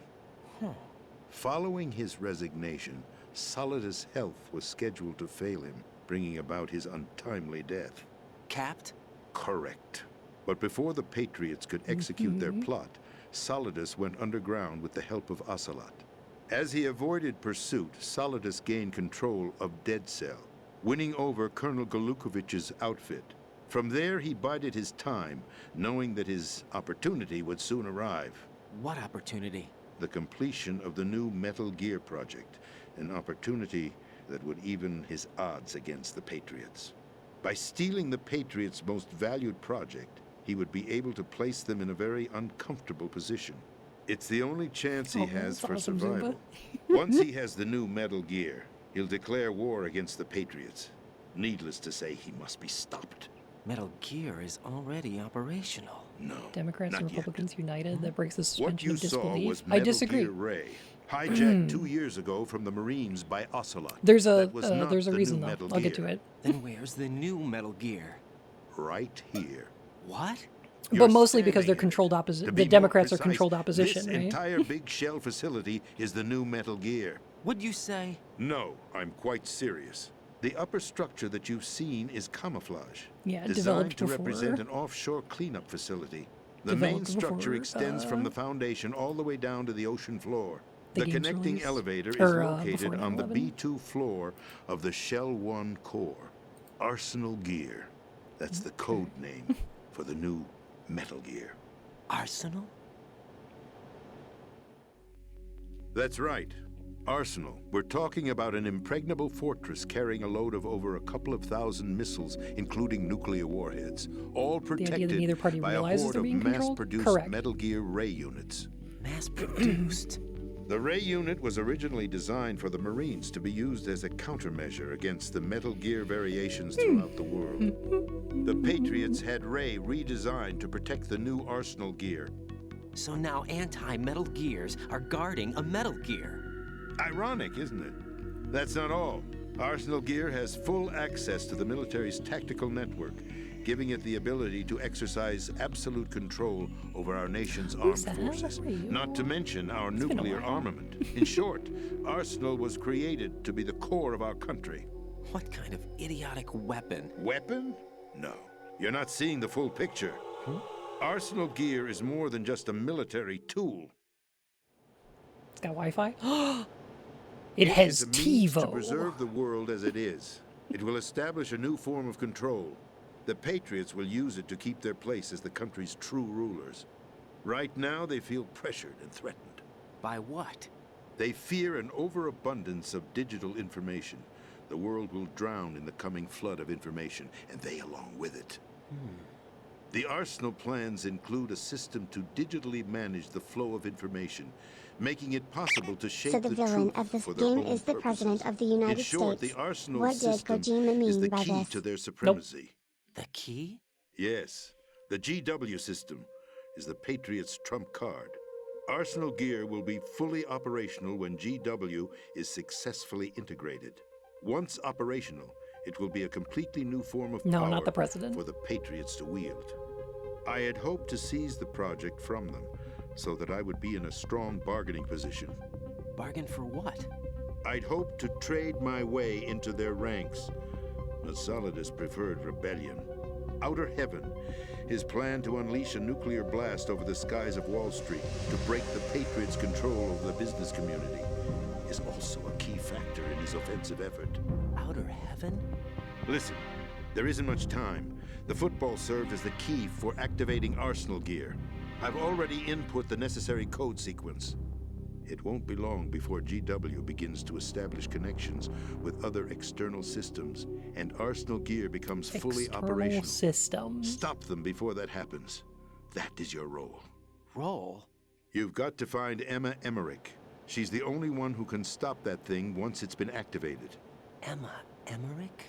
Following his resignation, Solidus' health was scheduled to fail him, bringing about his untimely death. Capped? Correct. But before the Patriots could execute their plot, Solidus went underground with the help of Ocelot. As he avoided pursuit, Solidus gained control of Dead Cell, winning over Colonel Golukovich's outfit. From there, he bided his time, knowing that his opportunity would soon arrive. What opportunity? The completion of the new Metal Gear project, an opportunity that would even his odds against the Patriots. By stealing the Patriots' most valued project, he would be able to place them in a very uncomfortable position. It's the only chance he has for awesome, survival. Once he has the new Metal Gear, he'll declare war against the Patriots. Needless to say, he must be stopped. Metal Gear is already operational. No, Democrats and Republicans united. That breaks the what suspension you of saw disbelief. was I Metal disagree. Gear Ray, hijacked 2 years ago from the Marines by Ocelot. There's a That was not there's a the reason new though. Metal I'll get Gear. to it. Then where's the new Metal Gear? Right here. What? But mostly because they're standing controlled To opposition. be The more Democrats are precise, controlled opposition, this right? entire big shell facility is the new Metal Gear. What'd you say? No, I'm quite serious. The upper structure that you've seen is camouflage. Yeah, designed developed to before. represent an offshore cleanup facility. The main Developed structure before, extends from the foundation all the way down to the ocean floor. The The game's connecting release? elevator is Or, located before on the 9/11? B2 floor of the Shell 1 core. Arsenal Gear. That's the code name for the new Metal Gear. Arsenal? That's right. Arsenal. We're talking about an impregnable fortress carrying a load of over a couple of thousand missiles, including nuclear warheads, all idea that protected neither party by a realizes horde they're of being controlled? mass-produced Correct. Metal Gear Ray units. Mass-produced? The Ray unit was originally designed for the Marines to be used as a countermeasure against the Metal Gear variations throughout the world. The Patriots had Ray redesigned to protect the new Arsenal Gear. So now anti-Metal Gears are guarding a Metal Gear. Ironic, isn't it? That's not all. Arsenal Gear has full access to the military's tactical network, giving it the ability to exercise absolute control over our nation's armed that? forces, Where are you? not to mention our been a nuclear while. armament. In short, Arsenal was created to be the core of our country. What kind of idiotic weapon? Weapon? No. You're not seeing the full picture. Arsenal Gear is more than just a military tool. It's got Wi-Fi. It has is a means to TiVo. preserve the world as it is. It will establish a new form of control. The Patriots will use it to keep their place as the country's true rulers. Right now, they feel pressured and threatened. By what? They fear an overabundance of digital information. The world will drown in the coming flood of information, and they along with it. The Arsenal plans include a system to digitally manage the flow of information, making it possible to shape So the villain truth of this for their game own is the purposes. President of the In United short, States. the Arsenal What did system Kojima is mean the by key this? to their supremacy. The key? Yes, the GW system is the Patriots' trump card. Arsenal gear will be fully operational when GW is successfully integrated. Once operational, it will be a completely new form of No, power not the president. for the Patriots to wield. I had hoped to seize the project from them, so that I would be in a strong bargaining position. Bargain for what? I'd hoped to trade my way into their ranks, but Solidus preferred rebellion. Outer Heaven, his plan to unleash a nuclear blast over the skies of Wall Street to break the Patriots' control over the business community, is also a key factor in his offensive effort. Outer Heaven? Listen, there isn't much time. The football served as the key for activating Arsenal gear. I've already input the necessary code sequence. It won't be long before GW begins to establish connections with other external systems, and Arsenal gear becomes fully operational. Systems. Stop them before that happens. That is your role. Role? You've got to find Emma Emmerich. She's the only one who can stop that thing once it's been activated. Emma Emmerich?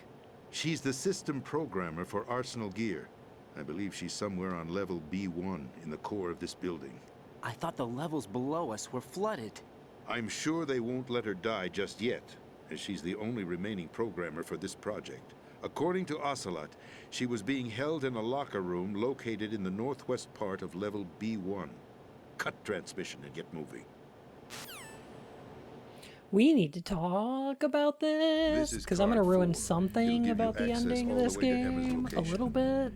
She's the system programmer for Arsenal gear. I believe she's somewhere on level B1 in the core of this building. I thought the levels below us were flooded. I'm sure they won't let her die just yet, as she's the only remaining programmer for this project. According to Ocelot, she was being held in a locker room located in the northwest part of level B1. Cut transmission and get moving. We need to talk about this because I'm going to ruin something about the ending of this game a little bit.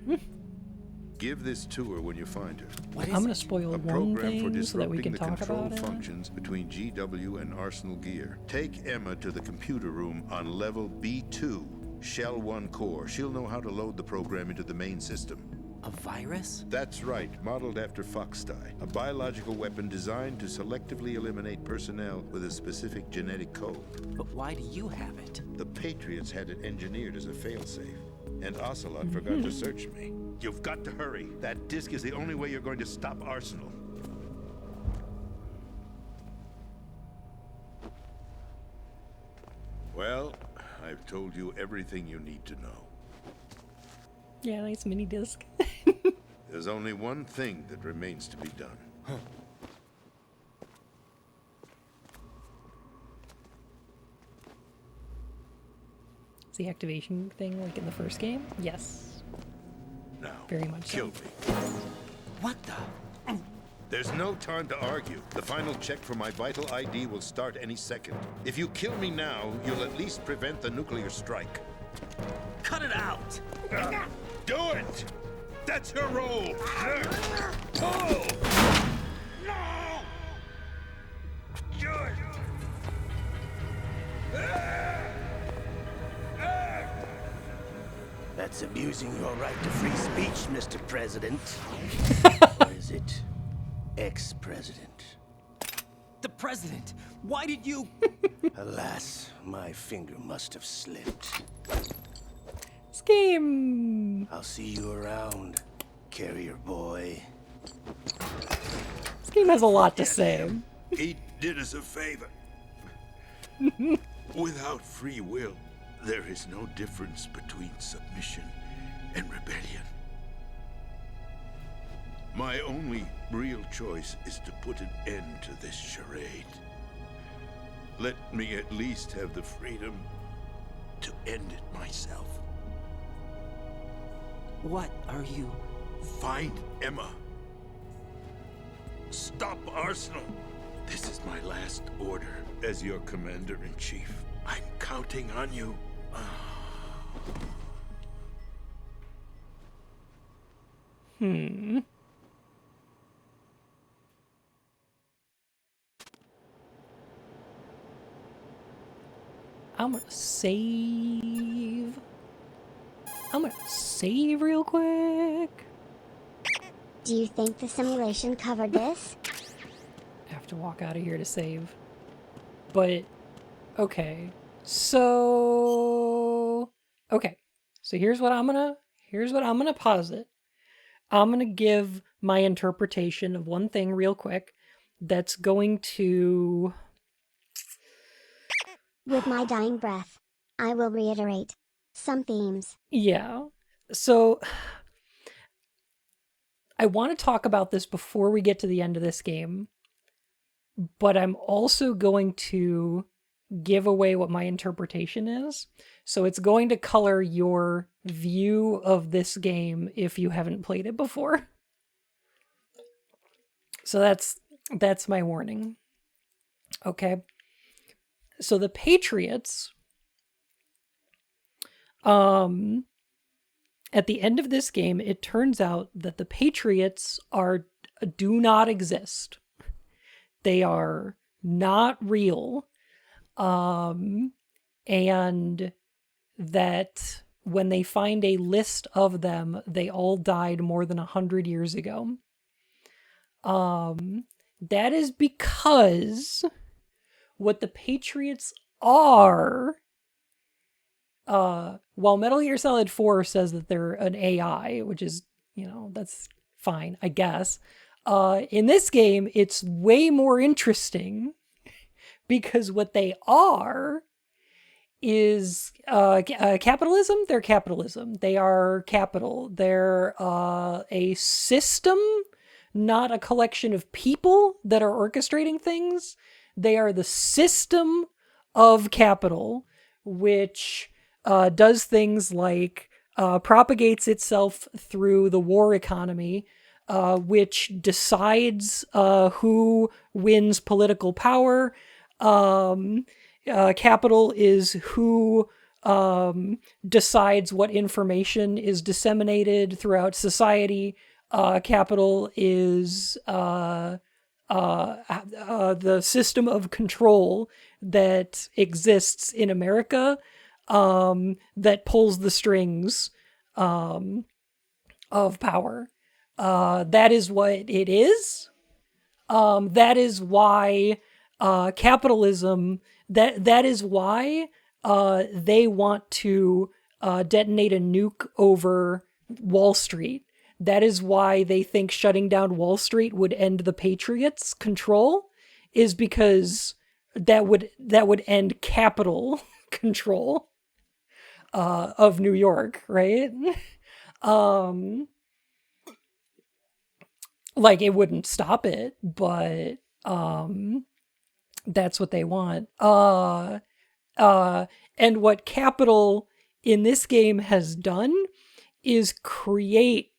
Give this to her when you find her. I'm going to spoil one thing so that we can talk about it. Functions between GW and Arsenal gear. Take Emma to the computer room on level B2, Shell 1 core. She'll know how to load the program into the main system. A virus? That's right, modeled after Foxdie, a biological weapon designed to selectively eliminate personnel with a specific genetic code. But why do you have it? The Patriots had it engineered as a failsafe, and Ocelot forgot to search me. You've got to hurry. That disk is the only way you're going to stop Arsenal. Well, I've told you everything you need to know. Yeah, nice mini disc. There's only one thing that remains to be done. Is the activation thing like in the first game? Yes. Now, very much kill so. me. What the? There's no time to argue. The final check for my vital ID will start any second. If you kill me now, you'll at least prevent the nuclear strike. Cut it out! Do it! That's her role! Pull! No! Good! That's abusing your right to free speech, Mr. President. Or is it ex-president? The president! Why did you... Alas, my finger must have slipped. Scheme! I'll see you around, carrier boy. Scheme has a lot to say. He did us a favor. Without free will, there is no difference between submission and rebellion. My only real choice is to put an end to this charade. Let me at least have the freedom to end it myself. What are you... Find Emma. Stop Arsenal. This is my last order as your commander-in-chief. I'm counting on you. I'm gonna save. I'm gonna save real quick. Do you think the simulation covered this? I have to walk out of here to save. But, okay. So, here's what I'm gonna posit. I'm gonna give my interpretation of one thing real quick that's going to... With my dying breath, I will reiterate some themes. Yeah. So, I want to talk about this before we get to the end of this game, but I'm also going to give away what my interpretation is. So it's going to color your view of this game if you haven't played it before. So that's my warning. Okay. So the Patriots, at the end of this game, it turns out that the Patriots do not exist. They are not real. And that when they find a list of them, they all died more than 100 years ago. That is because what the Patriots are, while Metal Gear Solid 4 says that they're an AI, which is, that's fine, I guess. In this game, it's way more interesting because what they are is capitalism. They're capitalism. They are capital. They're a system, not a collection of people that are orchestrating things. They are the system of capital, which does things like propagates itself through the war economy, which decides who wins political power. Capital is who decides what information is disseminated throughout society. Capital is the system of control that exists in America, that pulls the strings of power. That is what it is. That is why capitalism, that is why they want to detonate a nuke over Wall Street. That is why they think shutting down Wall Street would end the Patriots' control, is because that would end capital control of New York, right? Like, it wouldn't stop it, but that's what they want. And what capital in this game has done is create,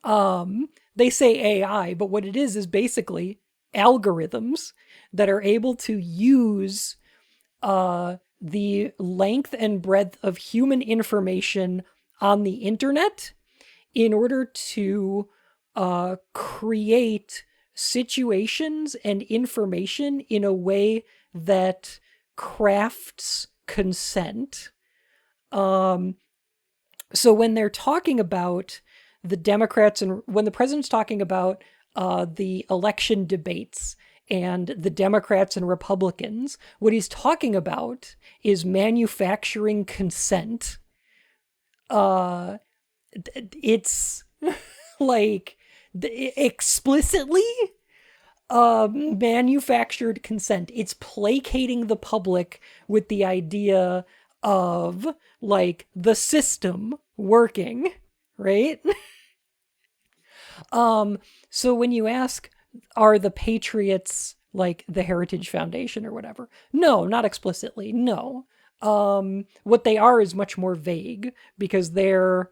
they say AI, but what it is basically algorithms that are able to use the length and breadth of human information on the internet in order to create situations and information in a way that crafts consent. So when they're talking about the Democrats, and when the president's talking about the election debates and the Democrats and Republicans, what he's talking about is manufacturing consent. It's like explicitly manufactured consent. It's placating the public with the idea of like the system working, right? So when you ask, are the Patriots like the Heritage Foundation or whatever? No, not explicitly. No. What they are is much more vague, because the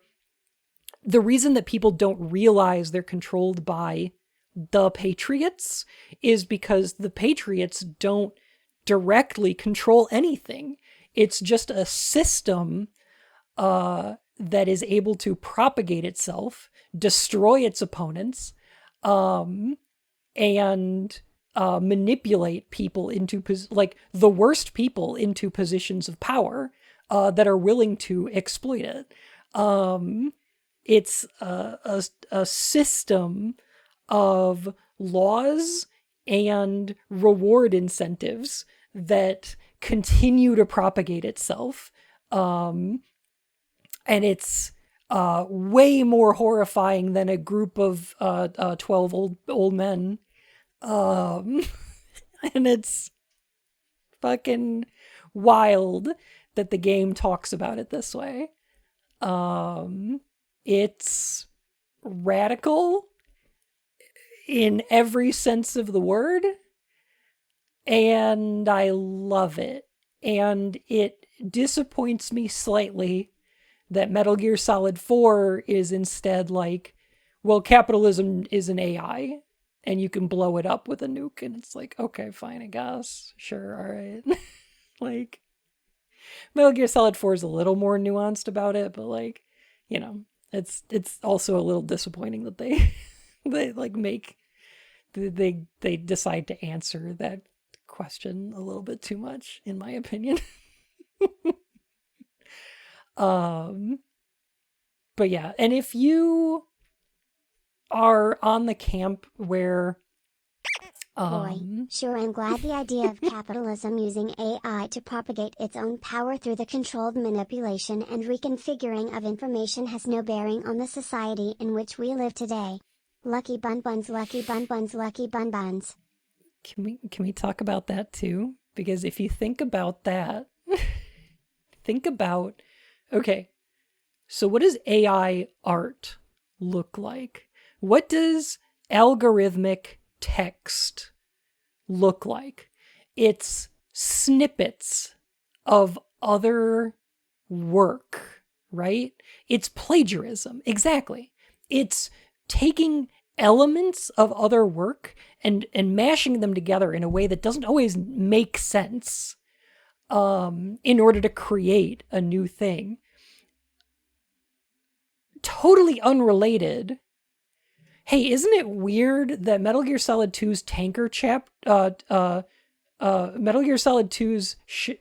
reason that people don't realize they're controlled by the Patriots is because the Patriots don't directly control anything. It's just a system that is able to propagate itself, destroy its opponents, and manipulate people into like the worst people into positions of power that are willing to exploit it. It's a system of laws and reward incentives that continue to propagate itself. And it's way more horrifying than a group of 12 old men. And it's fucking wild that the game talks about it this way. It's radical in every sense of the word, and I love it. And it disappoints me slightly that Metal Gear Solid 4 is instead like, well, capitalism is an AI, and you can blow it up with a nuke, and it's like, okay, fine, I guess. Sure, all right. Like, Metal Gear Solid 4 is a little more nuanced about it, but like, you know, it's also a little disappointing that they they decide to answer that question a little bit too much, in my opinion. But yeah, and if you are on the camp where Boy, sure, I'm glad the idea of capitalism using AI to propagate its own power through the controlled manipulation and reconfiguring of information has no bearing on the society in which we live today. Lucky bun buns, lucky bun buns, lucky bun buns. Can we talk about that too? Because if you think about that, think about, okay, so what does AI art look like? What does algorithmic text look like? It's snippets of other work, right? It's plagiarism, exactly. It's taking elements of other work and mashing them together in a way that doesn't always make sense in order to create a new thing. Totally unrelated. Hey, isn't it weird that Metal Gear Solid 2's Tanker Metal Gear Solid 2's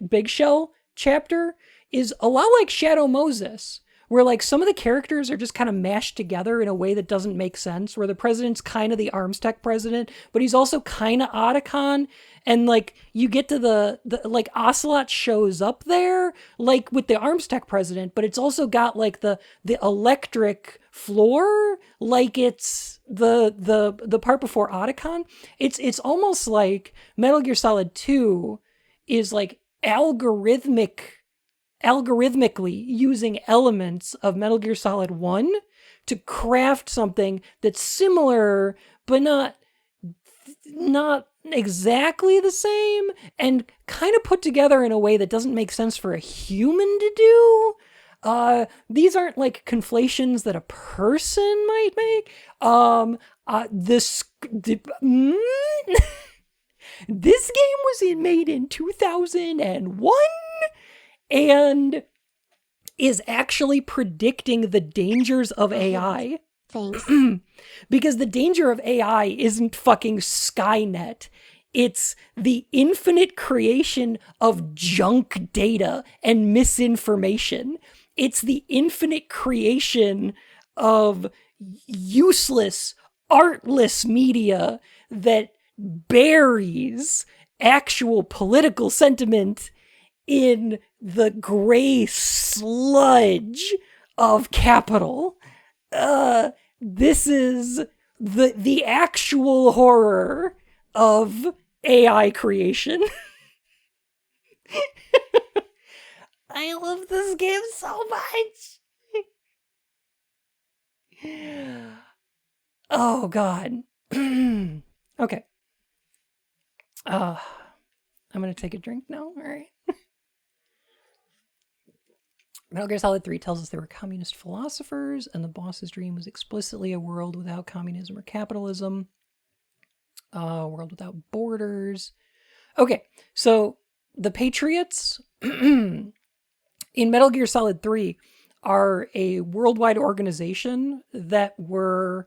Big Shell chapter is a lot like Shadow Moses, where like some of the characters are just kind of mashed together in a way that doesn't make sense, where the president's kind of the arms tech president, but he's also kind of Otacon. And like you get to the like Ocelot shows up there like with the arms tech president, but it's also got like the electric floor, like it's the part before Otacon. It's almost like Metal Gear Solid 2 is like algorithmically using elements of Metal Gear Solid 1 to craft something that's similar, but not exactly the same, and kind of put together in a way that doesn't make sense for a human to do. These aren't like conflations that a person might make. This game was made in 2001 and is actually predicting the dangers of AI. Thanks. Because the danger of AI isn't fucking Skynet. It's the infinite creation of junk data and misinformation. It's the infinite creation of useless, artless media that buries actual political sentiment in the gray sludge of capital. This is the actual horror of AI creation. I love this game so much. Oh God. Okay. I'm gonna take a drink now. All right. Metal Gear Solid 3 tells us they were communist philosophers, and the boss's dream was explicitly a world without communism or capitalism. A world without borders. Okay, so the Patriots in Metal Gear Solid 3 are a worldwide organization that were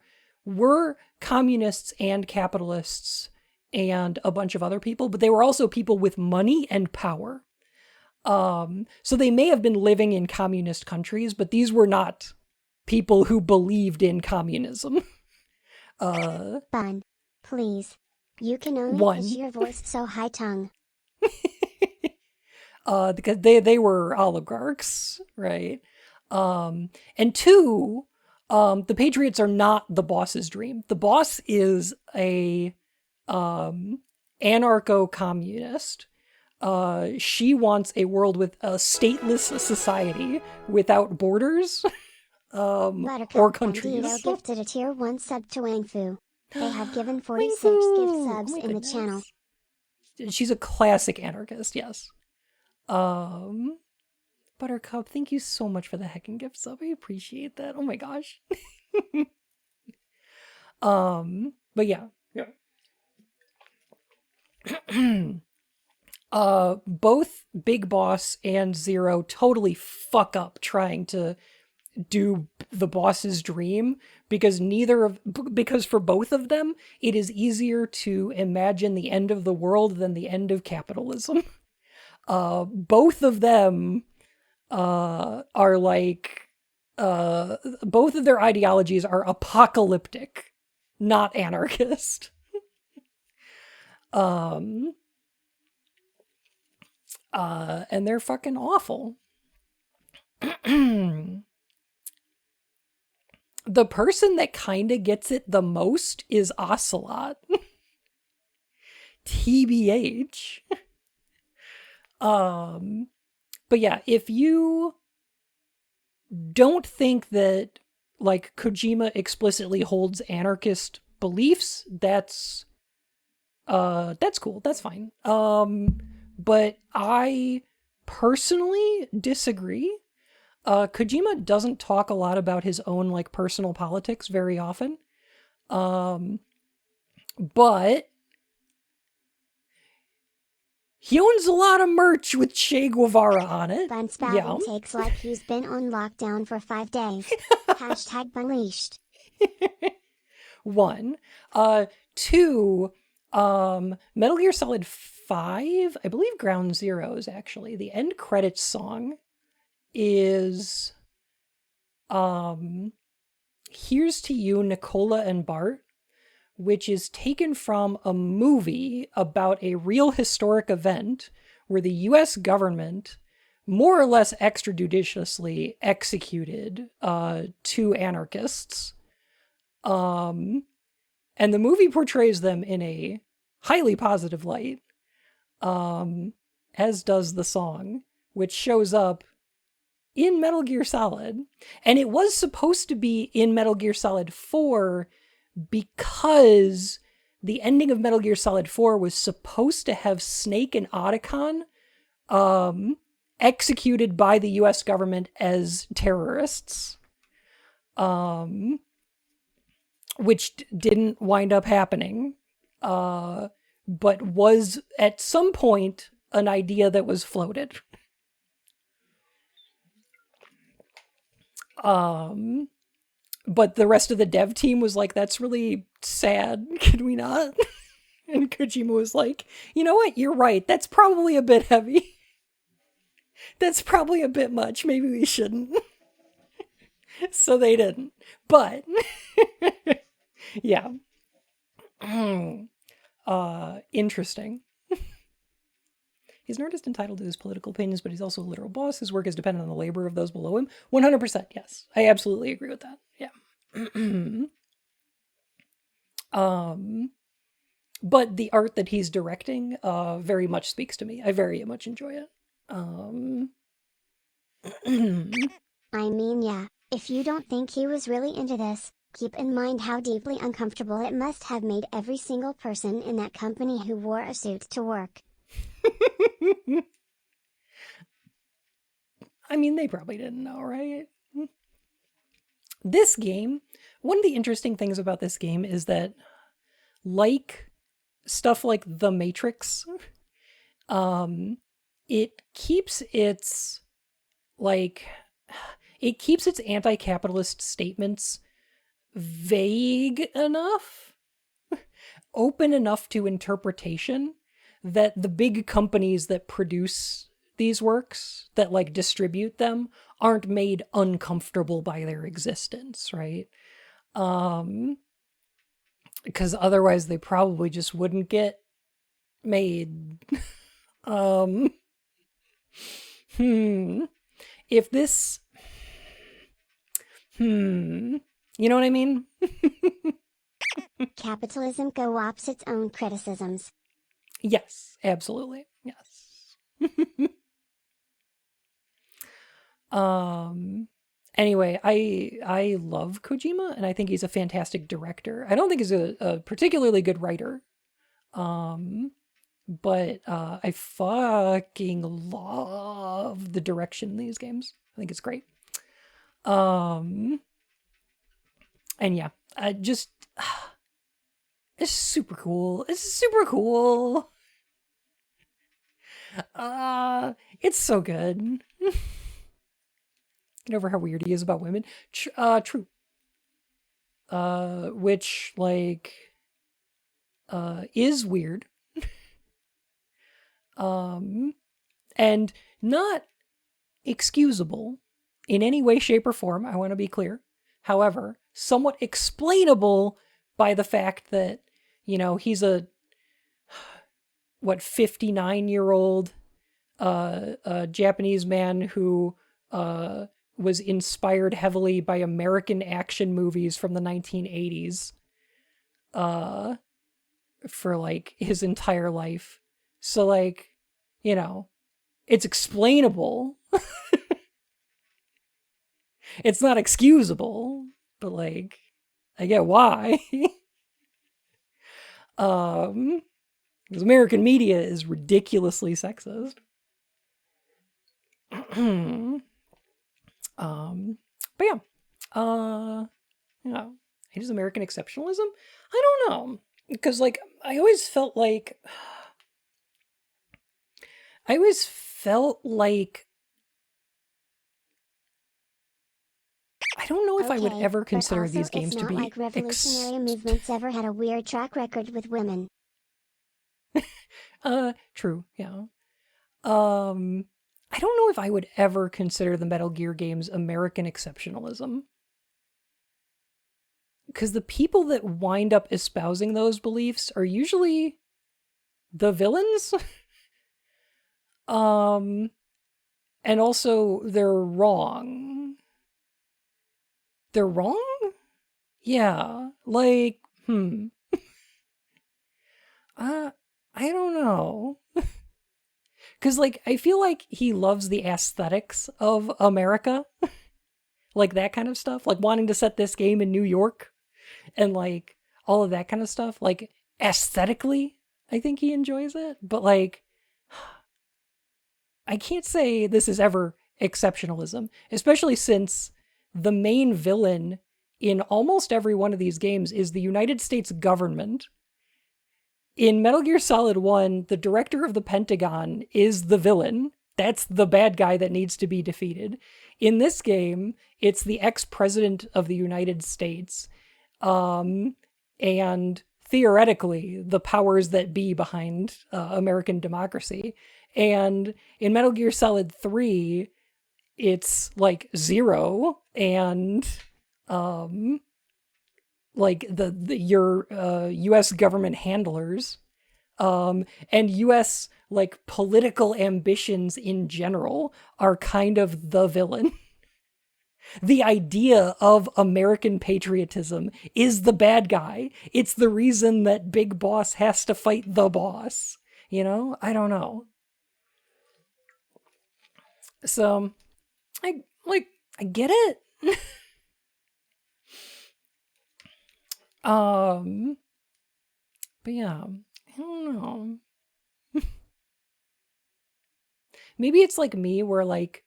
communists and capitalists and a bunch of other people, but they were also people with money and power. So they may have been living in communist countries, but these were not people who believed in communism. Bun, please. You can only pitch your voice so high tongue. Because they were oligarchs, right? And two, the Patriots are not the boss's dream. The boss is a anarcho-communist. She wants a world with a stateless society without borders or countries. Bandito gifted a tier 1 sub to Wangfu. They have given 46 gift subs in the channel. She's a classic anarchist, yes. Buttercup, thank you so much for the heckin' gift sub. I appreciate that. Oh my gosh. But yeah. Both Big Boss and Zero totally fuck up trying to do the boss's dream because for both of them, it is easier to imagine the end of the world than the end of capitalism. Both of them are like, both of their ideologies are apocalyptic, not anarchist. And they're fucking awful. The person that kind of gets it the most is Ocelot. TBH. But yeah, if you don't think that like Kojima explicitly holds anarchist beliefs, that's cool. That's fine. But I personally disagree. Kojima doesn't talk a lot about his own like personal politics very often. But he owns a lot of merch with Che Guevara on it. Bun spouting takes like he's been on lockdown for 5 days. Hashtag Bunleashed. 1. 2, Metal Gear Solid 5, I believe Ground Zeroes actually, the end credits song is Here's to You, Nicola and Bart, which is taken from a movie about a real historic event where the US government more or less extrajudiciously executed 2 anarchists. And the movie portrays them in a highly positive light, as does the song, which shows up in Metal Gear Solid. And it was supposed to be in Metal Gear Solid 4 because the ending of Metal Gear Solid 4 was supposed to have Snake and Otacon executed by the US government as terrorists. Which didn't wind up happening, but was at some point an idea that was floated. But the rest of the dev team was like, that's really sad. Could we not? And Kojima was like, you know what? You're right. That's probably a bit heavy. That's probably a bit much. Maybe we shouldn't. So they didn't. But yeah. Interesting. He's an artist entitled to his political opinions, but he's also a literal boss. His work is dependent on the labor of those below him. 100%, yes. I absolutely agree with that. Yeah. But the art that he's directing very much speaks to me. I very much enjoy it. I mean, yeah, if you don't think he was really into this, keep in mind how deeply uncomfortable it must have made every single person in that company who wore a suit to work. I mean, they probably didn't know, right? This game, one of the interesting things about this game is that, like stuff like The Matrix, it keeps its anti-capitalist statements vague enough open enough to interpretation that the big companies that produce these works, that like distribute them, aren't made uncomfortable by their existence, right? Because otherwise they probably just wouldn't get made. If this, you know what I mean? Capitalism co-opts its own criticisms. Yes, absolutely. Yes. Anyway, I love Kojima, and I think he's a fantastic director. I don't think he's a particularly good writer. But I fucking love the direction in these games. I think it's great. And yeah, I just it's super cool. It's super cool. It's so good. Get over how weird he is about women. True. Which like is weird. And not excusable in any way, shape, or form. I want to be clear. However, somewhat explainable by the fact that, you know, he's a 59-year-old Japanese man who was inspired heavily by American action movies from the 1980s for like his entire life. So like, you know, it's explainable. It's not excusable, but like, I get why. Because American media is ridiculously sexist. But yeah, you know, it is American exceptionalism. I don't know, because like I always felt like I don't know if I would ever consider these games to be like revolutionary movements ever had a weird track record with women. True, yeah. I don't know if I would ever consider the Metal Gear games American exceptionalism. Because the people that wind up espousing those beliefs are usually the villains. And also they're wrong. They're wrong? Yeah, like, I don't know. Because, like, I feel like he loves the aesthetics of America. Like, that kind of stuff. Like, wanting to set this game in New York. And, like, all of that kind of stuff. Like, aesthetically, I think he enjoys it. But, like, I can't say this is ever exceptionalism. Especially since the main villain in almost every one of these games is the United States government. In Metal Gear Solid 1, the director of the Pentagon is the villain. That's the bad guy that needs to be defeated. In this game, it's the ex-president of the United States. And theoretically, the powers that be behind American democracy. And in Metal Gear Solid 3, it's like Zero and like your U.S. government handlers, and U.S. like political ambitions in general are kind of the villain. The idea of American patriotism is the bad guy. It's the reason that Big Boss has to fight the boss. You know? I don't know. So, I get it. But yeah, I don't know. Maybe it's like me where like,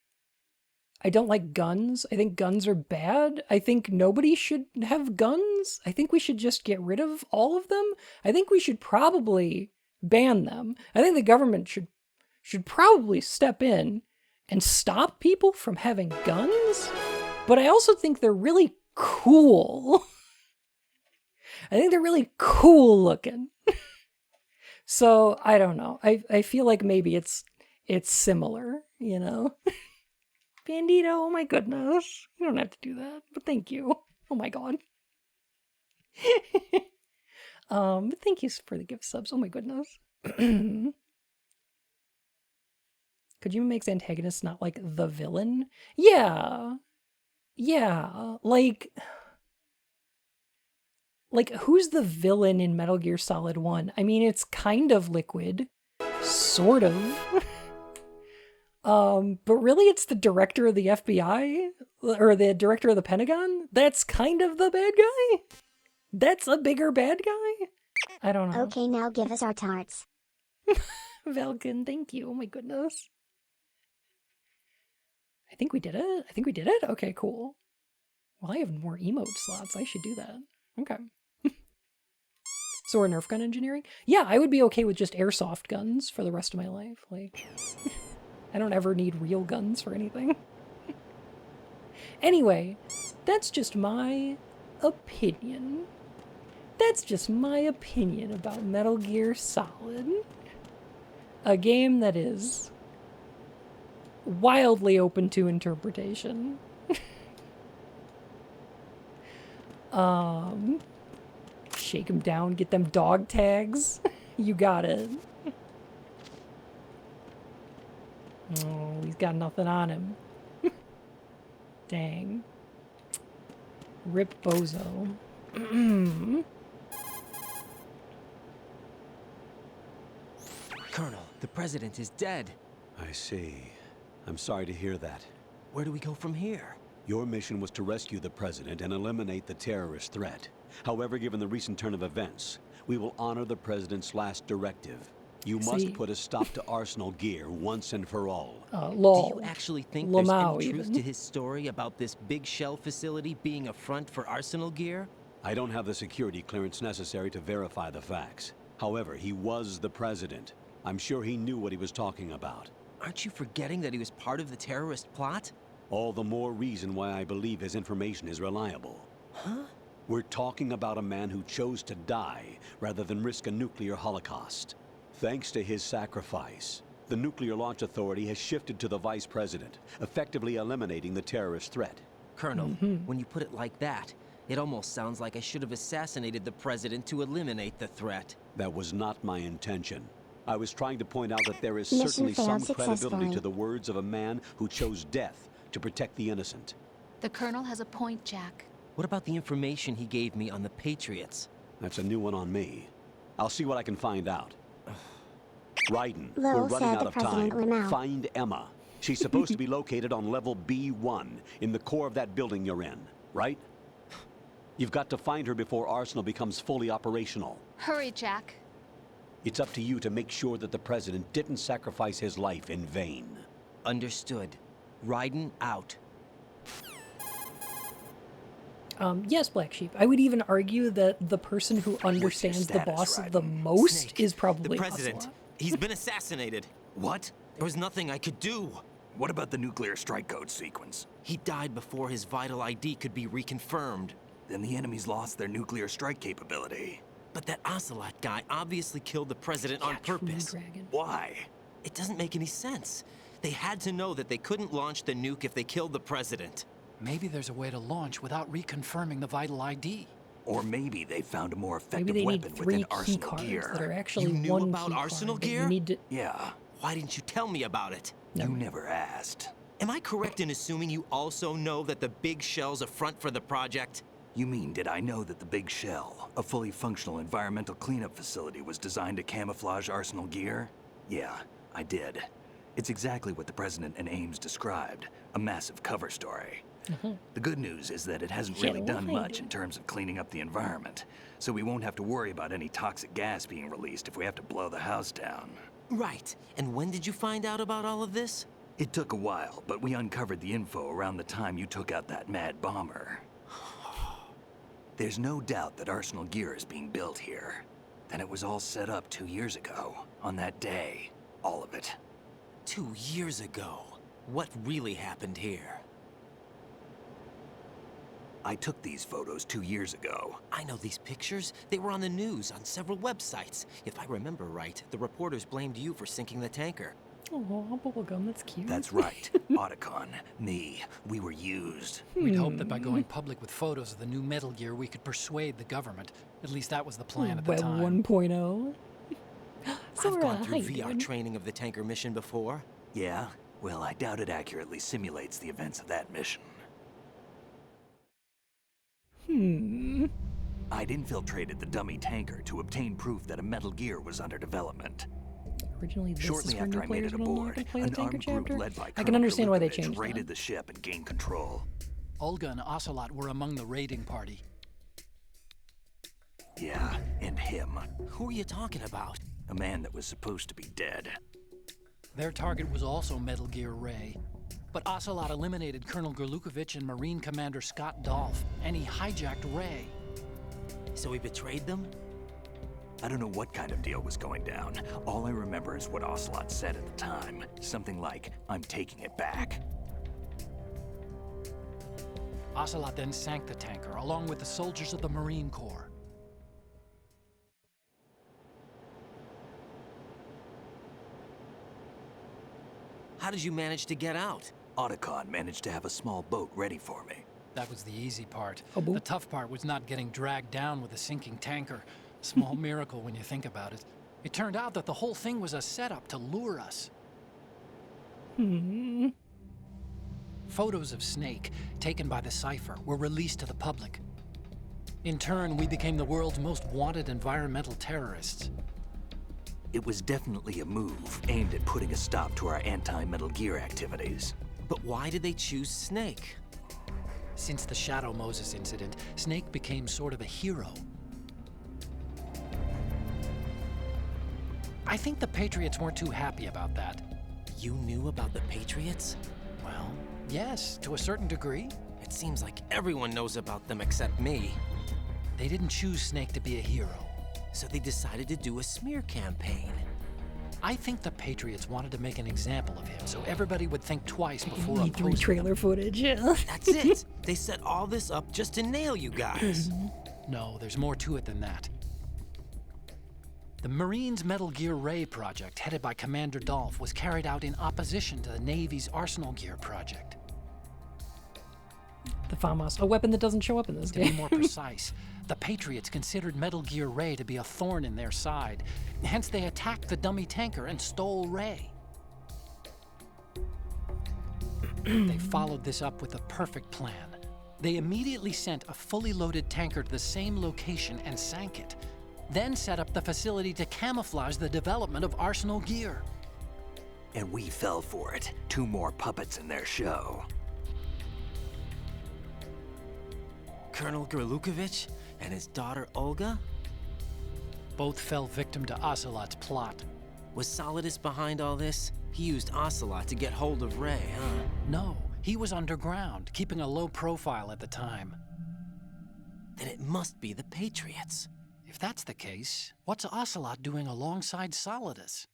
I don't like guns. I think guns are bad. I think nobody should have guns. I think we should just get rid of all of them. I think we should probably ban them. I think the government should probably step in and stop people from having guns. But I also think they're really cool. I think they're really cool looking. So I don't know. I feel like maybe it's similar, you know. Bandito, oh my goodness. You don't have to do that, but thank you. Oh my god. But thank you for the gift subs. Oh my goodness. Kojima makes antagonists not like the villain. Yeah. Yeah. Like who's the villain in Metal Gear Solid 1? I mean, it's kind of Liquid. Sort of. But really it's the director of the FBI or the director of the Pentagon. That's kind of the bad guy. That's a bigger bad guy. I don't know. Okay, now give us our tarts. Valken, thank you. Oh my goodness. I think we did it. Okay, cool. Well, I have more emote slots. I should do that. Okay. So we're Nerf gun engineering? Yeah, I would be okay with just airsoft guns for the rest of my life. Like, I don't ever need real guns for anything. Anyway, that's just my opinion. That's just my opinion about Metal Gear Solid. A game that is wildly open to interpretation. Shake him down, get them dog tags. You got it. Oh, he's got nothing on him. Dang. Rip Bozo. Colonel, the president is dead. I see. I'm sorry to hear that. Where do we go from here? Your mission was to rescue the president and eliminate the terrorist threat. However, given the recent turn of events, we will honor the president's last directive. You must put a stop to Arsenal Gear once and for all. Lol. Do you actually think Lamau there's any truth even. to his story about this big shell facility being a front for Arsenal Gear? I don't have the security clearance necessary to verify the facts. However, he was the president. I'm sure he knew what he was talking about. Aren't you forgetting that he was part of the terrorist plot? All the more reason why I believe his information is reliable. Huh? We're talking about a man who chose to die rather than risk a nuclear holocaust. Thanks to his sacrifice, the Nuclear Launch Authority has shifted to the vice president, effectively eliminating the terrorist threat. Colonel, when you put it like that, it almost sounds like I should have assassinated the president to eliminate the threat. That was not my intention. I was trying to point out that there is Mission certainly some failed credibility successfully. to the words of a man who chose death to protect the innocent. The Colonel has a point, Jack. What about the information he gave me on the Patriots? That's a new one on me. I'll see what I can find out. Raiden, Lowell we're running said out the of president time. went out. Find Emma. She's supposed to be located on level B1, in the core of that building you're in, right? You've got to find her before Arsenal becomes fully operational. Hurry, Jack. It's up to you to make sure that the president didn't sacrifice his life in vain. Understood. Raiden out. Yes, Black Sheep. I would even argue that the person who understands the boss the most Snake, is probably the president. Ocelot. He's been assassinated. What? There was nothing I could do. What about the nuclear strike code sequence? He died before his vital ID could be reconfirmed. Then the enemy's lost their nuclear strike capability. But that Ocelot guy obviously killed the president on purpose. Why? It doesn't make any sense. They had to know that they couldn't launch the nuke if they killed the president. Maybe there's a way to launch without reconfirming the vital ID. Or maybe they found a more effective Maybe they need weapon 3 within key Arsenal cards Gear. that are actually You knew one about key Arsenal card that Gear? You need to... Yeah. Why didn't you tell me about it? You never asked. Am I correct in assuming you also know that the big shell's a front for the project? You mean, did I know that the Big Shell, a fully functional environmental cleanup facility, was designed to camouflage Arsenal Gear? Yeah, I did. It's exactly what the President and Ames described, a massive cover story. The good news is that it hasn't really done much in terms of cleaning up the environment, so we won't have to worry about any toxic gas being released if we have to blow the house down. Right. And when did you find out about all of this? It took a while, but we uncovered the info around the time you took out that mad bomber. There's no doubt that Arsenal Gear is being built here. Then it was all set up 2 years ago, on that day. All of it. 2 years ago. What really happened here? I took these photos 2 years ago. I know these pictures. They were on the news on several websites. If I remember right, the reporters blamed you for sinking the tanker. Oh, bubblegum, that's cute. That's right. Otacon, me, we were used. We'd hoped that by going public with photos of the new Metal Gear, we could persuade the government. At least that was the plan at the Web time. 1.0. I've gone through VR training of the tanker mission before. Yeah? Well, I doubt it accurately simulates the events of that mission. I'd infiltrated the dummy tanker to obtain proof that a Metal Gear was under development. Originally, this Shortly is for after new I made players it will unlock aboard, and play the an tanker armed group chapter. led by I can Colonel understand why they Galukovich changed raided that. the ship and gained control. Olga and Ocelot were among the raiding party. Yeah, and him. Who are you talking about? A man that was supposed to be dead. Their target was also Metal Gear Ray. But Ocelot eliminated Colonel Galukovich and Marine Commander Scott Dolph, and he hijacked Ray. So he betrayed them? I don't know what kind of deal was going down. All I remember is what Ocelot said at the time. Something like, I'm taking it back. Ocelot then sank the tanker, along with the soldiers of the Marine Corps. How did you manage to get out? Otacon managed to have a small boat ready for me. That was the easy part. Oh, The tough part was not getting dragged down with a sinking tanker. A small miracle when you think about it. It turned out that the whole thing was a setup to lure us. Photos of Snake, taken by the Cypher, were released to the public. In turn, we became the world's most wanted environmental terrorists. It was definitely a move aimed at putting a stop to our anti-Metal Gear activities. But why did they choose Snake? Since the Shadow Moses incident, Snake became sort of a hero. I think the Patriots weren't too happy about that. You knew about the Patriots? Well, yes, to a certain degree. It seems like everyone knows about them except me. They didn't choose Snake to be a hero. So they decided to do a smear campaign. I think the Patriots wanted to make an example of him, so everybody would think twice before E3 opposing trailer footage, yeah. That's it. They set all this up just to nail you guys. No, there's more to it than that. The Marines' Metal Gear Ray project, headed by Commander Dolph, was carried out in opposition to the Navy's Arsenal Gear project. The FAMAS, a weapon that doesn't show up in this To be game. more precise, the Patriots considered Metal Gear Ray to be a thorn in their side. Hence, they attacked the dummy tanker and stole Ray. They followed this up with a perfect plan. They immediately sent a fully loaded tanker to the same location and sank it. Then set up the facility to camouflage the development of Arsenal Gear. And we fell for it. 2 more puppets in their show. Colonel Galukovich and his daughter Olga? Both fell victim to Ocelot's plot. Was Solidus behind all this? He used Ocelot to get hold of Ray, huh? No, he was underground, keeping a low profile at the time. Then it must be the Patriots. If that's the case, what's Ocelot doing alongside Solidus?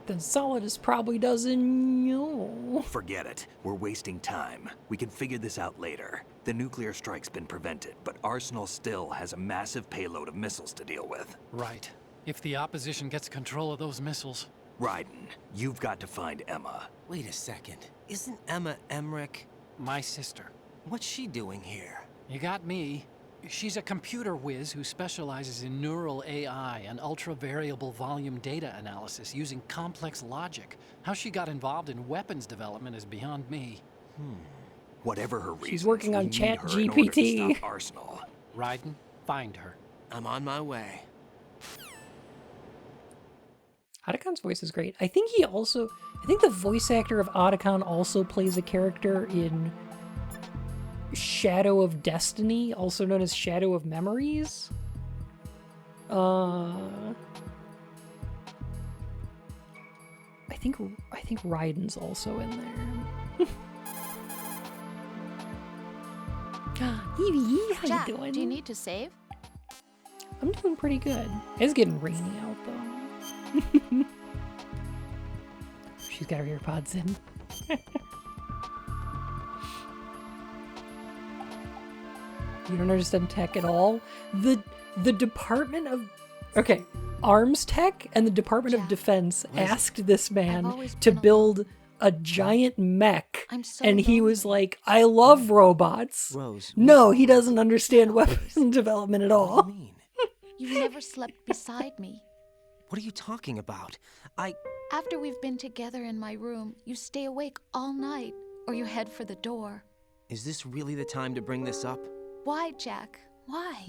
Then Solidus probably doesn't know. Forget it. We're wasting time. We can figure this out later. The nuclear strike's been prevented, but Arsenal still has a massive payload of missiles to deal with. Right. If the opposition gets control of those missiles. Raiden, you've got to find Emma. Wait a second. Isn't Emma Emmerich My sister. What's she doing here? You got me. She's a computer whiz who specializes in neural AI and ultra-variable volume data analysis using complex logic. How she got involved in weapons development is beyond me. Whatever her reason, She's working on ChatGPT. Arsenal. Raiden, find her. I'm on my way. Otacon's voice is great. I think the voice actor of Otacon also plays a character in Shadow of Destiny, also known as Shadow of Memories. I think Raiden's also in there. Evie, how Jack, you doing? do you need to save? I'm doing pretty good. It's getting rainy out though. She's got her earpods in. You don't understand tech at all. The Department of... Okay, Arms Tech and the Department of Defense asked this man to build a giant mech, and he was like, I love robots. Rose, no, he doesn't understand weapons development at all. You've never slept beside me. What are you talking about? After we've been together in my room, you stay awake all night, or you head for the door. Is this really the time to bring this up? Why, Jack? Why?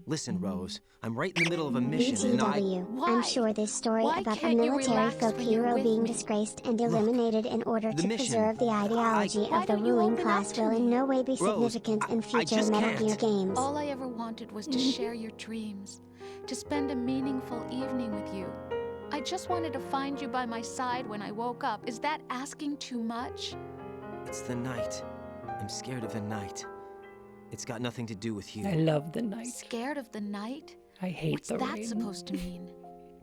Listen, Rose, I'm right in the middle of a mission and BTW, I'm sure this story about a military folk hero being disgraced and eliminated in order to preserve the ideology of the ruling class will in no way be significant in future Metal Gear games. All I ever wanted was to share your dreams, to spend a meaningful evening with you. I just wanted to find you by my side when I woke up. Is that asking too much? It's the night. I'm scared of the night. It's got nothing to do with you. I love the night. Scared of the night? I hate the rain. What's that supposed to mean?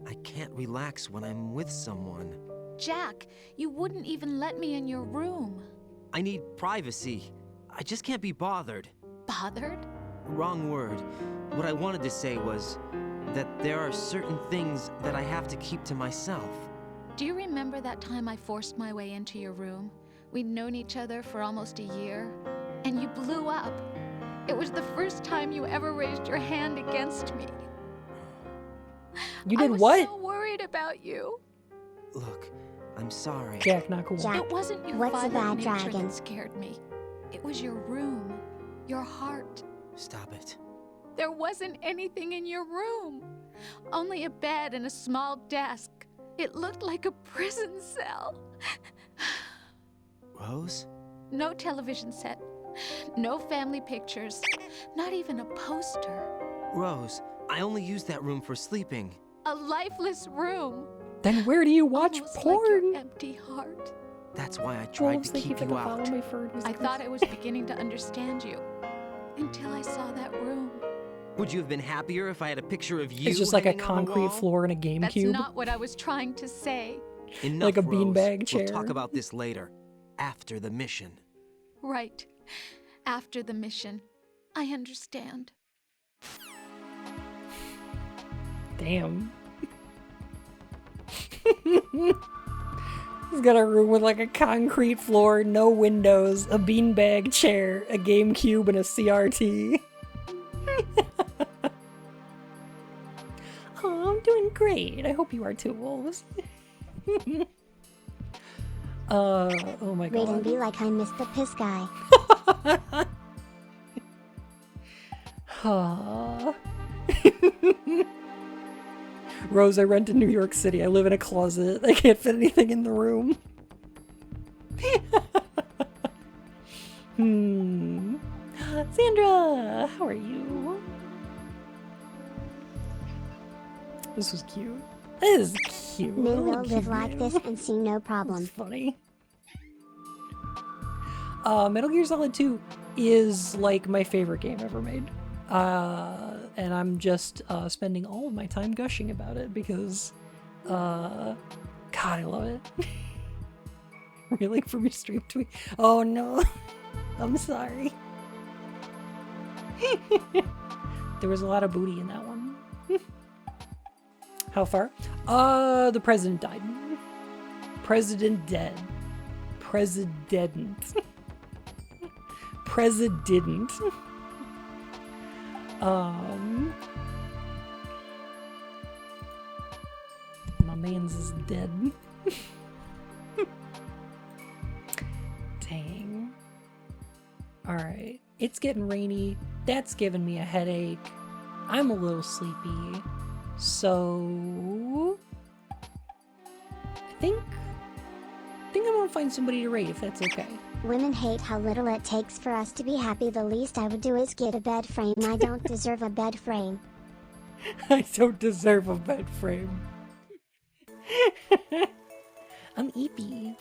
I can't relax when I'm with someone. Jack, you wouldn't even let me in your room. I need privacy. I just can't be bothered. Bothered? Wrong word. What I wanted to say was that there are certain things that I have to keep to myself. Do you remember that time I forced my way into your room? We'd known each other for almost a year, and you blew up. It was the first time you ever raised your hand against me. You did what? I was so worried about you. Look, I'm sorry. Jack, not cool. Jack, it wasn't your what's a violent bad nature dragon? that scared me. It was your room, your heart. Stop it. There wasn't anything in your room. Only a bed and a small desk. It looked like a prison cell. Rose? No television set. No family pictures. Not even a poster. Rose, I only use that room for sleeping. A lifeless room. Then where do you watch Almost porn? Like your empty heart. That's why I tried to keep you out. I thought I was beginning to understand you. Until I saw that room. Would you have been happier if I had a picture of you? It's just like a hanging on the concrete wall? floor and a GameCube. That's not what I was trying to say. Enough, like a Rose. beanbag chair. We'll talk about this later. After the mission. Right. After the mission. I understand. Damn. He's got a room with like a concrete floor, no windows, a beanbag chair, a GameCube, and a CRT. Oh, I'm doing great. I hope you are too, Wolves. Oh my god. Raiden be like I missed the piss guy. Rose, I rent in New York City. I live in a closet. I can't fit anything in the room. Sandra, how are you? This was cute. This is cute. Men will live like this and see no problem. That's funny. Metal Gear Solid 2 is like my favorite game ever made. And I'm just spending all of my time gushing about it because, God, I love it. Really? From your stream tweet? Oh no, I'm sorry. There was a lot of booty in that one. How far? The president died. President dead. President. President. My man's is dead. Dang. Alright. It's getting rainy. That's giving me a headache. I'm a little sleepy. So I think I'm gonna find somebody to raid if that's okay. Women hate how little it takes for us to be happy. The least I would do is get a bed frame. I don't deserve a bed frame. I don't deserve a bed frame. I'm eepy.